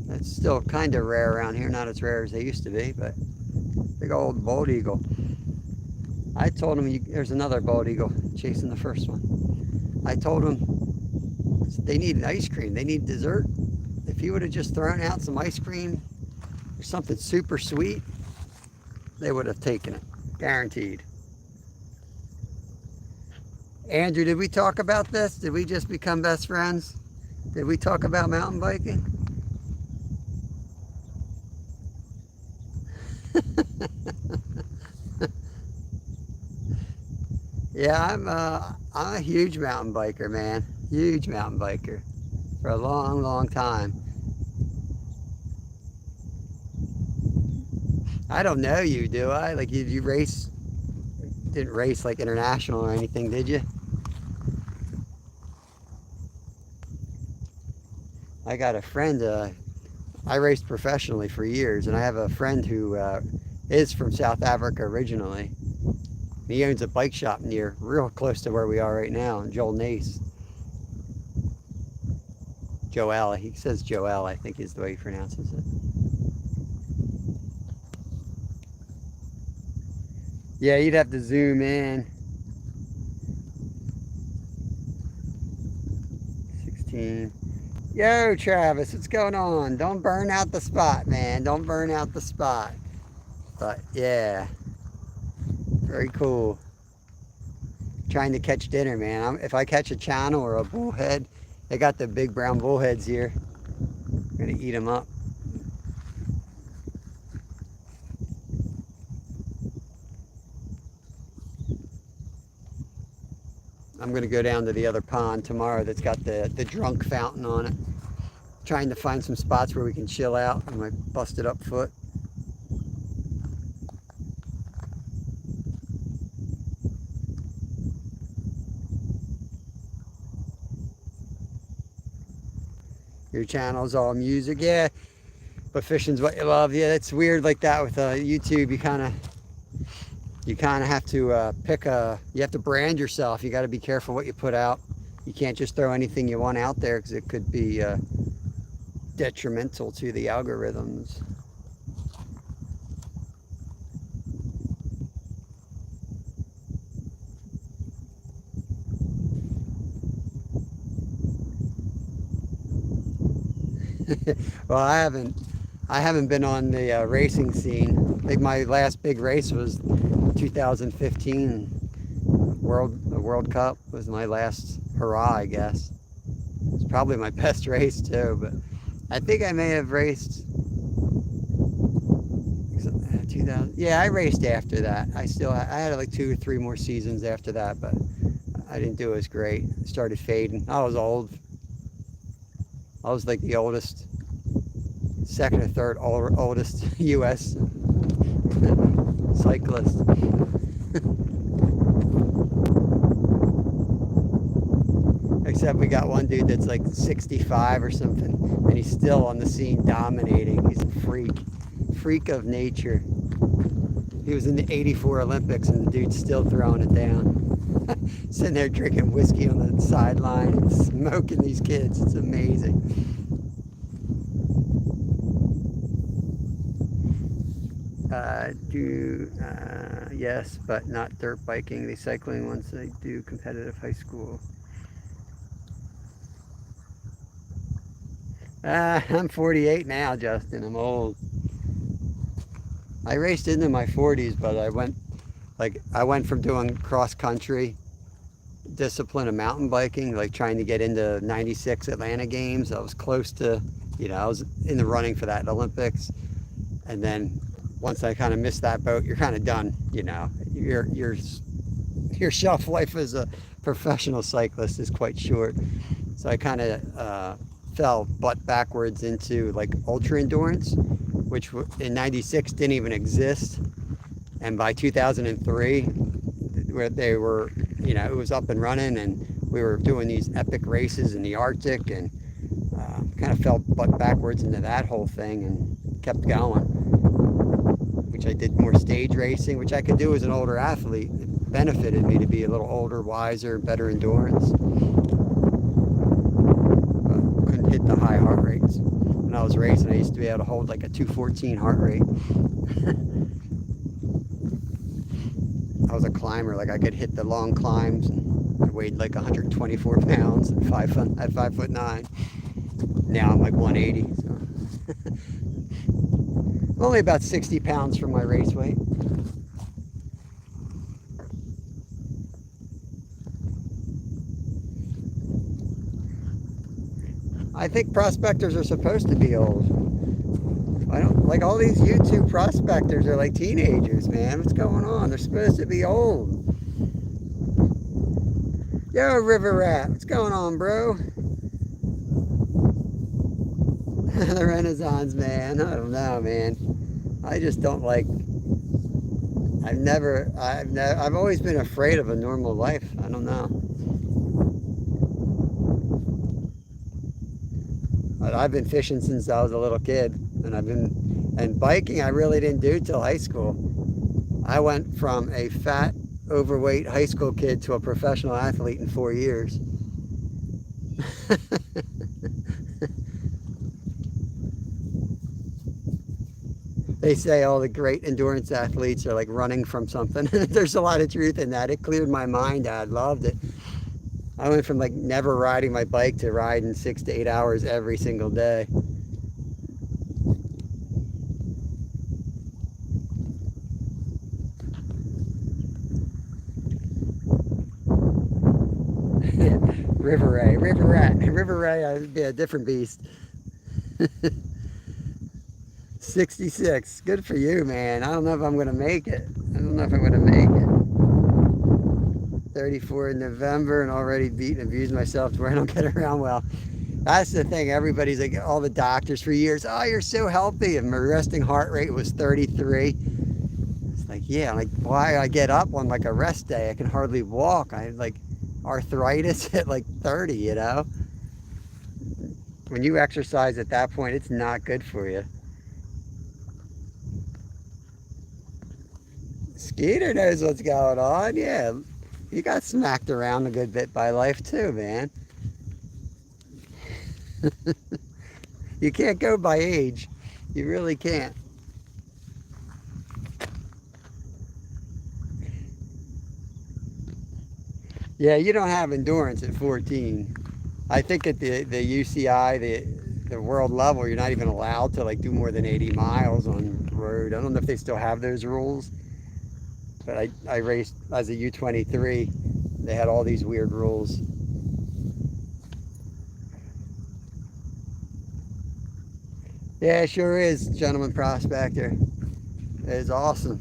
That's still kind of rare around here. Not as rare as they used to be, but big old bald eagle. I told him, there's another bald eagle chasing the first one. I told him they need ice cream. They need dessert. If he would have just thrown out some ice cream or something super sweet, they would have taken it, guaranteed. Andrew, did we talk about this? Did we just become best friends? Did we talk about mountain biking? Yeah, I'm a huge mountain biker, man. Huge mountain biker for a long, long time. I don't know you, do I? Like, you race, didn't race like international or anything, did you? I got a friend, I raced professionally for years, and I have a friend who is from South Africa originally. He owns a bike shop near, real close to where we are right now, Joel Nace. Joel, he says Joel, I think is the way he pronounces it. Yeah, you'd have to zoom in. 16. Yo, Travis, what's going on? Don't burn out the spot, man. Don't burn out the spot. But, yeah. Very cool. Trying to catch dinner, man. If I catch a channel or a bullhead, they got the big brown bullheads here. I'm going to eat them up. I'm going to go down to the other pond tomorrow that's got the drunk fountain on it. Trying to find some spots where we can chill out on my busted up foot. Your channel's all music, yeah, but fishing's what you love. Yeah, it's weird like that with YouTube. You kind of have to you have to brand yourself. You got to be careful what you put out. You can't just throw anything you want out there because it could be detrimental to the algorithms. Well, I haven't been on the racing scene. I think my last big race was 2015 the World Cup was my last hurrah, I guess. It's probably my best race too, but I think I may have raced 2000. Yeah, I raced after that. I had like 2 or 3 more seasons after that, but I didn't do as great. I started fading. I was old. I was like the oldest second or third oldest U.S. cyclist. Except we got one dude that's like 65 or something, and he's still on the scene dominating. He's a freak of nature. He was in the '84 Olympics, and the dude's still throwing it down. Sitting there drinking whiskey on the sideline and smoking these kids. It's amazing. Yes, but not dirt biking. The cycling ones, they do competitive high school. I'm 48 now, Justin. I'm old. I raced into my 40s, but I went from doing cross country discipline of mountain biking, like trying to get into '96 Atlanta Games. I was close to, I was in the running for that Olympics, and then once I kind of missed that boat, you're kind of done. Your shelf life as a professional cyclist is quite short. So I kind of fell butt backwards into like ultra endurance, which in '96 didn't even exist, and by 2003, where they were, it was up and running, and we were doing these epic races in the Arctic, and kind of fell butt backwards into that whole thing and kept going, which I did more stage racing, which I could do as an older athlete. It benefited me to be a little older, wiser, better endurance. But couldn't hit the high heart rates. When I was racing, I used to be able to hold like a 214 heart rate. I was a climber, like I could hit the long climbs, and I weighed like 124 pounds at 5'9". Now I'm like 180, so only about 60 pounds from my race weight. I think prospectors are supposed to be old. I don't like all these YouTube prospectors are like teenagers, man. What's going on? They're supposed to be old. Yo, River Rat, what's going on, bro? The Renaissance man. I don't know, man. I just don't like. I've always been afraid of a normal life. I don't know. But I've been fishing since I was a little kid, and biking I really didn't do till high school. I went from a fat, overweight high school kid to a professional athlete in 4 years. They say all the great endurance athletes are like running from something. There's a lot of truth in that. It cleared my mind. I loved it. I went from like never riding my bike to riding 6 to 8 hours every single day. River Ray, I'd be a different beast. 66, good for you, man. I don't know if I'm gonna make it. 34 in November and already beat and abused myself to where I don't get around well. That's the thing. Everybody's like, all the doctors for years, oh, you're so healthy, and my resting heart rate was 33. It's like, yeah, like, why I get up on like a rest day, I can hardly walk. I had like arthritis at like 30, When you exercise at that point, it's not good for you. Skeeter knows what's going on. Yeah, you got smacked around a good bit by life too, man. You can't go by age. You really can't. Yeah, you don't have endurance at 14. I think at the UCI, the world level, you're not even allowed to like do more than 80 miles on the road. I don't know if they still have those rules. But I raced as a U23. They had all these weird rules. Yeah, it sure is, gentleman prospector. It's awesome.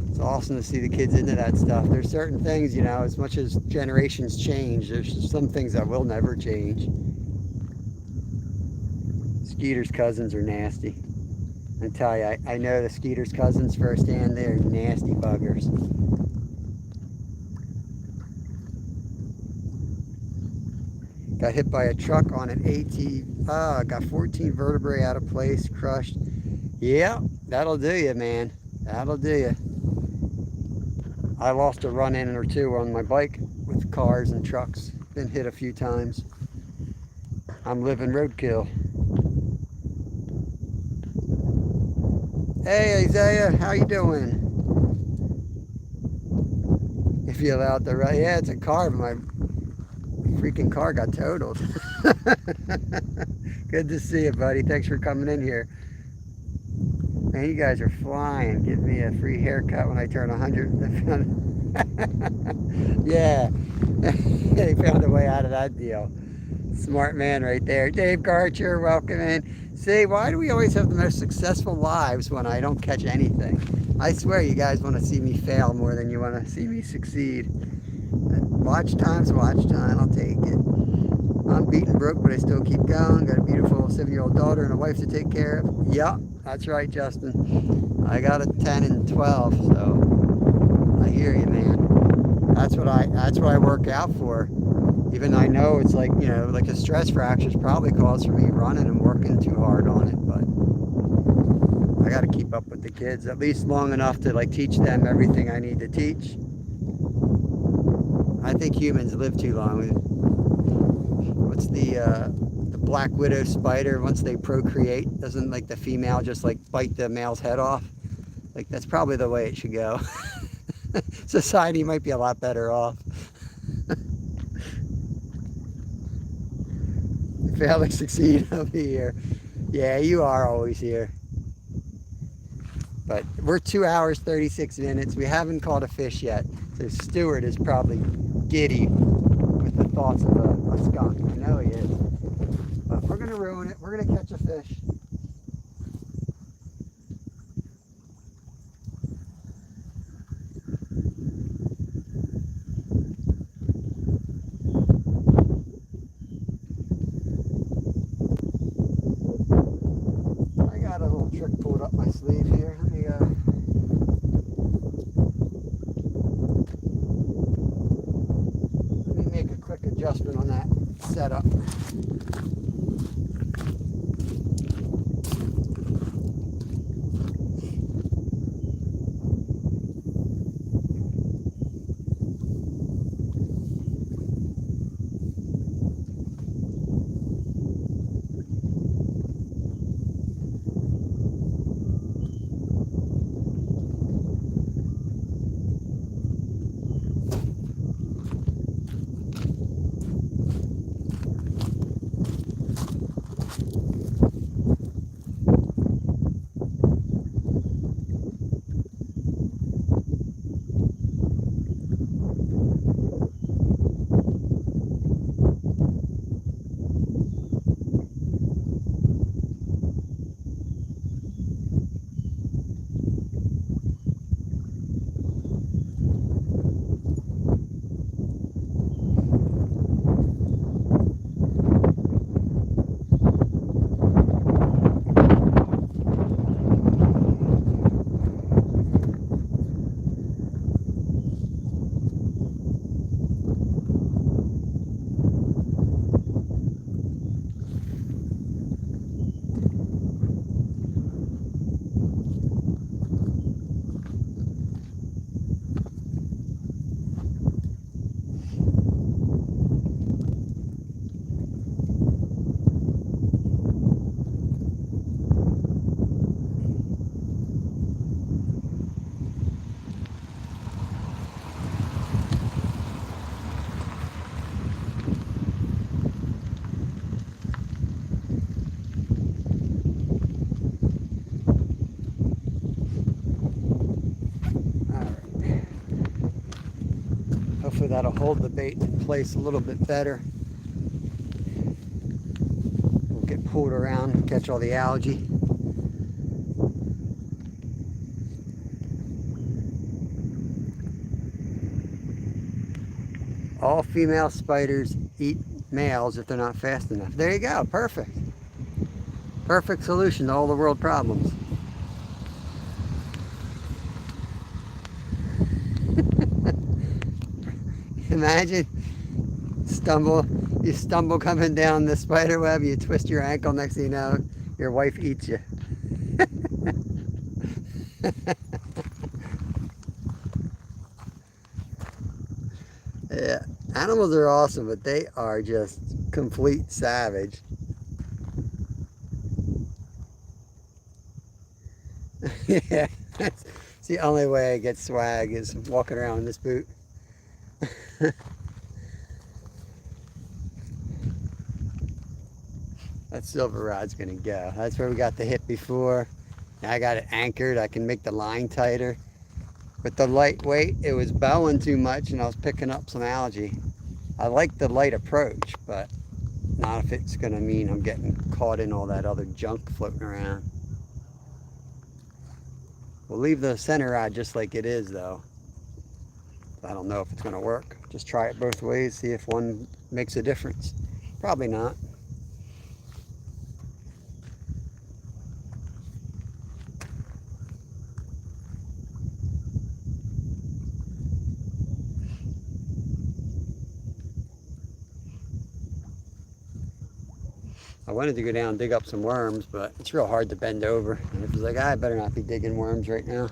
It's awesome to see the kids into that stuff. There's certain things, as much as generations change, there's some things that will never change. Skeeter's cousins are nasty. I tell you, I know the Skeeter's cousins firsthand. They're nasty buggers. Got hit by a truck on an AT. Got 14 vertebrae out of place, crushed. Yeah, that'll do you, man. That'll do you. I lost a run-in or two on my bike with cars and trucks. Been hit a few times. I'm living roadkill. Hey, Isaiah, how you doing? If you're allowed to ride. Yeah, it's a car, but my freaking car got totaled. Good to see you, buddy. Thanks for coming in here. Man, you guys are flying. Give me a free haircut when I turn 100. Yeah, they found a way out of that deal. Smart man right there. Dave Garcher, welcome in. See, why do we always have the most successful lives when I don't catch anything? I swear you guys want to see me fail more than you want to see me succeed. Watch time's watch time. I'll take it. I'm beaten broke, but I still keep going. Got a beautiful 7-year-old daughter and a wife to take care of. Yeah, that's right, Justin. I got a 10 and 12, so I hear you, man. That's what I work out for. Even though I know it's like, you know, like a stress fracture is probably caused for me running and working too hard on it, but I got to keep up with the kids at least long enough to like teach them everything I need to teach. I think humans live too long. What's the black widow spider? Once they procreate, doesn't like the female just like bite the male's head off? Like that's probably the way it should go. Society might be a lot better off. Fail to succeed, I'll be here. Yeah, you are always here. But we're 2 hours, 36 minutes. We haven't caught a fish yet. So Stuart is probably giddy with the thoughts of a skunk. I know he is. But we're going to ruin it. We're going to catch a fish. Trick pulled up my sleeve here. Let me make a quick adjustment on that setup. Hopefully that'll hold the bait in place a little bit better. We'll get pulled around and catch all the algae. All female spiders eat males if they're not fast enough. There you go, perfect. Perfect solution to all the world problems. Imagine you stumble coming down the spider web, you twist your ankle, next thing you know, your wife eats you. Yeah, animals are awesome, but they are just complete savage. Yeah, that's the only way I get swag is walking around in this boot. That silver rod's gonna go. That's where we got the hit before. Now I got it anchored. I can make the line tighter. With the lightweight, it was bowing too much and I was picking up some algae. I like the light approach, but not if it's gonna mean I'm getting caught in all that other junk floating around. We'll leave the center rod just like it is though. I don't know if it's gonna work. Just try it both ways, see if one makes a difference. Probably not. I wanted to go down and dig up some worms, but it's real hard to bend over. And it was like, I better not be digging worms right now.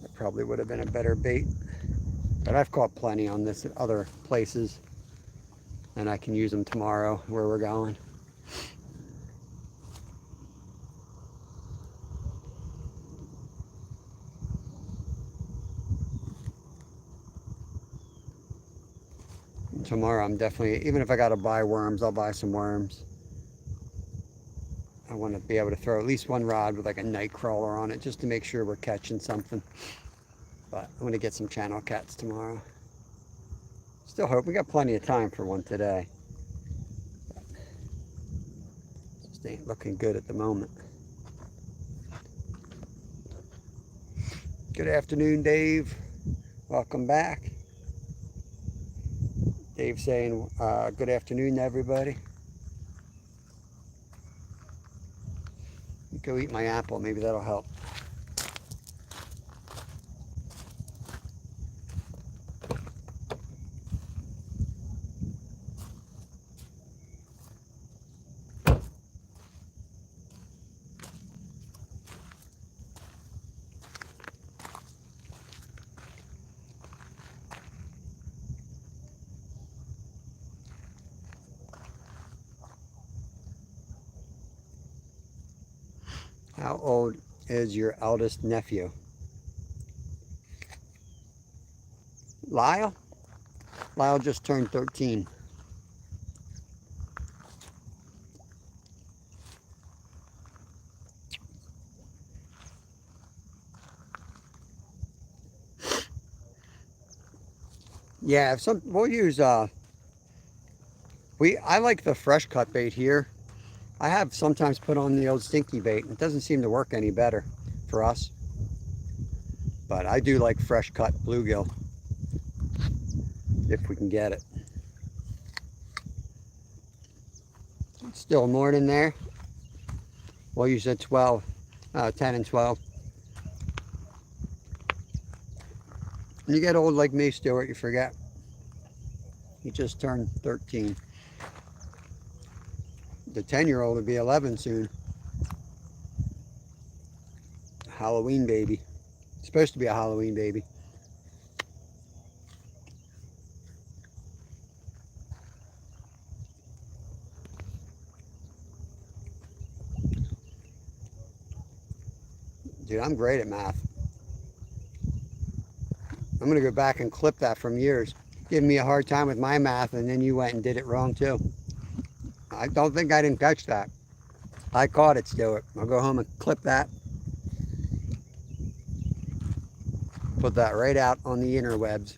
That probably would have been a better bait. But I've caught plenty on this at other places. And I can use them tomorrow where we're going. Tomorrow I'm definitely, even if I gotta buy worms, I'll buy some worms. I want to be able to throw at least one rod with like a night crawler on it just to make sure we're catching something. But I'm gonna get some channel cats tomorrow. Still hope we got plenty of time for one today. But just ain't looking good at the moment. Good afternoon, Dave. Welcome back. Dave saying good afternoon to everybody. Go eat my apple, maybe that'll help. How old is your eldest nephew? Lyle? Lyle just turned 13. Yeah, we'll use I like the fresh cut bait here. I have sometimes put on the old stinky bait. It doesn't seem to work any better for us. But I do like fresh cut bluegill, if we can get it. Still morning there. Well, you said 12, 10 and 12. When you get old like me, Stuart, you forget. He just turned 13. The 10-year-old will be 11 soon. Halloween baby. It's supposed to be a Halloween baby. Dude, I'm great at math. I'm going to go back and clip that from years. Giving me a hard time with my math, and then you went and did it wrong too. I don't think I didn't catch that. I caught it, Stuart. I'll go home and clip that. Put that right out on the interwebs.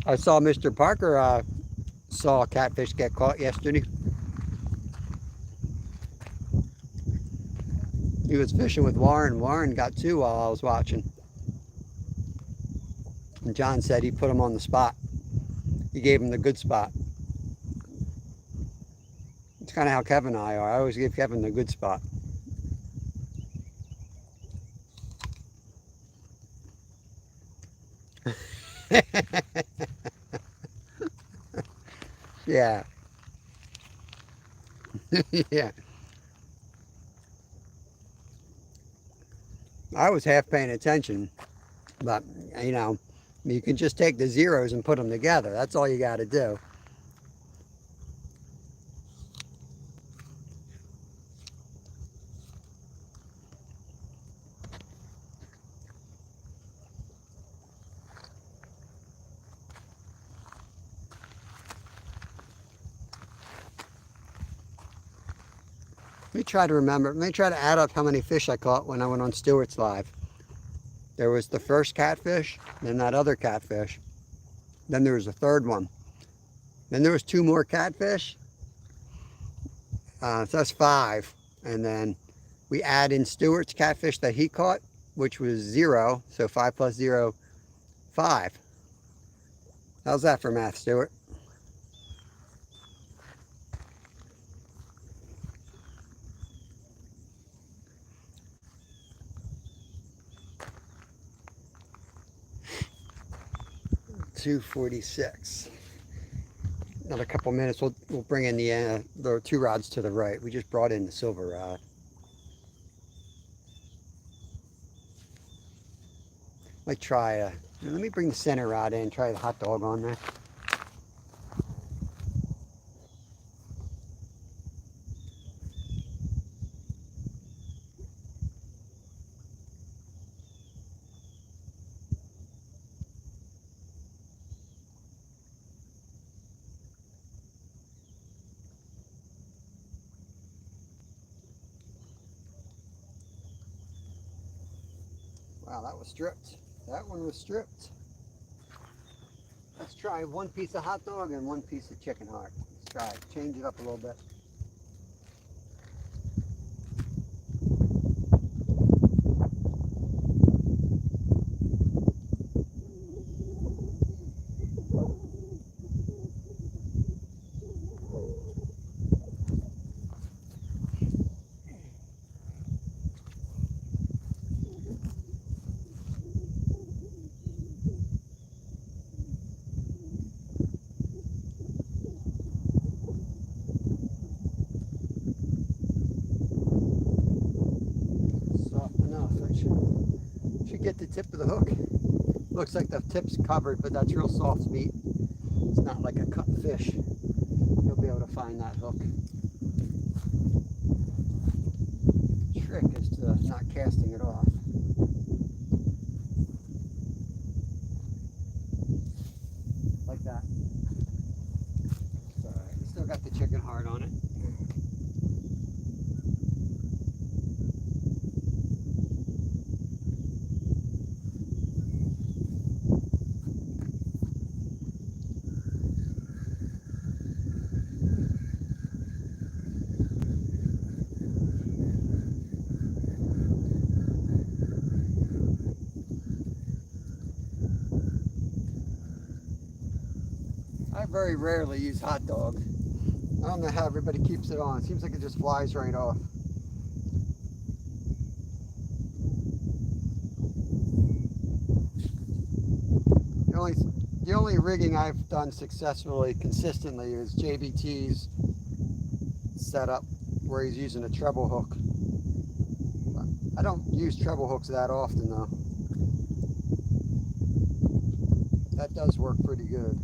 I saw Mr. Parker saw a catfish get caught yesterday. He was fishing with Warren. Warren got two while I was watching. And John said he put him on the spot. He gave him the good spot. It's kind of how Kevin and I are. I always give Kevin the good spot. Yeah. Yeah. I was half paying attention, but you know, you can just take the zeros and put them together. That's all you got to do. Let me try to remember. Let me try to add up how many fish I caught when I went on Stewart's Live. There was the first catfish, then that other catfish. Then there was a third one. Then there was two more catfish. So that's five. And then we add in Stewart's catfish that he caught, which was 0. So 5 plus 0, 5. How's that for math, Stewart? $2.46. Another couple minutes, we'll bring in the two rods to the right. We just brought in the silver rod. Let me bring the center rod in, try the hot dog on there. Wow, that was stripped. That one was stripped. Let's try one piece of hot dog and one piece of chicken heart. Let's try it. Change it up a little bit. Should get the tip of the hook. Looks like the tip's covered, but that's real soft meat. It's not like a cut fish. You'll be able to find that hook. Trick is to not casting it off. Like that. It's all right. Still got the chicken heart on it. I very rarely use hot dog. I don't know how everybody keeps it on. It seems like it just flies right off. The only rigging I've done successfully, consistently, is JBT's setup where he's using a treble hook. I don't use treble hooks that often though. That does work pretty good.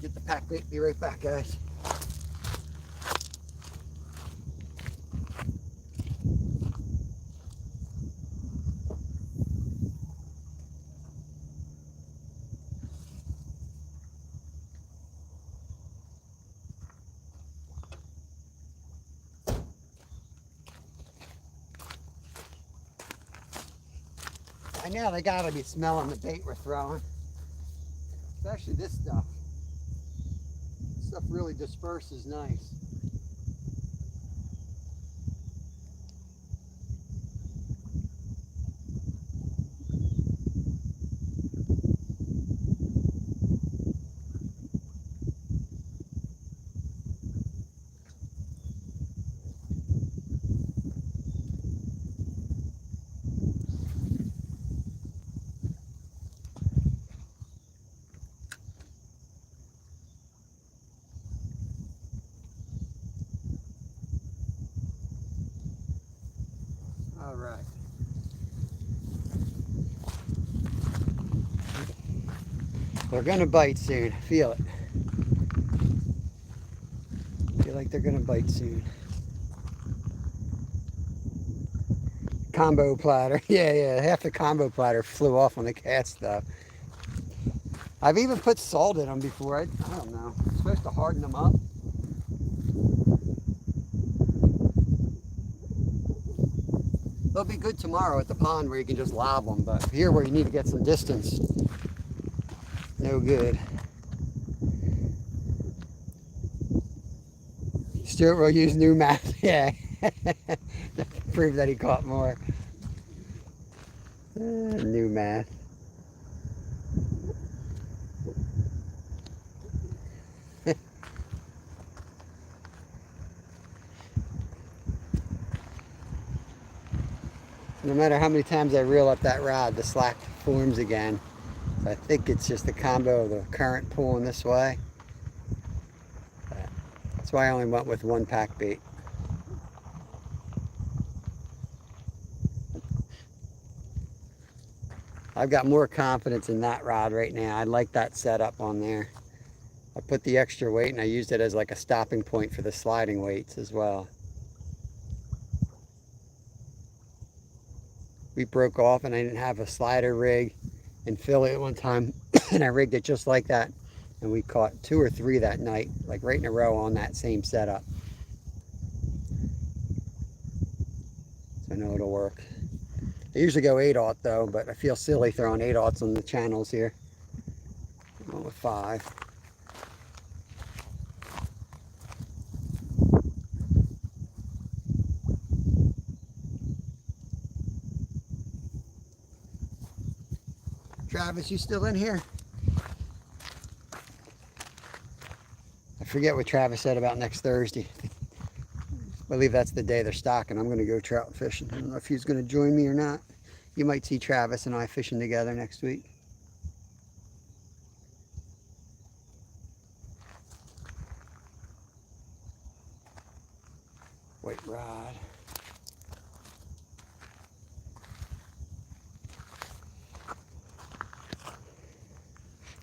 Get the pack bait, be right back, guys. know they gotta be smelling the bait we're throwing. Especially this stuff. This stuff really disperses nice. All right. They're gonna bite soon. Feel it. Feel like they're gonna bite soon. Combo platter. Yeah. Half the combo platter flew off on the cast though. I've even put salt in them before. I don't know. It's supposed to harden them up. They'll be good tomorrow at the pond where you can just lob them, but here where you need to get some distance, no good. Stuart will use new math, yeah, to prove that he caught more. New math. No matter how many times I reel up that rod, the slack forms again. So I think it's just the combo of the current pulling this way. That's why I only went with one pack bait. I've got more confidence in that rod right now. I like that setup on there. I put the extra weight and I used it as like a stopping point for the sliding weights as well. We broke off and I didn't have a slider rig in Philly at one time and I rigged it just like that, and we caught 2 or 3 that night, like right in a row on that same setup. So I know it'll work. I usually go 8/0 though, but I feel silly throwing 8/0s on the channels here. I'm going with 5. Travis, you still in here? I forget what Travis said about next Thursday. I believe that's the day they're stocking. I'm going to go trout fishing. I don't know if he's going to join me or not. You might see Travis and I fishing together next week. White rod.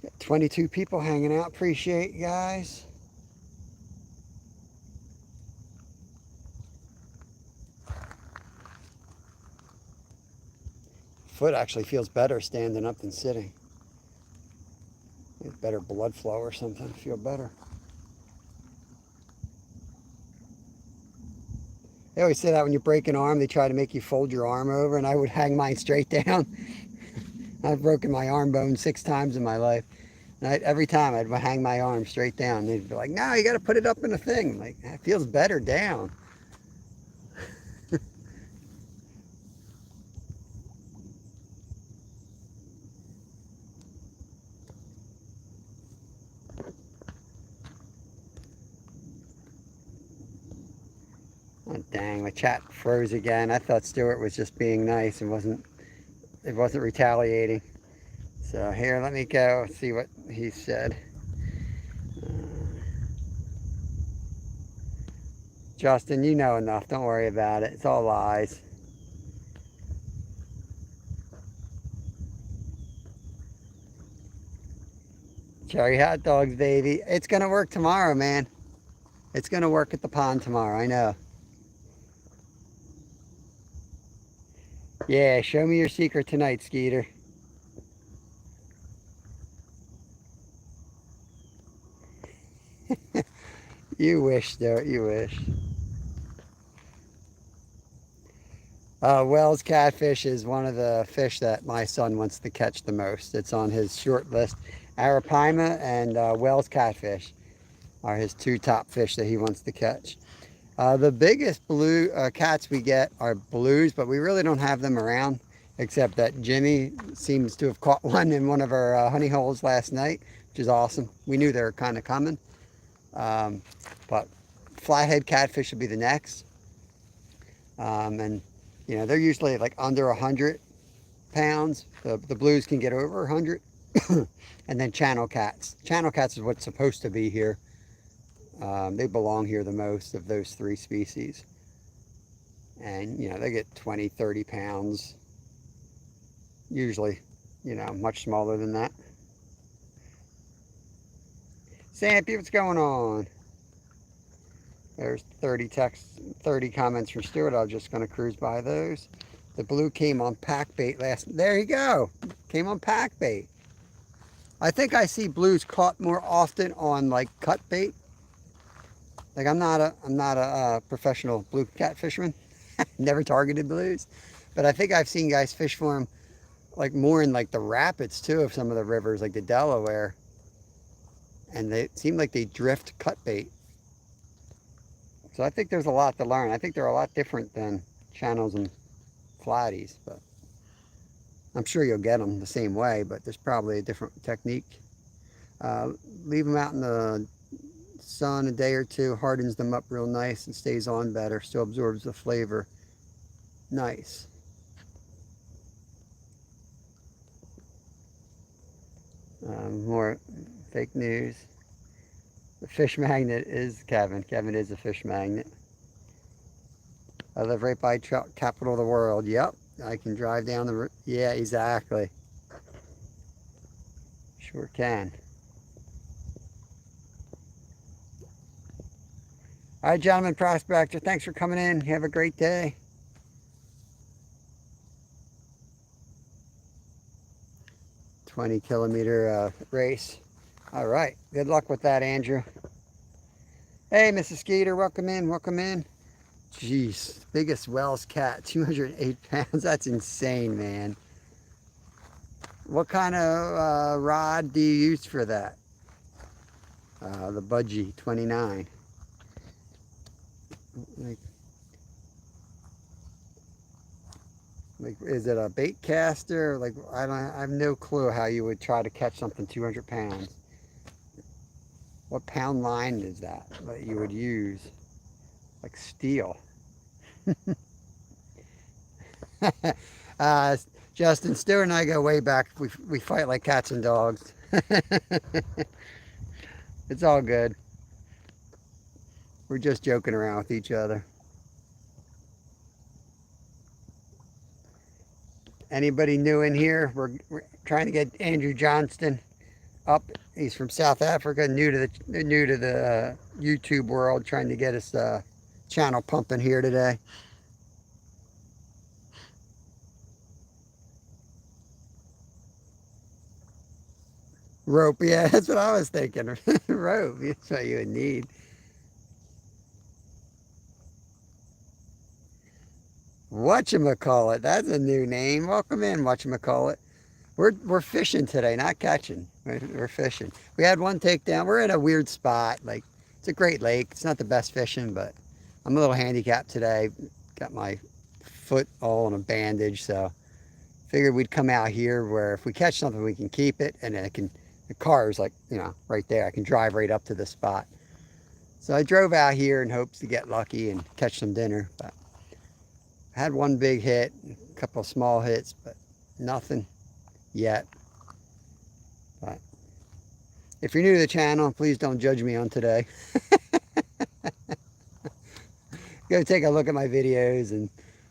Got 22 people hanging out. Appreciate you guys. Foot actually feels better standing up than sitting. Better blood flow or something. Feel better. They always say that when you break an arm, they try to make you fold your arm over, and I would hang mine straight down. I've broken my arm bone 6 times in my life. And every time I'd hang my arm straight down. They'd be like, no, you got to put it up in a thing. I'm like, it feels better down. Oh, dang, my chat froze again. I thought Stuart was just being nice and it wasn't retaliating. So here, let me go see what he said. Justin, you know enough. Don't worry about it. It's all lies. Cherry hot dogs, baby. It's going to work tomorrow, man. It's going to work at the pond tomorrow. I know. Yeah, show me your secret tonight, Skeeter. You wish, Stuart. You wish. Wells catfish is one of the fish that my son wants to catch the most. It's on his short list. Arapaima and Wells catfish are his two top fish that he wants to catch. The biggest blue cats we get are blues, but we really don't have them around, except that Jimmy seems to have caught one in one of our honey holes last night, which is awesome. We knew they were kind of coming. Um, but flathead catfish will be the next. And, you know, they're usually like under 100 pounds. The blues can get over 100. And then channel cats. Channel cats is what's supposed to be here. They belong here the most of those three species. And, you know, they get 20, 30 pounds. Usually, you know, much smaller than that. Sampy, what's going on? There's 30 comments from Stuart. I'm just going to cruise by those. The blue came on pack bait last. There you go. Came on pack bait. I think I see blues caught more often on like cut bait. Like I'm not a professional blue cat fisherman. Never targeted blues, but I think I've seen guys fish for them like more in like the rapids too of some of the rivers, like the Delaware, and they seem like they drift cut bait. So I think there's a lot to learn. I think they're a lot different than channels and flatties, but I'm sure you'll get them the same way, but there's probably a different technique. Leave them out in the sun a day or two, hardens them up real nice and stays on better, still absorbs the flavor. Nice. More fake news. The fish magnet is Kevin. Kevin is a fish magnet. I live right by trout capital of the world. Yep. I can drive down the... Yeah, exactly. Sure can. All right, gentlemen, prospector, thanks for coming in. Have a great day. $20-kilometer race. All right. Good luck with that, Andrew. Hey, Mrs. Skeeter, welcome in. Welcome in. Jeez, biggest Wells cat, 208 pounds. That's insane, man. What kind of rod do you use for that? The Budgie 29. Like, is it a bait caster? Like, I have no clue how you would try to catch something 200 pounds. What pound line is that you would use? Like steel. Justin, Stuart and I go way back. We fight like cats and dogs. It's all good. We're just joking around with each other. Anybody new in here? We're trying to get Andrew Johnston up. He's from South Africa, new to the YouTube world, trying to get his channel pumping here today. Rope, yeah, that's what I was thinking. Rope, that's what you would need. Whatchamacallit, that's a new name. Welcome in, whatchamacallit. We're fishing today, not catching. We're fishing. We had one takedown. We're in a weird spot. Like, it's a great lake. It's not the best fishing, but I'm a little handicapped today. Got my foot all in a bandage, so figured we'd come out here where if we catch something, we can keep it, and then the car is like, you know, right there. I can drive right up to the spot. So I drove out here in hopes to get lucky and catch some dinner, but I had one big hit, a couple of small hits, but nothing yet. But if you're new to the channel, please don't judge me on today. Go take a look at my videos and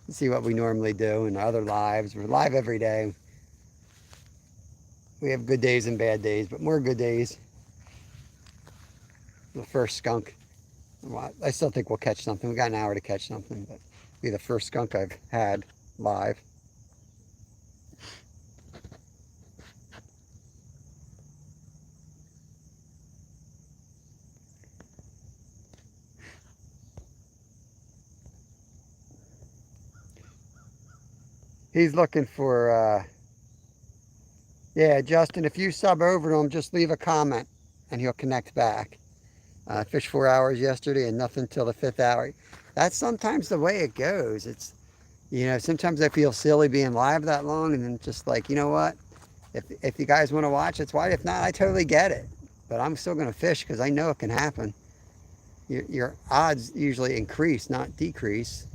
see what we normally do in other lives. We're live every day. We have good days and bad days, but more good days. The first skunk. Well, I still think we'll catch something. We got an hour to catch something, but it'll be the first skunk I've had live. He's looking for, yeah, Justin, if you sub over to him, just leave a comment and he'll connect back. Fished 4 hours yesterday and nothing till the 5th hour. That's sometimes the way it goes. It's, you know, sometimes I feel silly being live that long, and then just like, you know what? If you guys want to watch, it's why. If not, I totally get it. But I'm still going to fish because I know it can happen. Your odds usually increase, not decrease.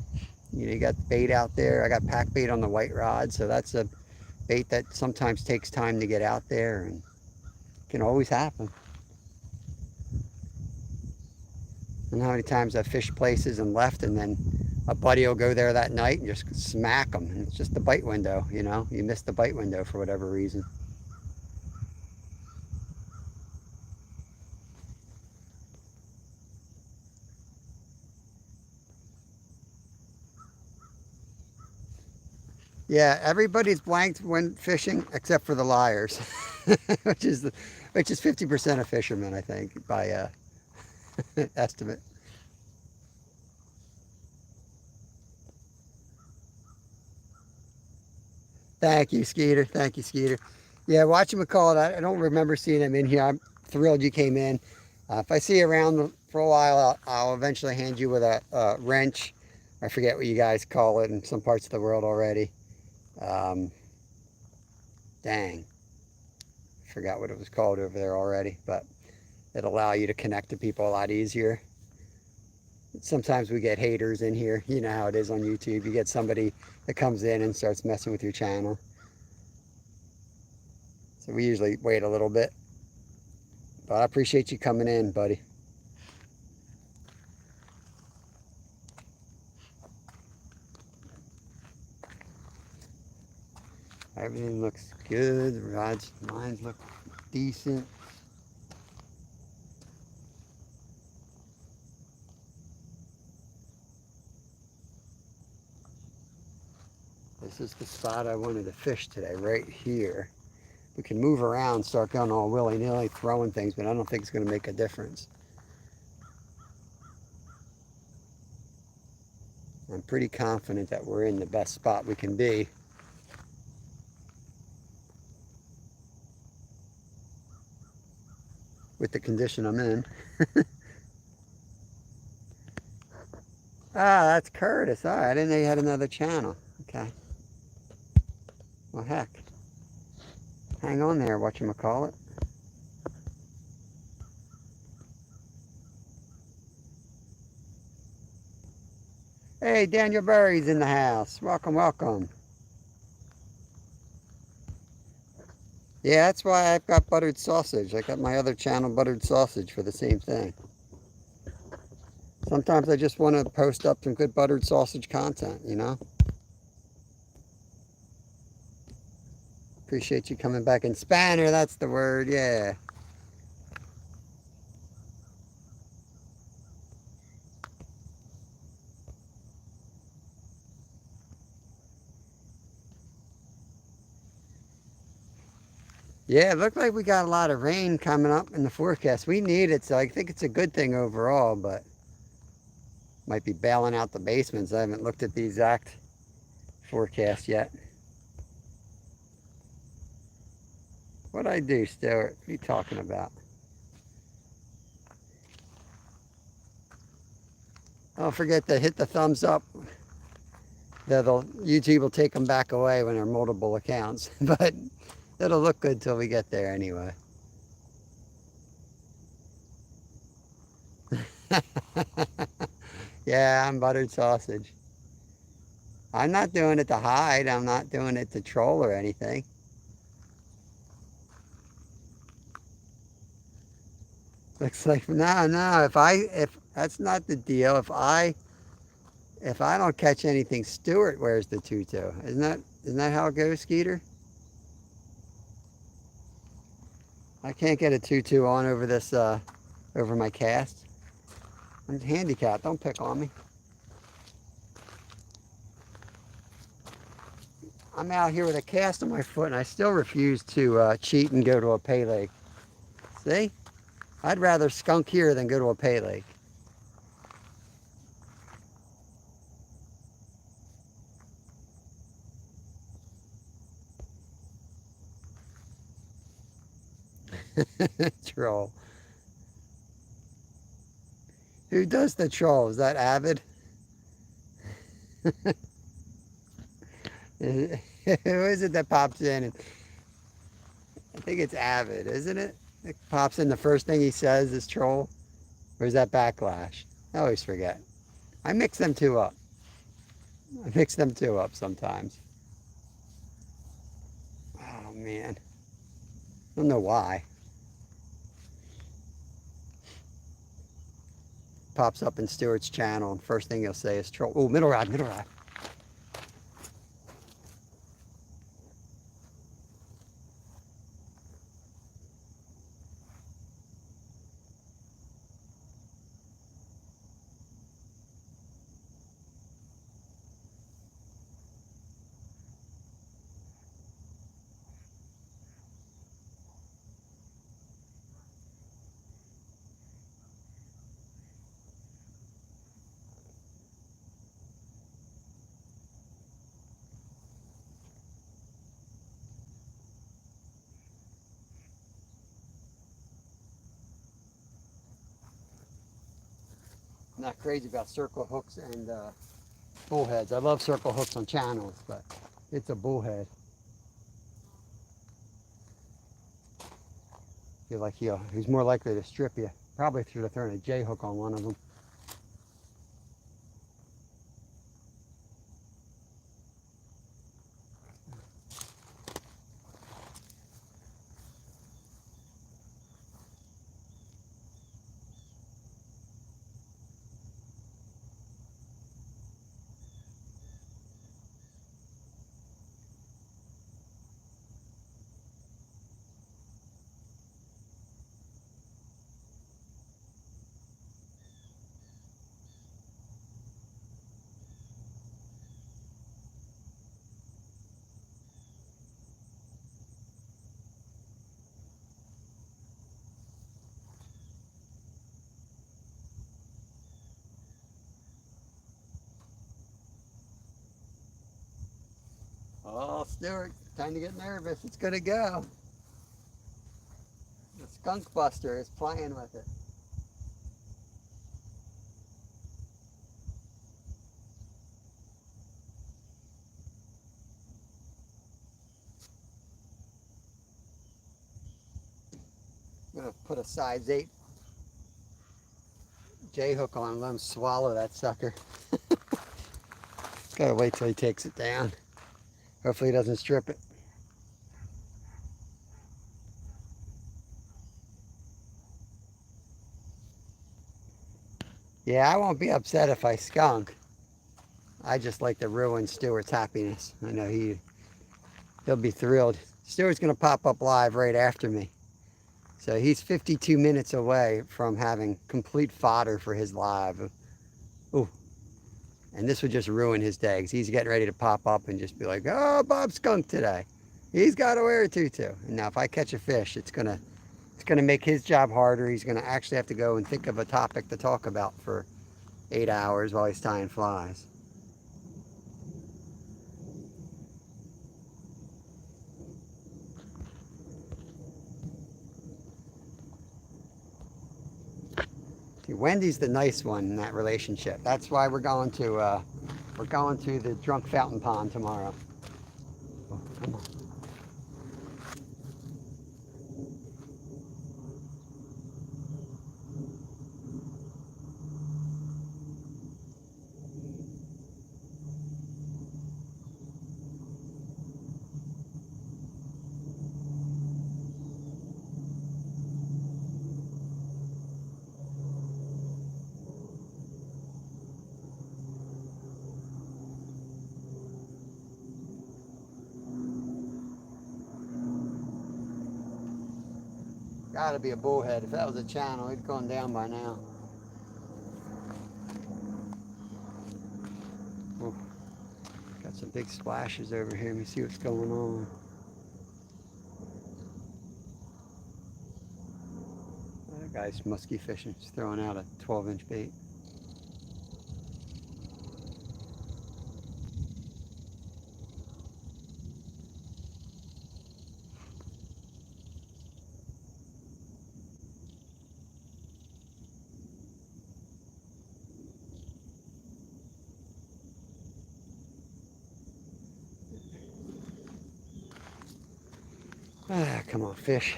You know, you got bait out there. I got pack bait on the white rod, so that's a bait that sometimes takes time to get out there, and can always happen. And how many times I've fished places and left, and then a buddy will go there that night and just smack them. And it's just the bite window, you know. You missed the bite window for whatever reason. Yeah, everybody's blanked when fishing except for the liars, which is 50% of fishermen, I think, by estimate. Thank you, Skeeter. Thank you, Skeeter. Yeah, watch him call it. I don't remember seeing him in here. I'm thrilled you came in. If I see you around for a while, I'll eventually hand you with a wrench. I forget what you guys call it in some parts of the world already. Um, dang. Forgot what it was called over there already, but it'll allow you to connect to people a lot easier. Sometimes we get haters in here. You know how it is on YouTube. You get somebody that comes in and starts messing with your channel. So we usually wait a little bit. But I appreciate you coming in, buddy. Everything looks good. The rods, lines look decent. This is the spot I wanted to fish today, right here. We can move around, start going all willy-nilly, throwing things, but I don't think it's going to make a difference. I'm pretty confident that we're in the best spot we can be. With the condition I'm in. Ah, that's Curtis. All right, I didn't know you had another channel. Okay. Well, heck. Hang on there, whatchamacallit. Hey, Daniel Berry's in the house. Welcome, welcome. Yeah, that's why I've got buttered sausage. I got my other channel, buttered sausage, for the same thing. Sometimes I just want to post up some good buttered sausage content, you know? Appreciate you coming back in. Spanner, that's the word, yeah. Yeah, it looked like we got a lot of rain coming up in the forecast. We need it, so I think it's a good thing overall, but might be bailing out the basements. I haven't looked at the exact forecast yet. What'd I do, Stuart? What are you talking about? Don't forget to hit the thumbs up. YouTube will take them back away when they're multiple accounts, but it'll look good till we get there anyway. Yeah, I'm buttered sausage. I'm not doing it to hide. I'm not doing it to troll or anything. Looks like no. If that's not the deal. If I don't catch anything, Stuart wears the tutu. Isn't that how it goes, Skeeter? I can't get a tutu on over this over my cast. I'm handicapped. Don't pick on me. I'm out here with a cast on my foot, and I still refuse to cheat and go to a pay lake. See? I'd rather skunk here than go to a pay lake. Troll. Who does the troll? Is that Avid? Who is it that pops in? And I think it's Avid, isn't it? It pops in, the first thing he says is troll. Or is that Backlash? I always forget. I mix them two up. I mix them two up sometimes. Oh man. I don't know why. Pops up in Stewart's channel, and first thing he'll say is troll. Oh, middle rod, middle rod. I'm not crazy about circle hooks and bullheads. I love circle hooks on channels, but it's a bullhead. Feel like he's more likely to strip you. Probably should have thrown a J hook on one of them. Oh, Stewart, time to get nervous. It's gonna go. The skunk buster is playing with it. I'm gonna put a size 8 J hook on and let him swallow that sucker. Gotta wait till he takes it down. Hopefully he doesn't strip it. Yeah, I won't be upset if I skunk. I just like to ruin Stewart's happiness. I know he'll be thrilled. Stewart's gonna pop up live right after me. So he's 52 minutes away from having complete fodder for his live. Ooh. And this would just ruin his day, because he's getting ready to pop up and just be like, oh, Bob skunked today. He's got to wear a tutu. And now if I catch a fish, it's gonna make his job harder. He's gonna actually have to go and think of a topic to talk about for 8 hours while he's tying flies. See, Wendy's the nice one in that relationship. That's why we're going to the drunk fountain pond tomorrow. Oh, come on. Gotta be a bullhead. If that was a channel, he'd gone down by now. Oh, got some big splashes over here. Let me see what's going on. That guy's musky fishing. He's throwing out a 12-inch bait. Ah, come on, fish.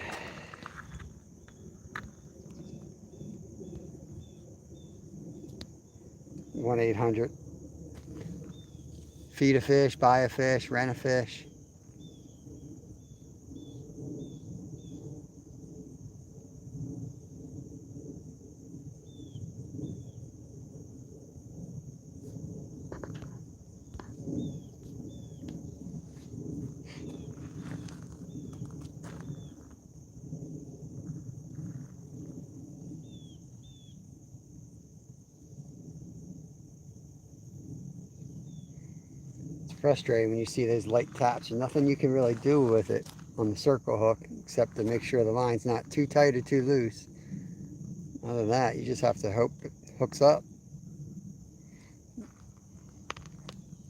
1-800. Feed a fish, buy a fish, rent a fish. It's frustrating when you see those light taps and nothing you can really do with it on the circle hook except to make sure the line's not too tight or too loose. Other than that, you just have to hope it hooks up.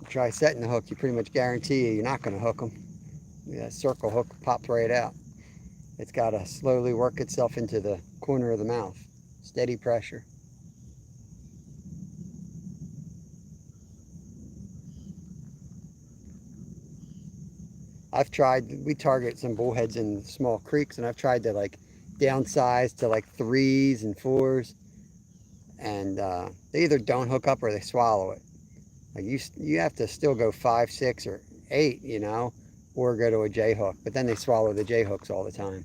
Try setting the hook, you pretty much guarantee you're not going to hook them. That circle hook pops right out. It's got to slowly work itself into the corner of the mouth. Steady pressure. I've tried, we target some bullheads in small creeks, and I've tried to like downsize to like 3s and 4s, and they either don't hook up or they swallow it. Like you have to still go 5, 6, or 8, you know, or go to a J hook. But then they swallow the J hooks all the time.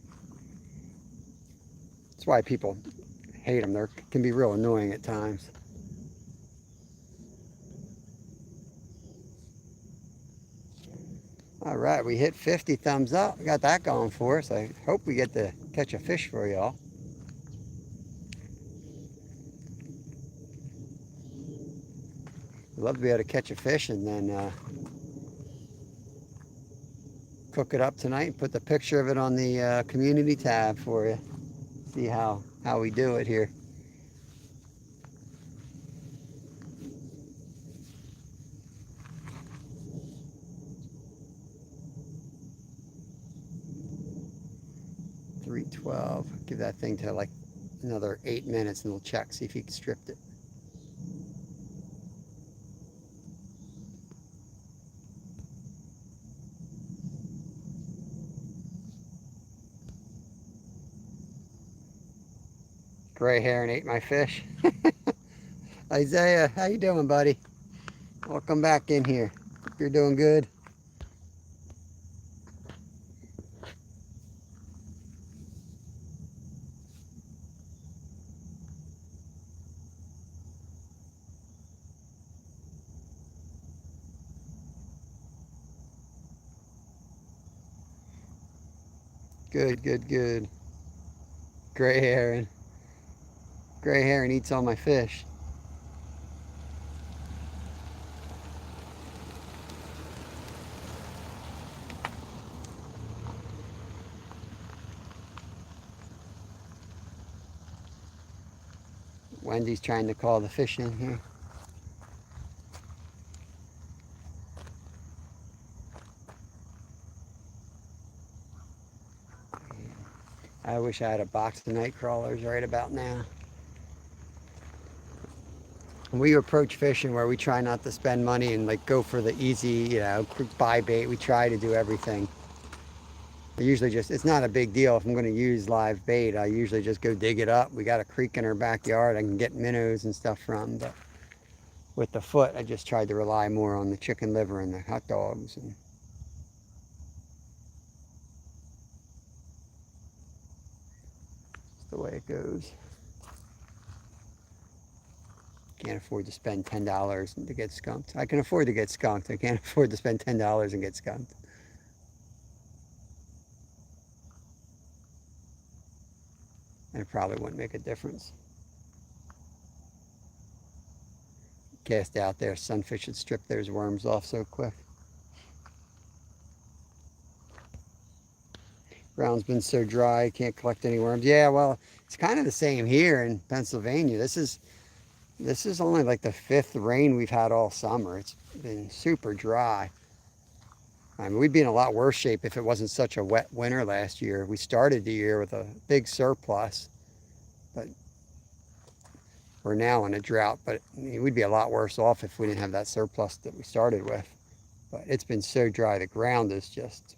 That's why people hate them. They can be real annoying at times. All right, we hit 50 thumbs up. We got that going for us. I hope we get to catch a fish for y'all. I'd love to be able to catch a fish and then cook it up tonight and put the picture of it on the community tab for you. See how we do it here. $3.12. Give that thing to like another 8 minutes and we'll check, see if he stripped it. Gray heron ate my fish. Isaiah, how you doing, buddy? Welcome back in here. Hope you're doing good. Good, good, good. Gray heron. Gray heron eats all my fish. Wendy's trying to call the fish in here. I wish I had a box of night crawlers right about now. We approach fishing where we try not to spend money and like go for the easy, you know, quick buy bait. We try to do everything. I usually just, it's not a big deal if I'm going to use live bait. I usually just go dig it up. We got a creek in our backyard I can get minnows and stuff from. But with the foot, I just tried to rely more on the chicken liver and the hot dogs. And that's the way it goes. Can't afford to spend $10 to get skunked. I can afford to get skunked. I can't afford to spend $10 and get skunked. And it probably wouldn't make a difference. Cast out there, sunfish would strip those worms off so quick. Ground's been so dry, can't collect any worms. Yeah, well, it's kind of the same here in Pennsylvania. This is only like the 5th rain we've had all summer. It's been super dry. I mean, we'd be in a lot worse shape if it wasn't such a wet winter last year. We started the year with a big surplus, but we're now in a drought. But I mean, we'd be a lot worse off if we didn't have that surplus that we started with. But it's been so dry, the ground is just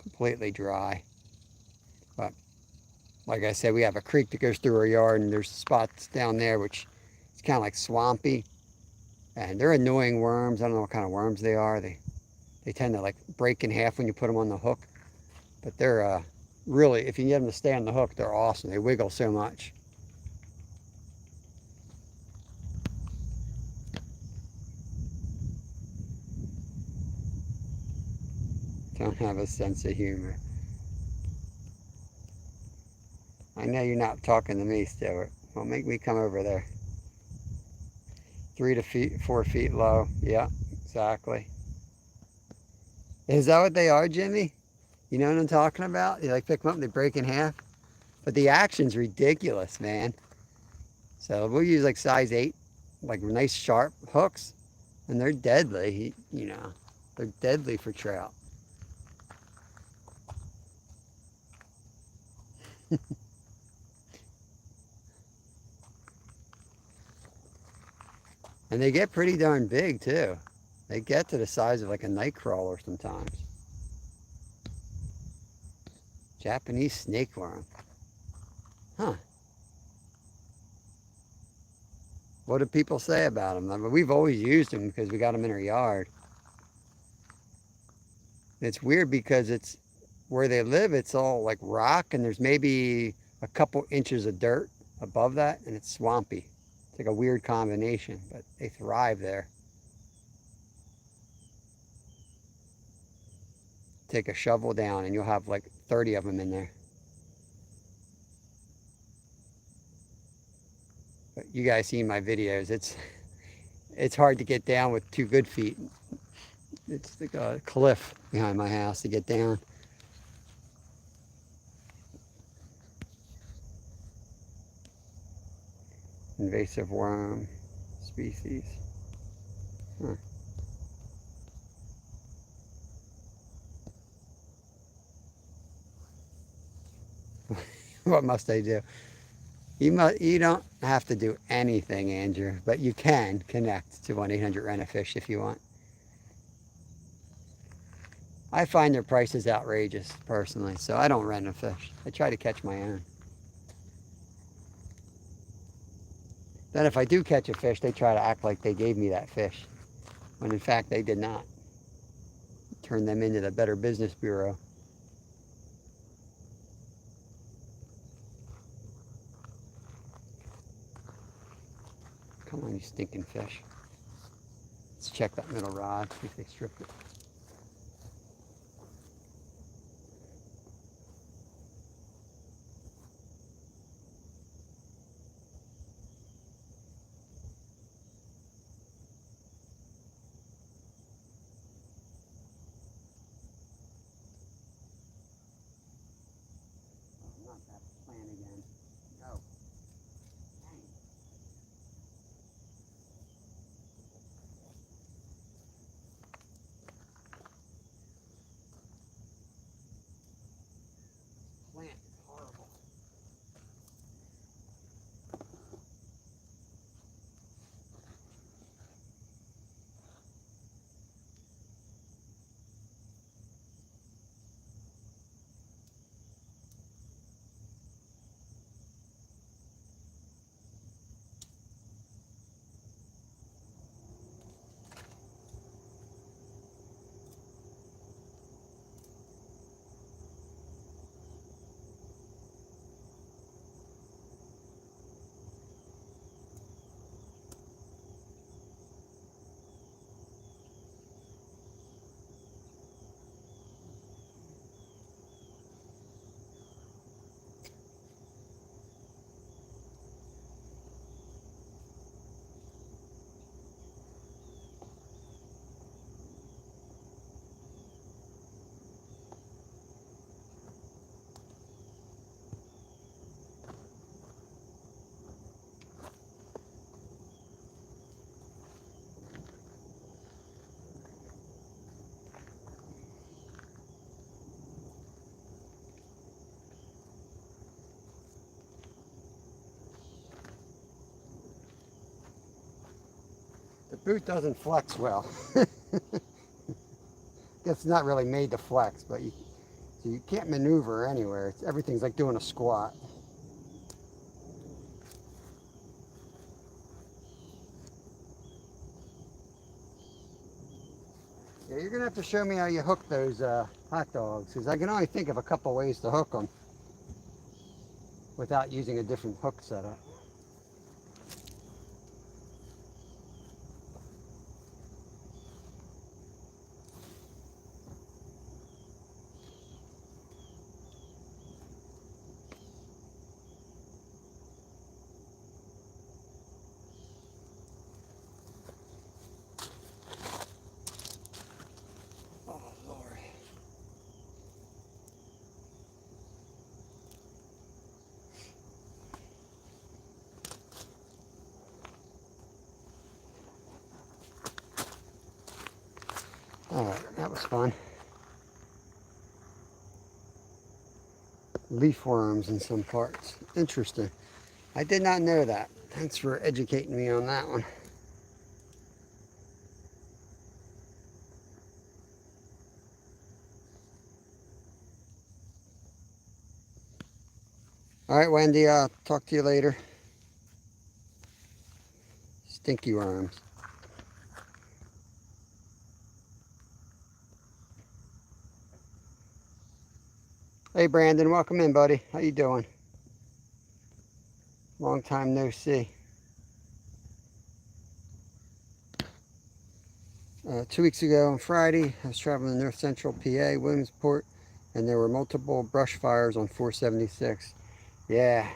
completely dry. But like I said, we have a creek that goes through our yard, and there's spots down there which it's kind of like swampy, and they're annoying worms. I don't know what kind of worms they are. They tend to like break in half when you put them on the hook, but they're really, if you get them to stay on the hook, they're awesome. They wiggle so much. Don't have a sense of humor. I know you're not talking to me, Stuart. Well, make me come over there. 4 feet low. Yeah, exactly. Is that what they are, Jimmy? You know what I'm talking about? You like pick them up and they break in half? But the action's ridiculous, man. So we'll use like size 8, like nice sharp hooks, and they're deadly, you know. They're deadly for trout. And they get pretty darn big too. They get to the size of like a night crawler sometimes. Japanese snake worm. Huh. What do people say about them? I mean, we've always used them because we got them in our yard. It's weird because it's where they live, it's all like rock, and there's maybe a couple inches of dirt above that, and it's swampy. It's like a weird combination, but they thrive there. Take a shovel down, and you'll have like 30 of them in there. But you guys see my videos. It's hard to get down with 2 good feet. It's like a cliff behind my house to get down. Invasive worm species. Huh. What must I do? You don't have to do anything, Andrew, but you can connect to 1-800-RENT-A-FISH if you want. I find their prices outrageous, personally, so I don't rent a fish. I try to catch my own. Then if I do catch a fish, they try to act like they gave me that fish, when in fact they did not. Turn them into the Better Business Bureau. Come on, you stinking fish. Let's check that middle rod, see if they stripped it. Not that plan again. No. Dang. Plant is horrible. The boot doesn't flex well. It's not really made to flex, but So you can't maneuver anywhere. Everything's like doing a squat. Yeah, you're gonna have to show me how you hook those hot dogs, because I can only think of a couple ways to hook them without using a different hook setup. Oh, Lord. All right, that was fun. Leaf worms in some parts. Interesting. I did not know that. Thanks for educating me on that one. All right, Wendy, I'll talk to you later. Stinky worms. Hey, Brandon, welcome in, buddy. How you doing? Long time no see. 2 weeks ago on Friday, I was traveling in North Central PA, Williamsport, and there were multiple brush fires on 476. Yeah.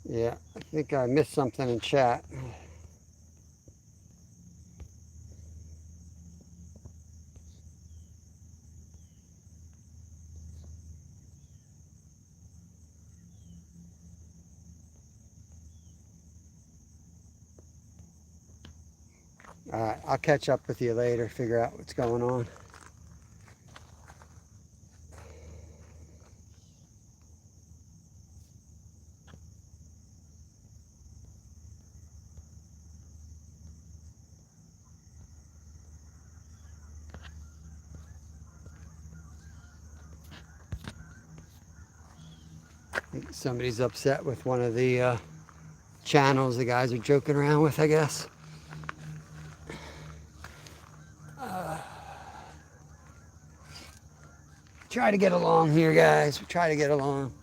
Yeah, I think I missed something in chat. All right, I'll catch up with you later, figure out what's going on. I think somebody's upset with one of the channels the guys are joking around with, I guess. Try to get along here, guys. We try to get along.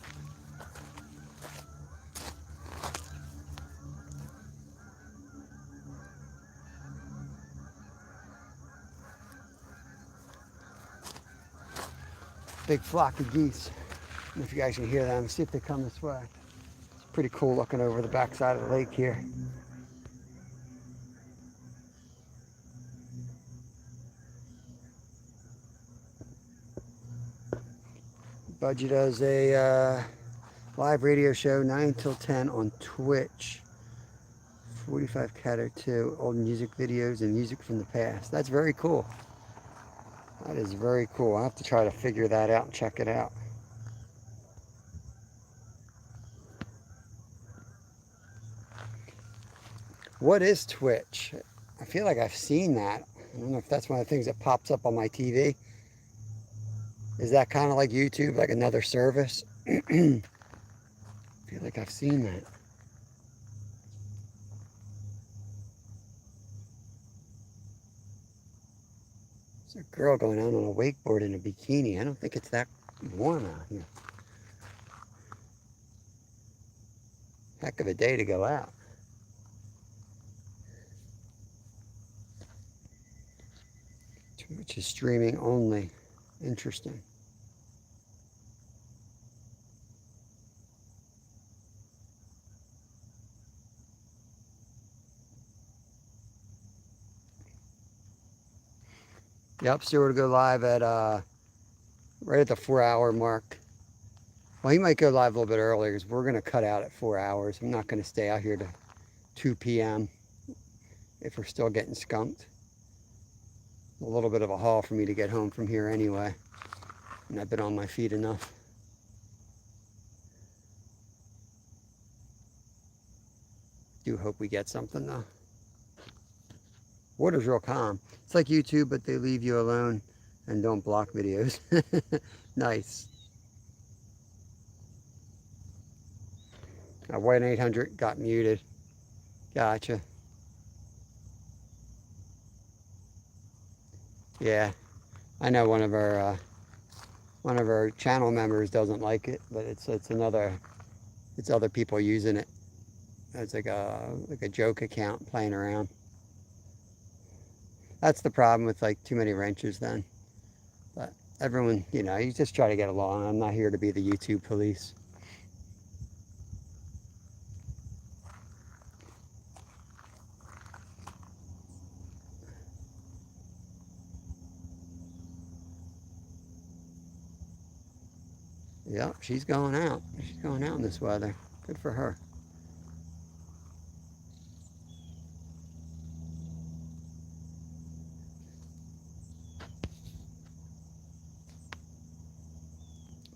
Big flock of geese. I don't know if you guys can hear them. See if they come this way. It's pretty cool looking over the backside of the lake here. Budgie does a live radio show 9 till 10 on Twitch. 45 Cat 02, old music videos and music from the past. That's very cool. That is very cool. I'll have to try to figure that out and check it out. What is Twitch? I feel like I've seen that. I don't know if that's one of the things that pops up on my TV. Is that kind of like YouTube, like another service? I feel like I've seen that. There's a girl going out on a wakeboard in a bikini. I don't think it's that warm out here. Heck of a day to go out. Twitch is streaming only. Interesting. Yep, so we're to go live at right at the 4-hour mark. Well, he might go live a little bit earlier because we're going to cut out at 4 hours. I'm not going to stay out here to 2 p.m. if we're still getting skunked. A little bit of a haul for me to get home from here anyway. And I've been on my feet enough. Do hope we get something though. Water's real calm. It's like YouTube, but they leave you alone and don't block videos. Nice. A 1-800 got muted. Gotcha. Yeah, I know one of our channel members doesn't like it, but it's other people using it. It's like a joke account playing around. That's the problem with like too many wrenches then. But everyone, you just try to get along. I'm not here to be the YouTube police. Yep, she's going out. She's going out in this weather. Good for her.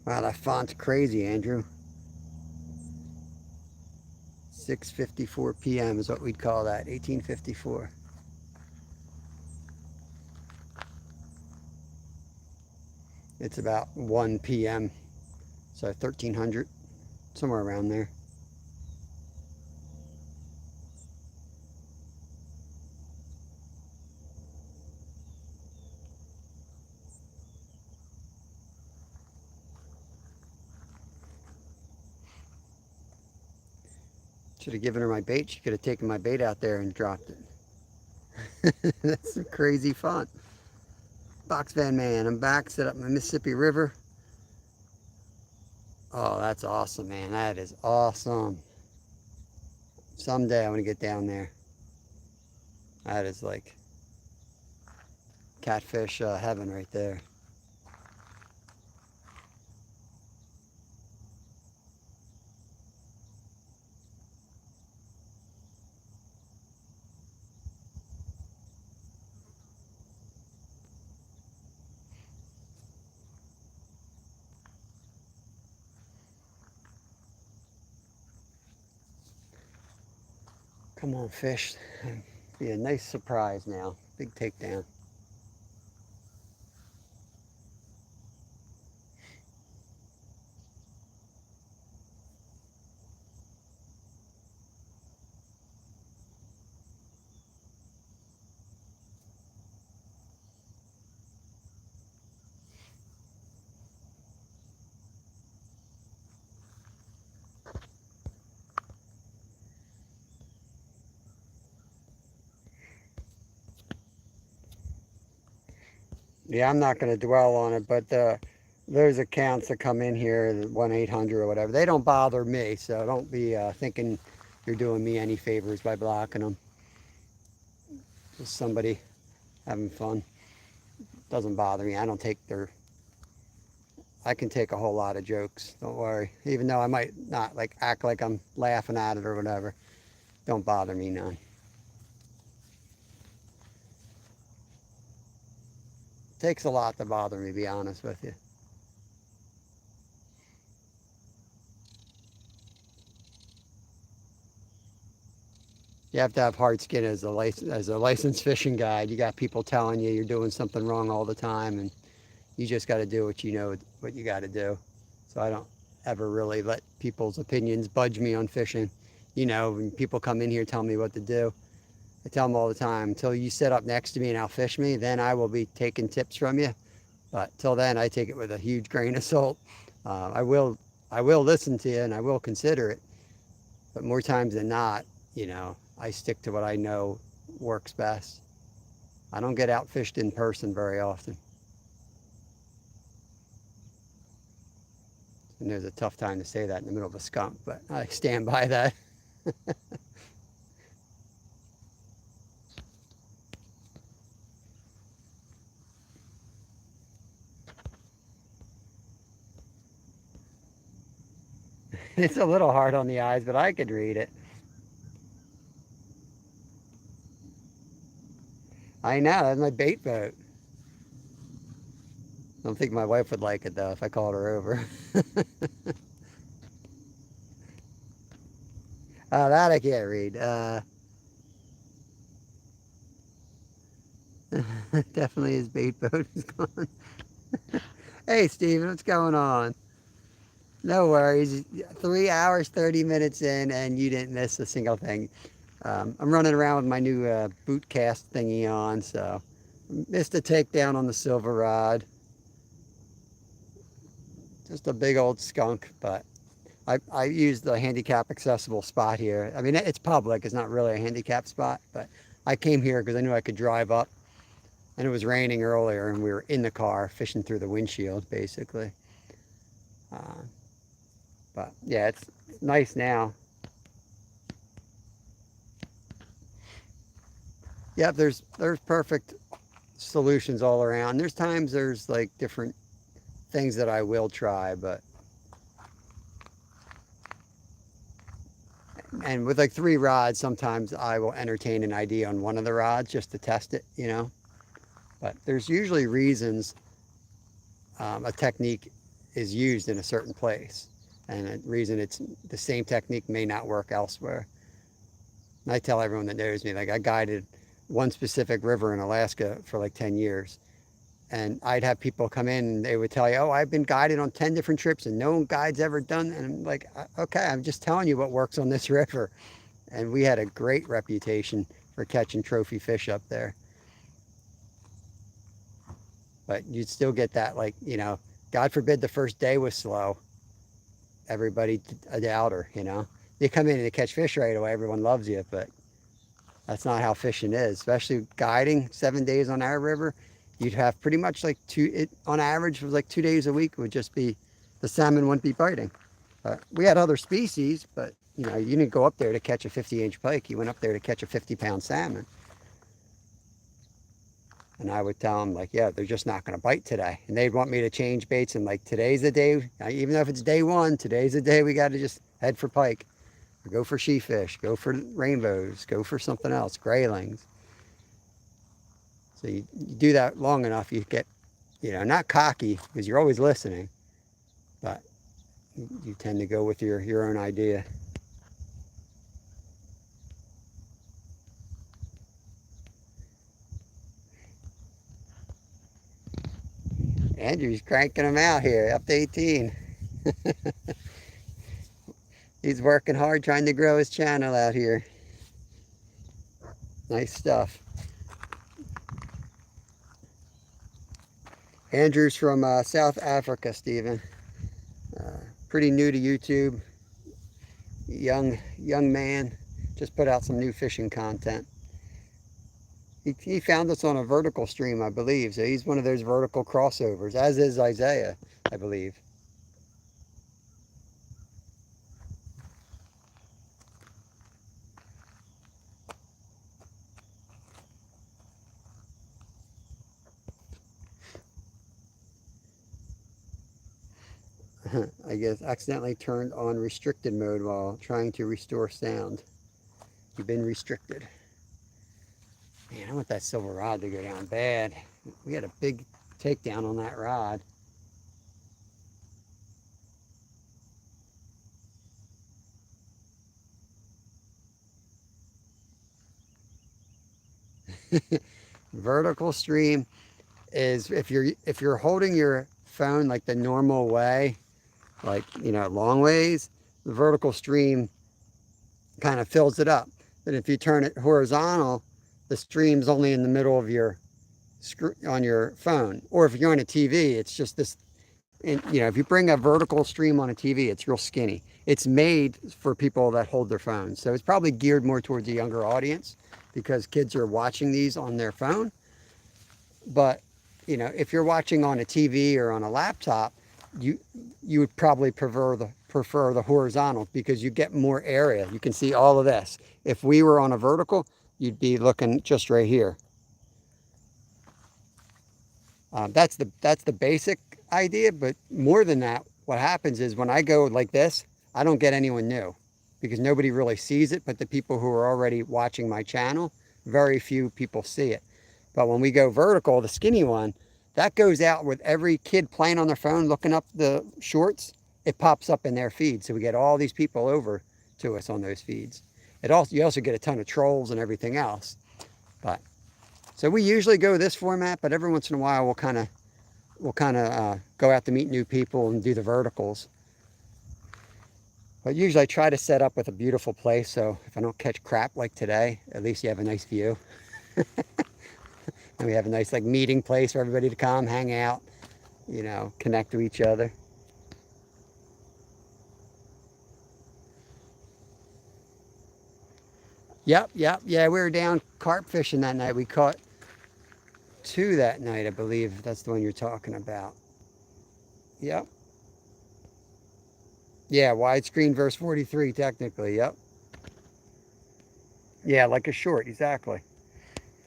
Wow, that font's crazy, Andrew. 6:54 p.m. is what we'd call that, 1854. It's about 1 p.m., so 1300, somewhere around there. Should have given her my bait. She could have taken my bait out there and dropped it. That's some crazy fun. Box Van Man, I'm back. Set up my Mississippi River. Oh, that's awesome, man. That is awesome. Someday I want to get down there. That is like catfish heaven right there. Come on, fish. Be a nice surprise now. Big takedown. Yeah, I'm not going to dwell on it, but those accounts that come in here, 1-800 or whatever, they don't bother me. So don't be thinking you're doing me any favors by blocking them. Just somebody having fun. Doesn't bother me. I can take a whole lot of jokes. Don't worry. Even though I might not like act like I'm laughing at it or whatever. Don't bother me none. Takes a lot to bother me, to be honest with you. You have to have hard skin as a licensed fishing guide. You got people telling you you're doing something wrong all the time, and you just got to do what what you got to do. So I don't ever really let people's opinions budge me on fishing. When people come in here telling me what to do, I tell them all the time, until you sit up next to me and outfish me, then I will be taking tips from you. But till then, I take it with a huge grain of salt. I will listen to you and I will consider it. But more times than not, I stick to what I know works best. I don't get outfished in person very often. And there's a tough time to say that in the middle of a skunk, but I stand by that. It's a little hard on the eyes, but I could read it. I know, that's my bait boat. I don't think my wife would like it though if I called her over. That I can't read. Definitely his bait boat is gone. Hey, Steven, what's going on? No worries. 3 hours, 30 minutes in, and you didn't miss a single thing. I'm running around with my new boot cast thingy on, so missed a takedown on the silver rod. Just a big old skunk, but I used the handicap accessible spot here. I mean, it's public. It's not really a handicap spot, but I came here because I knew I could drive up, and it was raining earlier, and we were in the car fishing through the windshield, basically. Uh, but yeah, it's nice now. Yep, there's perfect solutions all around. There's times there's like different things that I will try, but and with like 3 rods, sometimes I will entertain an idea on one of the rods just to test it, you know. But there's usually reasons a technique is used in a certain place, and a reason it's the same technique may not work elsewhere. And I tell everyone that knows me, like I guided one specific river in Alaska for like 10 years. And I'd have people come in and they would tell you, oh, I've been guided on 10 different trips and no guide's ever done. And I'm like, okay, I'm just telling you what works on this river. And we had a great reputation for catching trophy fish up there. But you'd still get that, like, you know, God forbid the first day was slow. Everybody a doubter, you know. You come in and you catch fish right away, everyone loves you, but that's not how fishing is, especially guiding 7 days on our river. You'd have pretty much like on average, it was like 2 days a week would just be, the salmon wouldn't be biting. We had other species, but you know, you didn't go up there to catch a 50-inch pike. You went up there to catch a 50-pound salmon. And I would tell them like, yeah, they're just not going to bite today. And they'd want me to change baits. And like, today's the day, even though if it's day one, today's the day we got to just head for pike. Go for sheefish, go for rainbows, go for something else, graylings. So you do that long enough, you get, you know, not cocky because you're always listening, but you tend to go with your own idea. Andrew's cranking them out here, up to 18. He's working hard trying to grow his channel out here. Nice stuff. Andrew's from South Africa, Stephen. Pretty new to YouTube. Young man. Just put out some new fishing content. He found us on a vertical stream, I believe. So he's one of those vertical crossovers, as is Isaiah, I believe. I guess accidentally turned on restricted mode while trying to restore sound. You've been restricted. Man, I want that silver rod to go down bad. We had a big takedown on that rod. Vertical stream is if you're holding your phone like the normal way, like, you know, long ways, the vertical stream kind of fills it up. But if you turn it horizontal, the stream's only in the middle of your on your phone. Or if you're on a TV, it's just this. And, you know, if you bring a vertical stream on a TV, it's real skinny. It's made for people that hold their phones, so it's probably geared more towards a younger audience because kids are watching these on their phone. But you know, if you're watching on a TV or on a laptop, you would probably prefer the horizontal because you get more area. You can see all of this. If we were on a vertical, you'd be looking just right here. That's the basic idea, but more than that, what happens is when I go like this, I don't get anyone new because nobody really sees it, but the people who are already watching my channel, very few people see it. But when we go vertical, the skinny one, that goes out with every kid playing on their phone, looking up the shorts. It pops up in their feed. So we get all these people over to us on those feeds. You also get a ton of trolls and everything else. But so we usually go this format, but every once in a while we'll go out to meet new people and do the verticals. But usually I try to set up with a beautiful place, so if I don't catch crap like today, at least you have a nice view. And we have a nice like meeting place for everybody to come, hang out, you know, connect to each other. Yep. Yeah, we were down carp fishing that night. We caught 2 that night, I believe. That's the one you're talking about. Yep. Yeah, widescreen versus 43, technically. Yep. Yeah, like a short, exactly.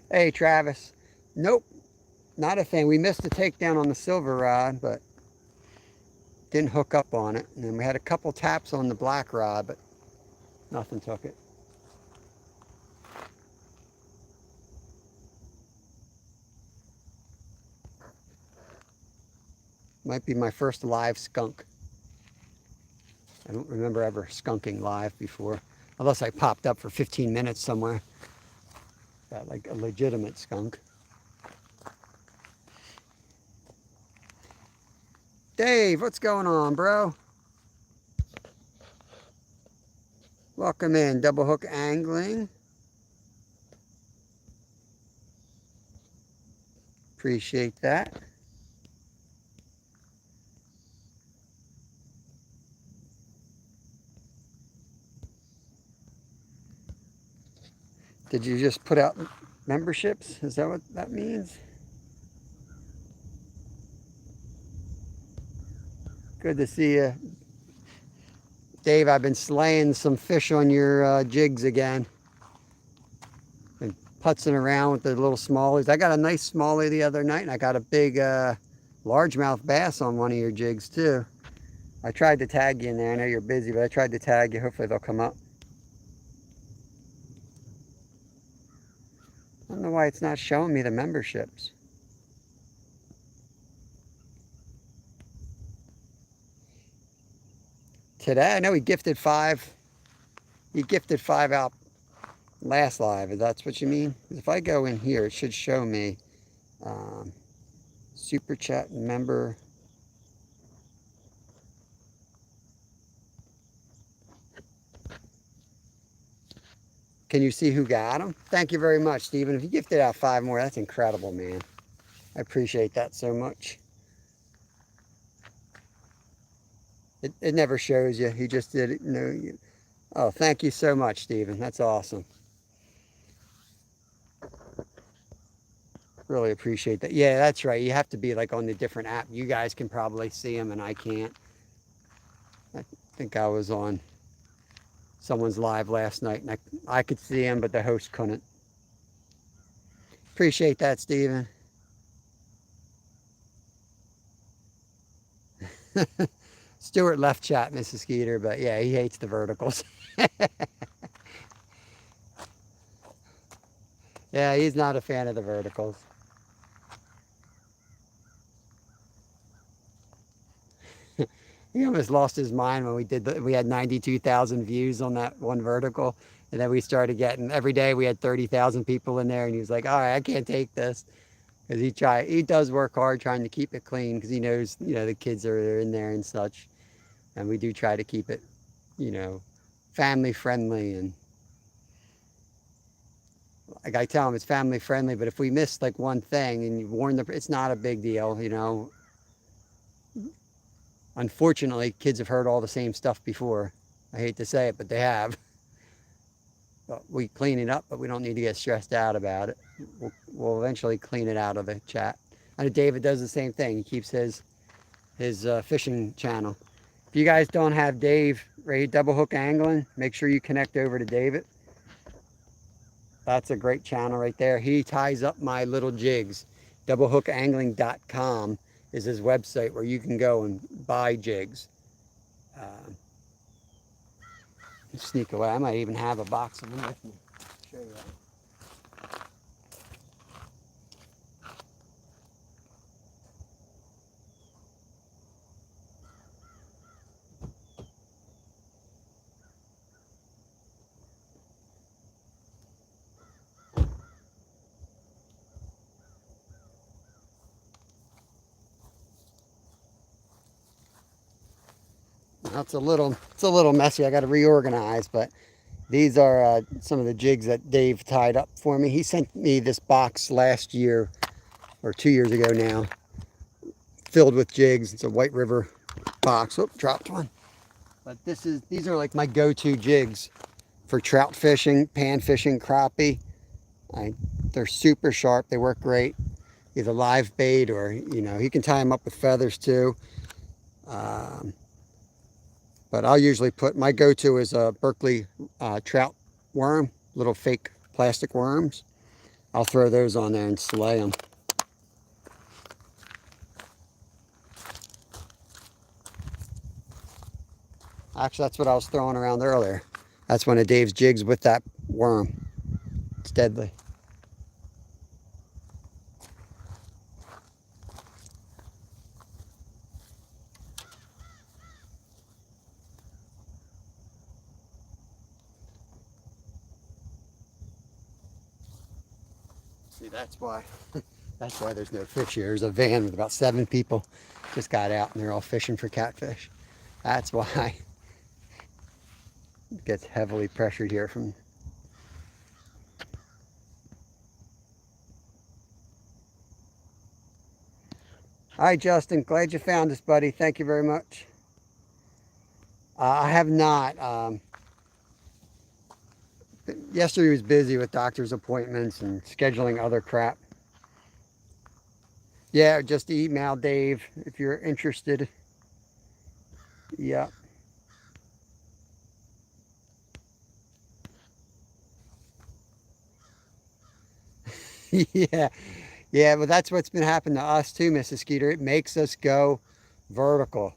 Hey, Travis. Nope, not a thing. We missed the takedown on the silver rod, but didn't hook up on it. And then we had a couple taps on the black rod, but nothing took it. Might be my first live skunk. I don't remember ever skunking live before, unless I popped up for 15 minutes somewhere. Got like a legitimate skunk. Dave, what's going on, bro? Welcome in, double hook angling. Appreciate that. Did you just put out memberships? Is that what that means? Good to see you. Dave, I've been slaying some fish on your jigs again. Been putzing around with the little smallies. I got a nice smallie the other night, and I got a big largemouth bass on one of your jigs too. I tried to tag you in there. I know you're busy, but I tried to tag you. Hopefully they'll come up. I don't know why it's not showing me the memberships. Today, I know he gifted 5. He gifted 5 out last live, if that's what you mean. If I go in here, it should show me super chat member. Can you see who got them? Thank you very much, Stephen. If you gifted out 5 more, that's incredible, man. I appreciate that so much. It never shows you. He just did it. No. Oh, thank you so much, Stephen. That's awesome. Really appreciate that. Yeah, that's right. You have to be like on the different app. You guys can probably see them and I can't. I think I was on someone's live last night and I could see him, but the host couldn't. Appreciate that, Stephen. Stuart left chat, Mrs. Skeeter, but yeah, he hates the verticals. Yeah, he's not a fan of the verticals. He almost lost his mind when we had 92,000 views on that one vertical. And then we started getting, every day we had 30,000 people in there and he was like, all right, I can't take this. Because he does work hard trying to keep it clean because he knows, you know, the kids are in there and such. And we do try to keep it, you know, family friendly. And like I tell him, it's family friendly, but if we miss like one thing and you warn them, it's not a big deal, you know. Unfortunately, kids have heard all the same stuff before. I hate to say it, but they have. But we clean it up, but we don't need to get stressed out about it. We'll eventually clean it out of the chat. I know David does the same thing. He keeps his fishing channel. If you guys don't have Dave Ray Double Hook Angling, make sure you connect over to David. That's a great channel right there. He ties up my little jigs. Doublehookangling.com is his website where you can go and buy jigs. sneak away. I might even have a box of them with me. Show you that. Now it's a little messy. I got to reorganize, but these are some of the jigs that Dave tied up for me. He sent me this box last year or 2 years ago now, filled with jigs. It's a White River box. Oh, dropped one. But these are like my go-to jigs for trout fishing, pan fishing, crappie. They're super sharp. They work great. Either live bait or, you can tie them up with feathers too. But I'll usually put, my go-to is a Berkeley trout worm, little fake plastic worms. I'll throw those on there and slay them. Actually, that's what I was throwing around earlier. That's one of Dave's jigs with that worm. It's deadly. See, that's why there's no fish here. There's a van with about 7 people just got out and they're all fishing for catfish. That's why it gets heavily pressured here from. All right, Justin, glad you found us, buddy. Thank you very much. I have not. Yesterday was busy with doctor's appointments and scheduling other crap. Yeah, just email Dave if you're interested. Yeah. Yeah. Yeah, but that's what's been happening to us too, Mrs. Skeeter. It makes us go vertical.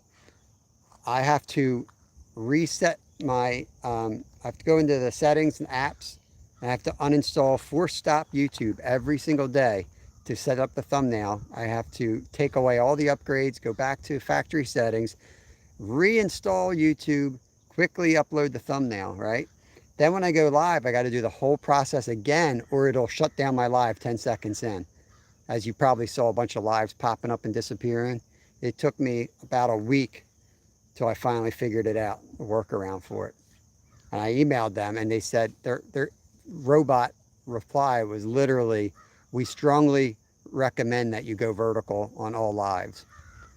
I have to reset my, I have to go into the settings and apps. And I have to uninstall Force Stop YouTube every single day to set up the thumbnail. I have to take away all the upgrades, go back to factory settings, reinstall YouTube, quickly upload the thumbnail, right? Then when I go live, I got to do the whole process again or it'll shut down my live 10 seconds in. As you probably saw a bunch of lives popping up and disappearing. It took me about a week till I finally figured it out, a workaround for it. And I emailed them and they said their robot reply was literally, we strongly recommend that you go vertical on all lives,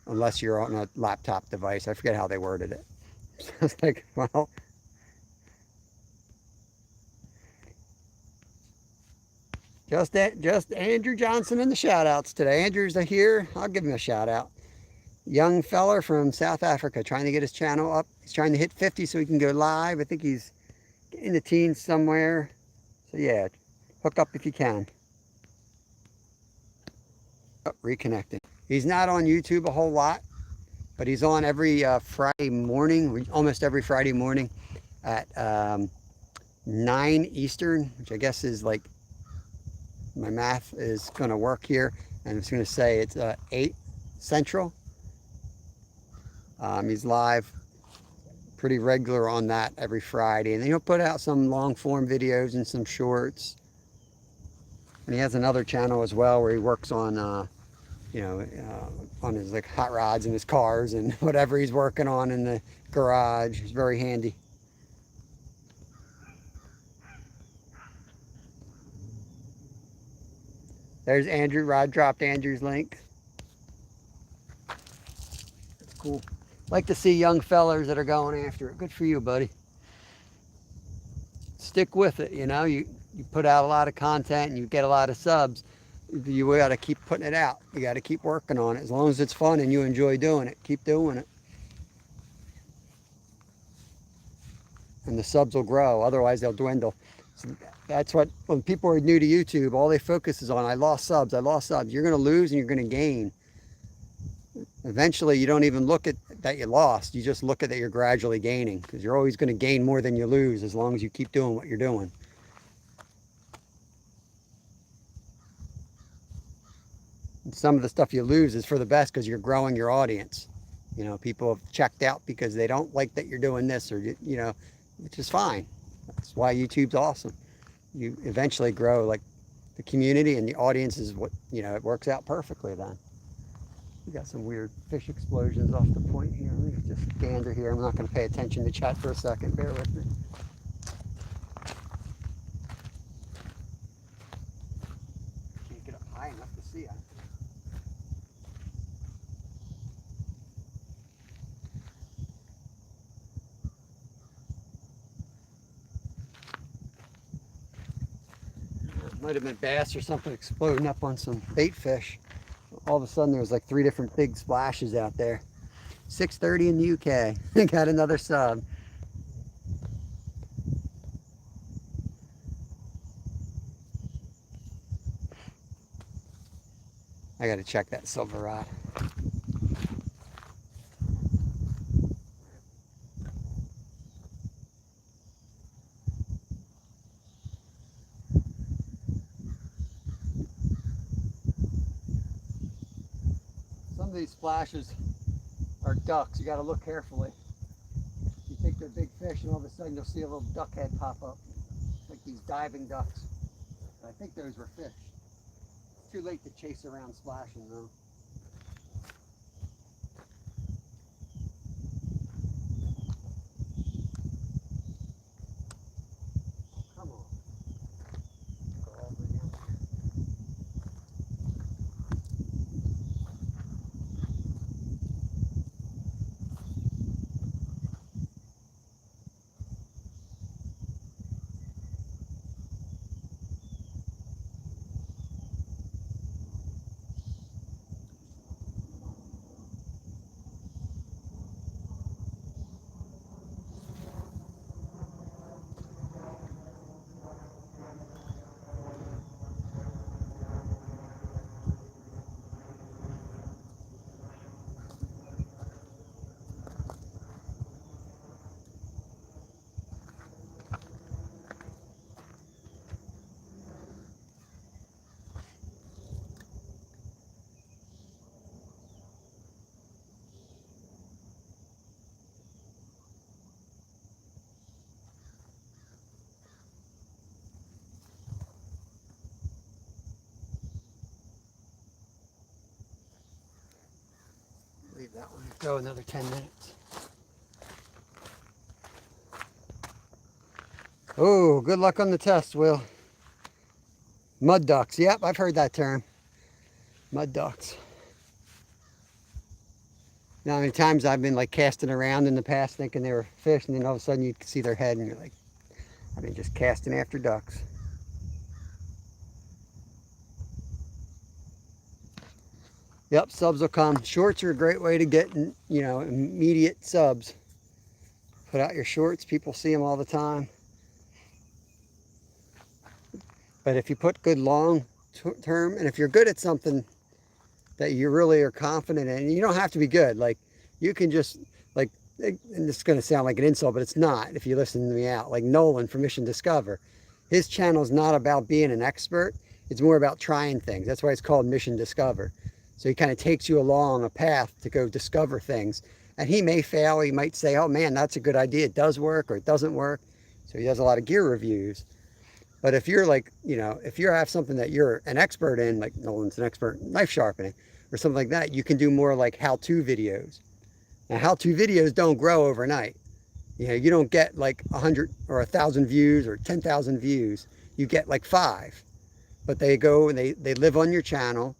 unless you're on a laptop device. I forget how they worded it. So I was like, well, just Andrew Johnson in the shout outs today. Andrew's here. I'll give him a shout out. Young fella from South Africa trying to get his channel up. He's trying to hit 50 so he can go live. I think he's in the teens somewhere. So yeah, hook up if you can. Oh, reconnecting. He's not on YouTube a whole lot, but he's on every Friday morning, almost every Friday morning at 9 Eastern, which I guess is like, my math is going to work here, and it's going to say it's 8 Central. He's live pretty regular on that every Friday, and then he'll put out some long form videos and some shorts. And he has another channel as well where he works on on his like hot rods and his cars and whatever he's working on in the garage. It's very handy. There's Andrew. Rod dropped Andrew's link. That's cool. Like to see young fellers that are going after it. Good for you, buddy. Stick with it. You put out a lot of content and you get a lot of subs. You got to keep putting it out. You got to keep working on it. As long as it's fun and you enjoy doing it, keep doing it. And the subs will grow. Otherwise, they'll dwindle. So that's what, when people are new to YouTube, all they focus is on, I lost subs, I lost subs. You're going to lose and you're going to gain. Eventually, you don't even look at that you lost. You just look at that you're gradually gaining, because you're always going to gain more than you lose as long as you keep doing what you're doing. And some of the stuff you lose is for the best because you're growing your audience. You know, people have checked out because they don't like that you're doing this, or, you know, which is fine. That's why YouTube's awesome. You eventually grow like the community, and the audience is what, you know, it works out perfectly then. We got some weird fish explosions off the point here. Let me just gander here. I'm not going to pay attention to chat for a second. Bear with me. Can't get up high enough to see it. Might have been bass or something exploding up on some bait fish. All of a sudden, there was like 3 different big splashes out there. 6:30 in the UK. Got another sub. I got to check that silver rod. Some of these splashes are ducks. You got to look carefully. You think they're big fish, and all of a sudden you'll see a little duck head pop up, like these diving ducks. I think those were fish. It's too late to chase around splashing though. Come on. Go all the way down there. Leave that one go another 10 minutes. Oh, good luck on the test, Will. Mud ducks. Yep, I've heard that term. Mud ducks. Now, how many times I've been like casting around in the past thinking they were fish, and then all of a sudden you see their head and you're like, I've been just casting after ducks. Yep, subs will come. Shorts are a great way to get, you know, immediate subs. Put out your shorts, people see them all the time. But if you put good long term, and if you're good at something that you really are confident in, you don't have to be good. Like, you can just, like, and this is going to sound like an insult, but it's not if you listen to me out. Like Nolan from Mission Discover. His channel is not about being an expert. It's more about trying things. That's why it's called Mission Discover. So he kind of takes you along a path to go discover things. And he may fail. He might say, oh man, that's a good idea. It does work, or it doesn't work. So he does a lot of gear reviews. But if you're like, you know, if you have something that you're an expert in, like Nolan's an expert in knife sharpening or something like that, you can do more like how-to videos. Now, how-to videos don't grow overnight. You know, you don't get like 100 or 1,000 views or 10,000 views. You get like 5. But they go and they live on your channel.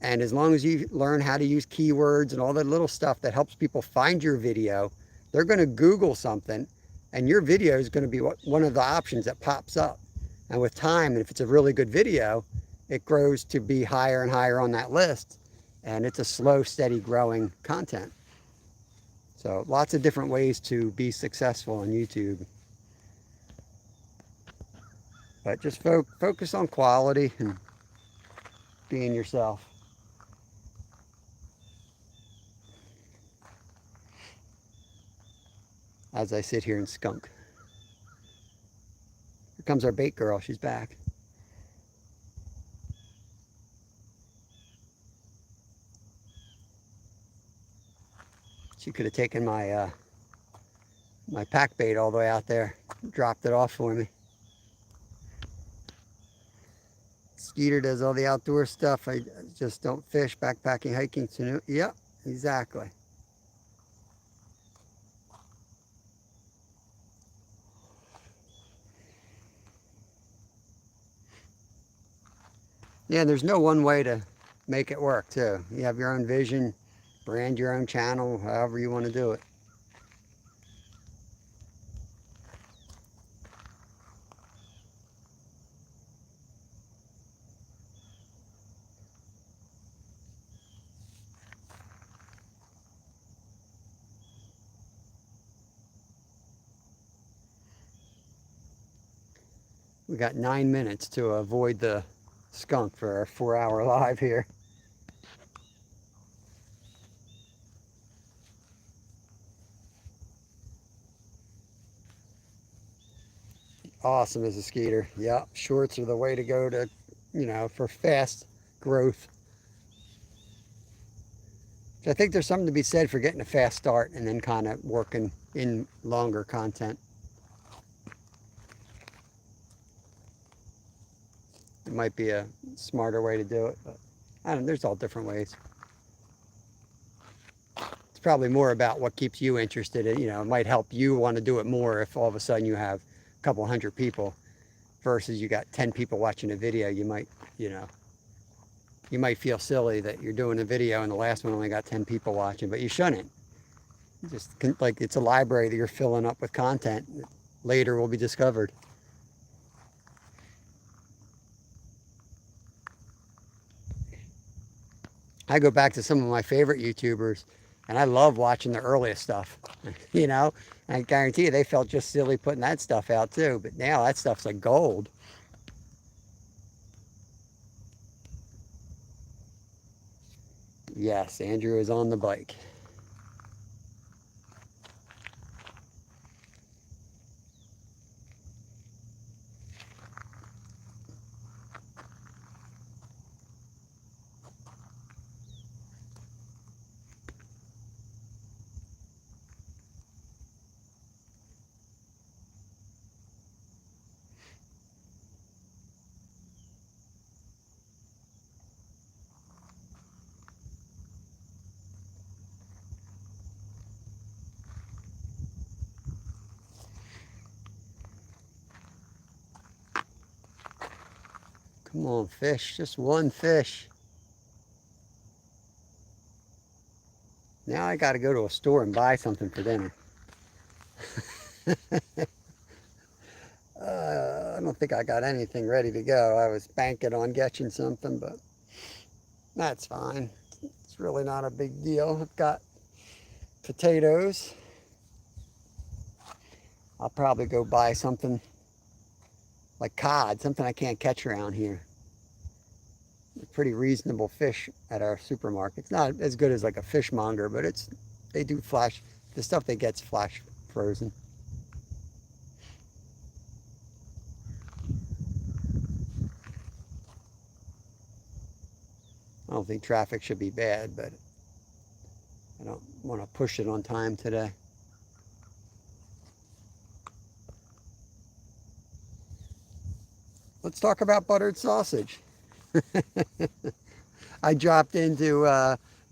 And as long as you learn how to use keywords and all that little stuff that helps people find your video, they're going to Google something, and your video is going to be one of the options that pops up. And with time, and if it's a really good video, it grows to be higher and higher on that list. And it's a slow, steady growing content. So lots of different ways to be successful on YouTube. But just focus on quality and being yourself. as I sit here and skunk. Here comes our bait girl. She's back. She could have taken my pack bait all the way out there, dropped it off for me. Skeeter does all the outdoor stuff. I just don't fish, backpacking, hiking, canoe. Yep, exactly. Yeah, there's no one way to make it work, too. You have your own vision, brand your own channel, however you want to do it. We got 9 minutes to avoid the skunk for our 4-hour live here. Awesome as a skeeter. Yep, shorts are the way to go to, for fast growth. I think there's something to be said for getting a fast start and then kind of working in longer content. It might be a smarter way to do it, but I don't know, there's all different ways. It's probably more about what keeps you interested in, it might help you want to do it more if all of a sudden you have a couple hundred people versus you got 10 people watching a video. You might feel silly that you're doing a video and the last one only got 10 people watching, but you shouldn't. Just like it's a library that you're filling up with content that later will be discovered. I go back to some of my favorite YouTubers and I love watching the earliest stuff, and I guarantee you they felt just silly putting that stuff out too, but now that stuff's like gold. Yes, Andrew is on the bike. Come on, fish, just one fish. Now I got to go to a store and buy something for dinner. I don't think I got anything ready to go. I was banking on catching something, but that's fine. It's really not a big deal. I've got potatoes. I'll probably go buy something like cod, something I can't catch around here. Pretty reasonable fish at our supermarket. It's not as good as like a fishmonger, but they do flash, the stuff they get's flash frozen. I don't think traffic should be bad, but I don't want to push it on time today. Let's talk about buttered sausage. I dropped into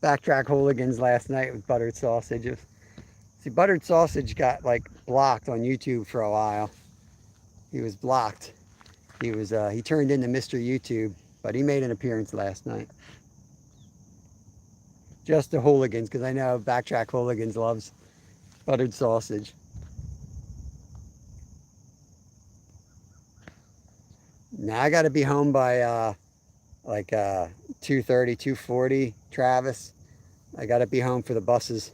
Backtrack Hooligans last night with buttered sausage. See, buttered sausage got like blocked on YouTube for a while. He was blocked. He turned into Mr. YouTube, but he made an appearance last night. Just the Hooligans, because I know Backtrack Hooligans loves buttered sausage. Now I got to be home by like 2:30, 2:40, Travis. I got to be home for the buses.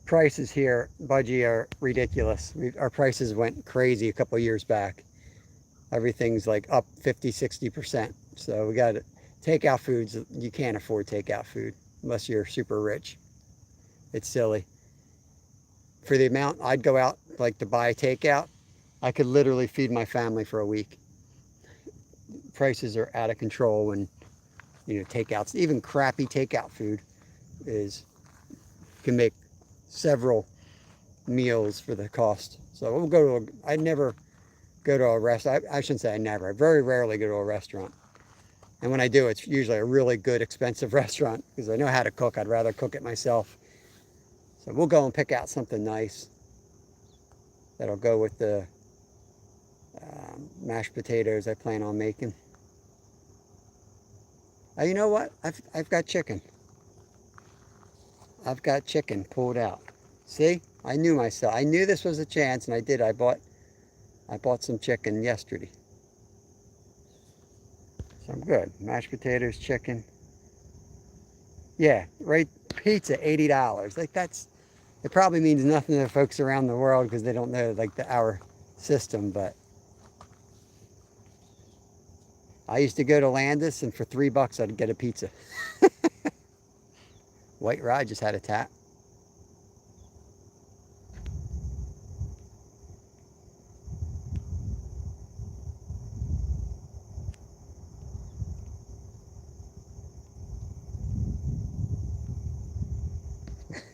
Prices here, Budgie, are ridiculous. Our prices went crazy a couple years back. Everything's like up 50, 60%. So we got takeout foods. You can't afford takeout food. unless you're super rich. It's silly. For the amount I'd go out like to buy takeout, I could literally feed my family for a week. Prices are out of control when, you know, takeouts, even crappy takeout food can make several meals for the cost. So we'll go to I never go to a restaurant. I shouldn't say I never. I very rarely go to a restaurant. And when I do, it's usually a really good, expensive restaurant because I know how to cook. I'd rather cook it myself. So we'll go and pick out something nice that'll go with the mashed potatoes I plan on making. You know what? I've got chicken. I've got chicken pulled out. See? I knew myself. I knew this was a chance, and I did. I bought some chicken yesterday. So I'm good. Mashed potatoes, chicken. Yeah, right. Pizza, $80. Like it probably means nothing to folks around the world because they don't know like our system. But I used to go to Landis, and for $3 I'd get a pizza. White Rod just had a tap.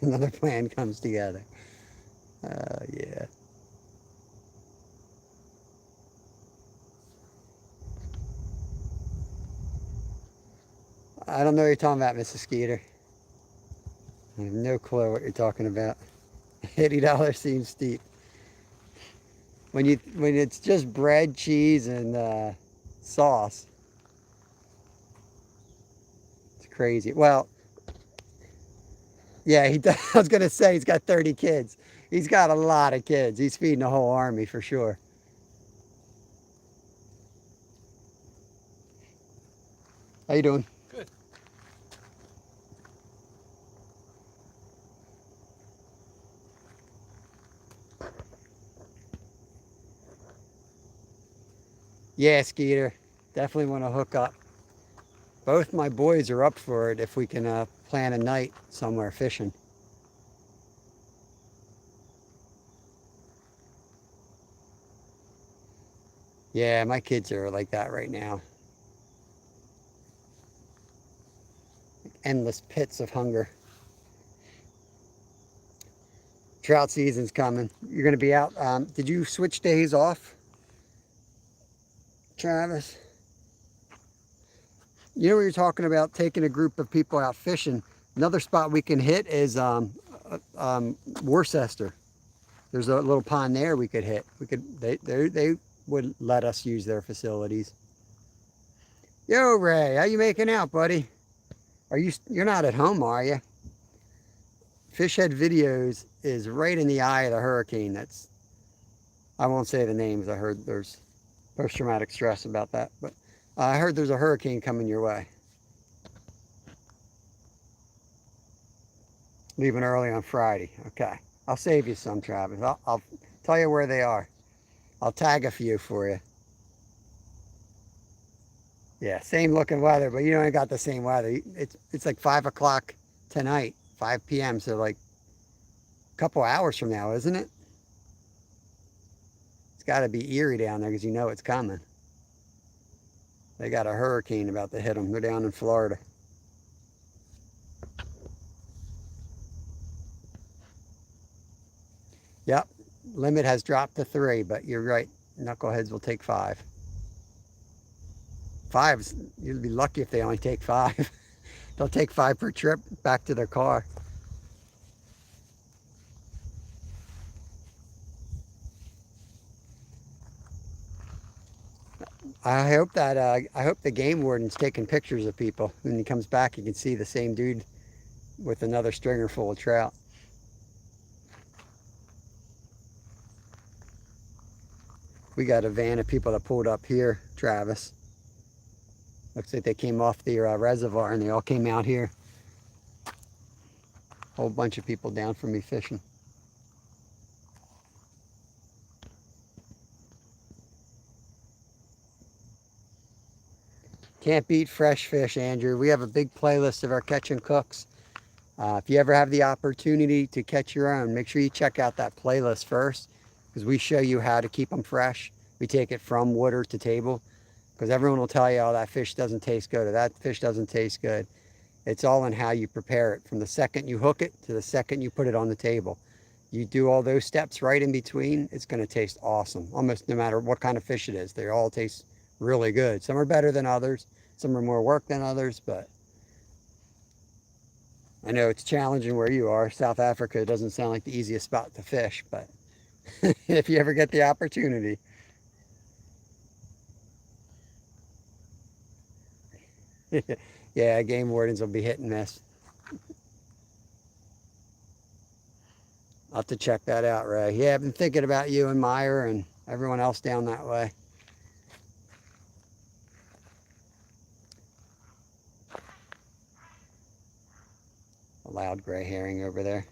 Another plan comes together. Yeah. I don't know what you're talking about, Mrs. Skeeter. I have no clue what you're talking about. $80 seems steep. When it's just bread, cheese, and sauce, it's crazy. Well, yeah, he does. I was gonna say he's got 30 kids. He's got a lot of kids. He's feeding the whole army for sure. How you doing? Good. Yeah, Skeeter. Definitely want to hook up. Both my boys are up for it if we can plan a night somewhere fishing. Yeah, my kids are like that right now. Endless pits of hunger. Trout season's coming. You're going to be out. Did you switch days off, Travis? You know, we were talking about taking a group of people out fishing. Another spot we can hit is Worcester. There's a little pond there we could hit. They would let us use their facilities. Yo, Ray, how you making out, buddy? You're not at home, are you? Fishhead Videos is right in the eye of the hurricane. I won't say the names. I heard there's post-traumatic stress about that, but I heard there's a hurricane coming your way. Leaving early on Friday. Okay. I'll save you some, Travis. I'll tell you where they are. I'll tag a few for you. Yeah, same looking weather, but you don't got the same weather. It's like 5 o'clock tonight, 5 p.m., so like a couple hours from now, isn't it? It's got to be eerie down there because you know it's coming. They got a hurricane about to hit them. They're down in Florida. Yep, limit has dropped to 3, but you're right. Knuckleheads will take 5. 5, you'll be lucky if they only take 5. They'll take 5 per trip back to their car. I hope the game warden's taking pictures of people. When he comes back, you can see the same dude with another stringer full of trout. We got a van of people that pulled up here, Travis. Looks like they came off the reservoir and they all came out here. Whole bunch of people down from me fishing. Can't beat fresh fish, Andrew. We have a big playlist of our catch and cooks. If you ever have the opportunity to catch your own, make sure you check out that playlist first, because we show you how to keep them fresh. We take it from water to table, because everyone will tell you, oh, that fish doesn't taste good, or that fish doesn't taste good. It's all in how you prepare it, from the second you hook it to the second you put it on the table. You do all those steps right in between, it's going to taste awesome, almost no matter what kind of fish it is. They all taste really good. Some are better than others, some are more work than others, but I know it's challenging where you are. South Africa doesn't sound like the easiest spot to fish, but if you ever get the opportunity. Yeah, game wardens will be hit and miss. I'll have to check that out, Ray. Yeah, I've been thinking about you and Meyer and everyone else down that way. A loud gray herring over there.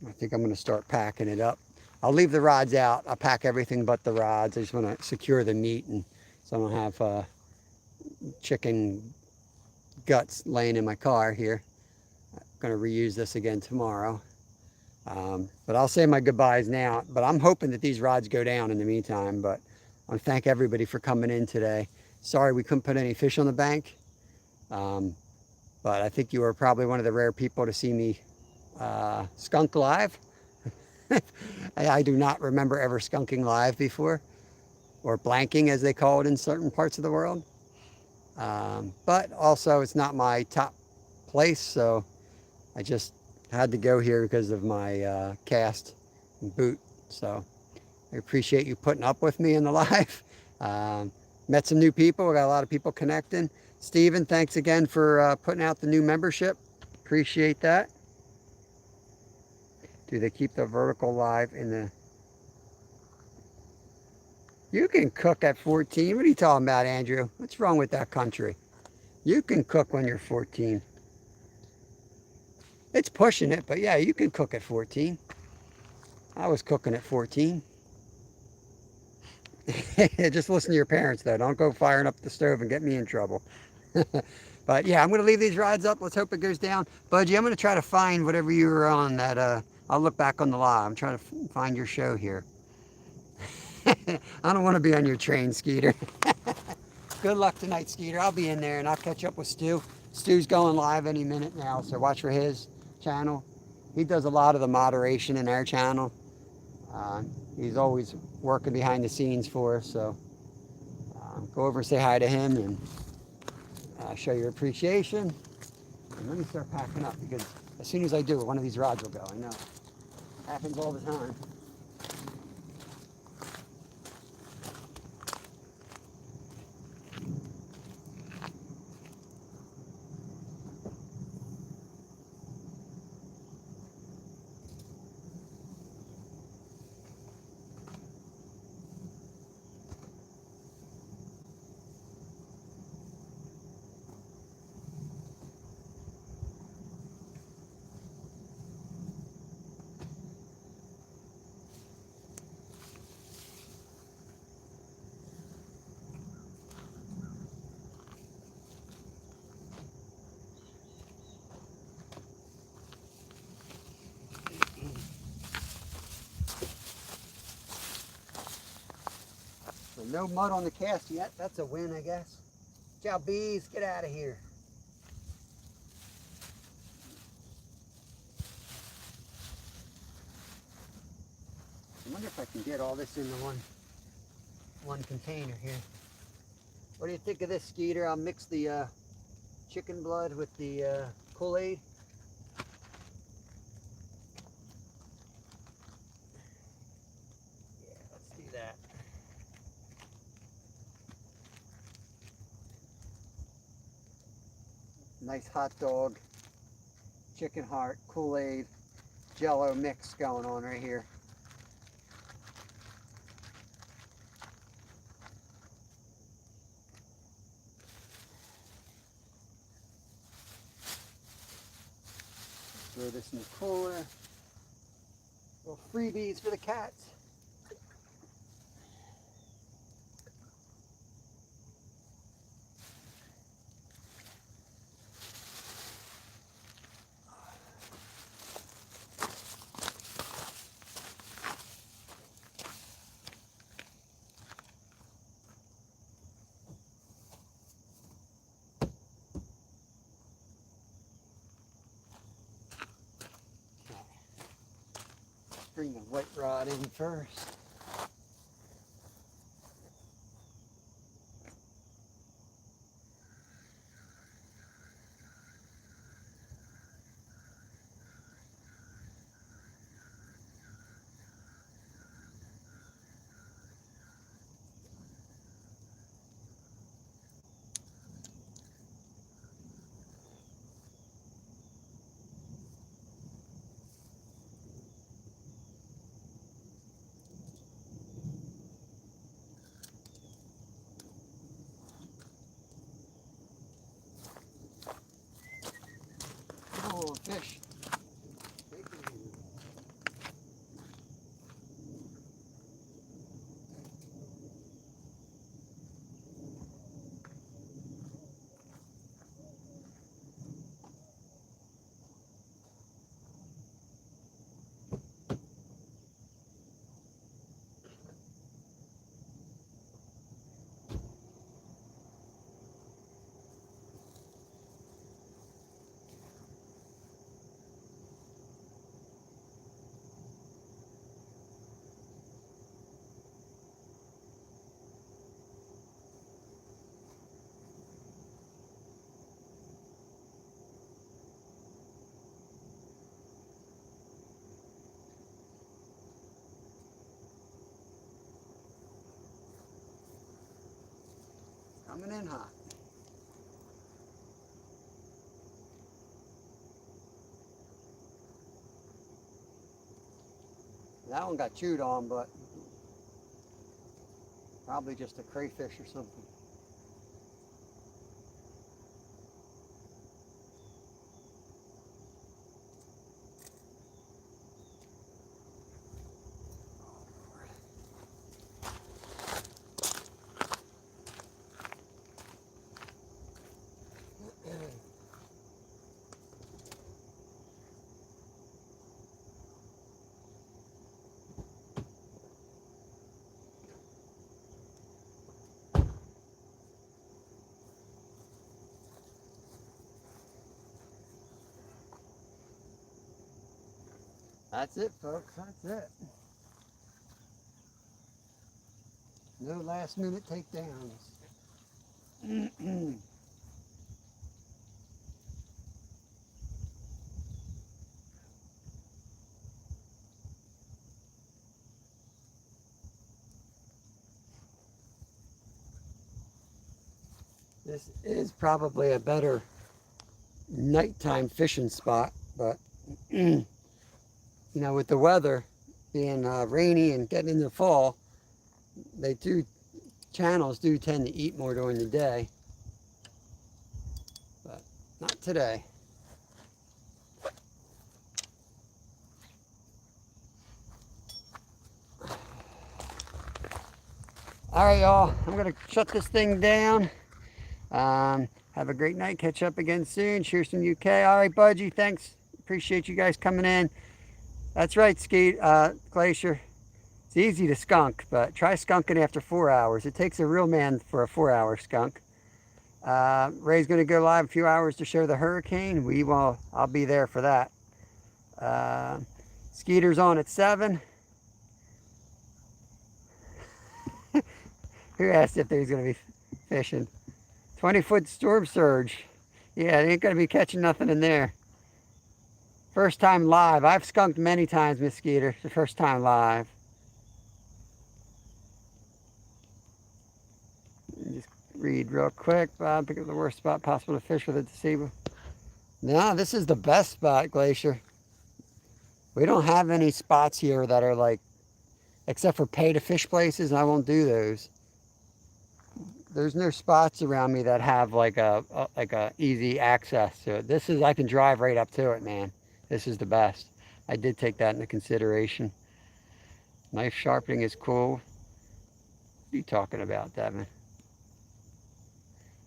I think I'm going to start packing it up. I'll leave the rods out. I'll pack everything but the rods. I just want to secure the meat, and so I don't have chicken guts laying in my car here. I'm going to reuse this again tomorrow. But I'll say my goodbyes now. But I'm hoping that these rods go down in the meantime. But I want to thank everybody for coming in today. Sorry we couldn't put any fish on the bank. But I think you were probably one of the rare people to see me skunk live. I do not remember ever skunking live before, or blanking as they call it in certain parts of the world. But also it's not my top place, so I just had to go here because of my cast and boot. So I appreciate you putting up with me in the live. Met some new people. We got a lot of people connecting. Steven, thanks again for putting out the new membership. Appreciate that. Do they keep the vertical live in the... You can cook at 14. What are you talking about, Andrew? What's wrong with that country? You can cook when you're 14. It's pushing it, but yeah, you can cook at 14. I was cooking at 14. Just listen to your parents, though. Don't go firing up the stove and get me in trouble. But yeah, I'm going to leave these rods up. Let's hope it goes down. Budgie, I'm going to try to find whatever you were on that... I'll look back on the live. I'm trying to find your show here. I don't want to be on your train, Skeeter. Good luck tonight, Skeeter. I'll be in there and I'll catch up with Stu. Stu's going live any minute now, so watch for his channel. He does a lot of the moderation in our channel. He's always working behind the scenes for us, so go over and say hi to him and show your appreciation. And let me start packing up, because as soon as I do, one of these rods will go. I know. It happens all the time. So no mud on the cast yet. That's a win, I guess. Ciao, bees. Get out of here. I wonder if I can get all this into one container here. What do you think of this, Skeeter? I'll mix the chicken blood with the Kool-Aid. Yeah, let's do that. Nice hot dog, chicken heart, Kool-Aid, Jello mix going on right here. Throw this in the cooler. Little freebies for the cats. bring the white rod in first. Oh, fish. Coming in hot. That one got chewed on, but probably just a crayfish or something. That's it, folks. That's it. No last minute takedowns. This is probably a better nighttime fishing spot, but you know, with the weather being rainy and getting into fall, channels do tend to eat more during the day, but not today. All right, y'all, I'm gonna shut this thing down. Have a great night. Catch up again soon. Cheers from UK. All right, Budgie, thanks. Appreciate you guys coming in. That's right, Glacier. It's easy to skunk, but try skunking after 4 hours. It takes a real man for a 4-hour skunk. Ray's going to go live a few hours to show the hurricane. I'll be there for that. Skeeter's on at 7. Who asked if there's going to be fishing? 20-foot storm surge. Yeah, they ain't going to be catching nothing in there. First time live. I've skunked many times, Miss Skeeter. It's the first time live. Just read real quick. Bob, pick up the worst spot possible to fish with a disabled. No, this is the best spot, Glacier. We don't have any spots here that are like, except for pay to fish places, and I won't do those. There's no spots around me that have like a easy access to it. This is, I can drive right up to it, man. This is the best. I did take that into consideration. Knife sharpening is cool. What are you talking about, Devin?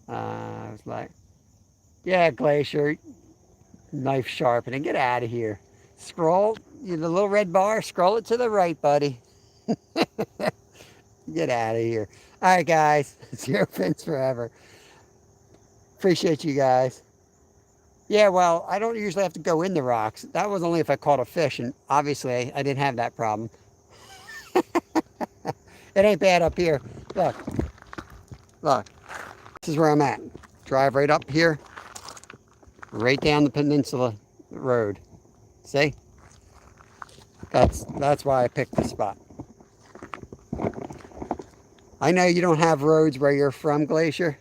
I was like, yeah, Glacier, knife sharpening. Get out of here. Scroll, the little red bar, scroll it to the right, buddy. Get out of here. All right, guys. Zero fins forever. Appreciate you guys. Yeah, well, I don't usually have to go in the rocks. That was only if I caught a fish, and obviously I didn't have that problem. It ain't bad up here. Look, look. This is where I'm at. Drive right up here, right down the peninsula road. See? That's why I picked the spot. I know you don't have roads where you're from, Glacier,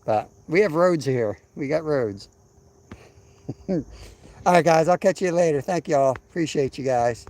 but we have roads here. We got roads. All right, guys, I'll catch you later. Thank you all. Appreciate you guys.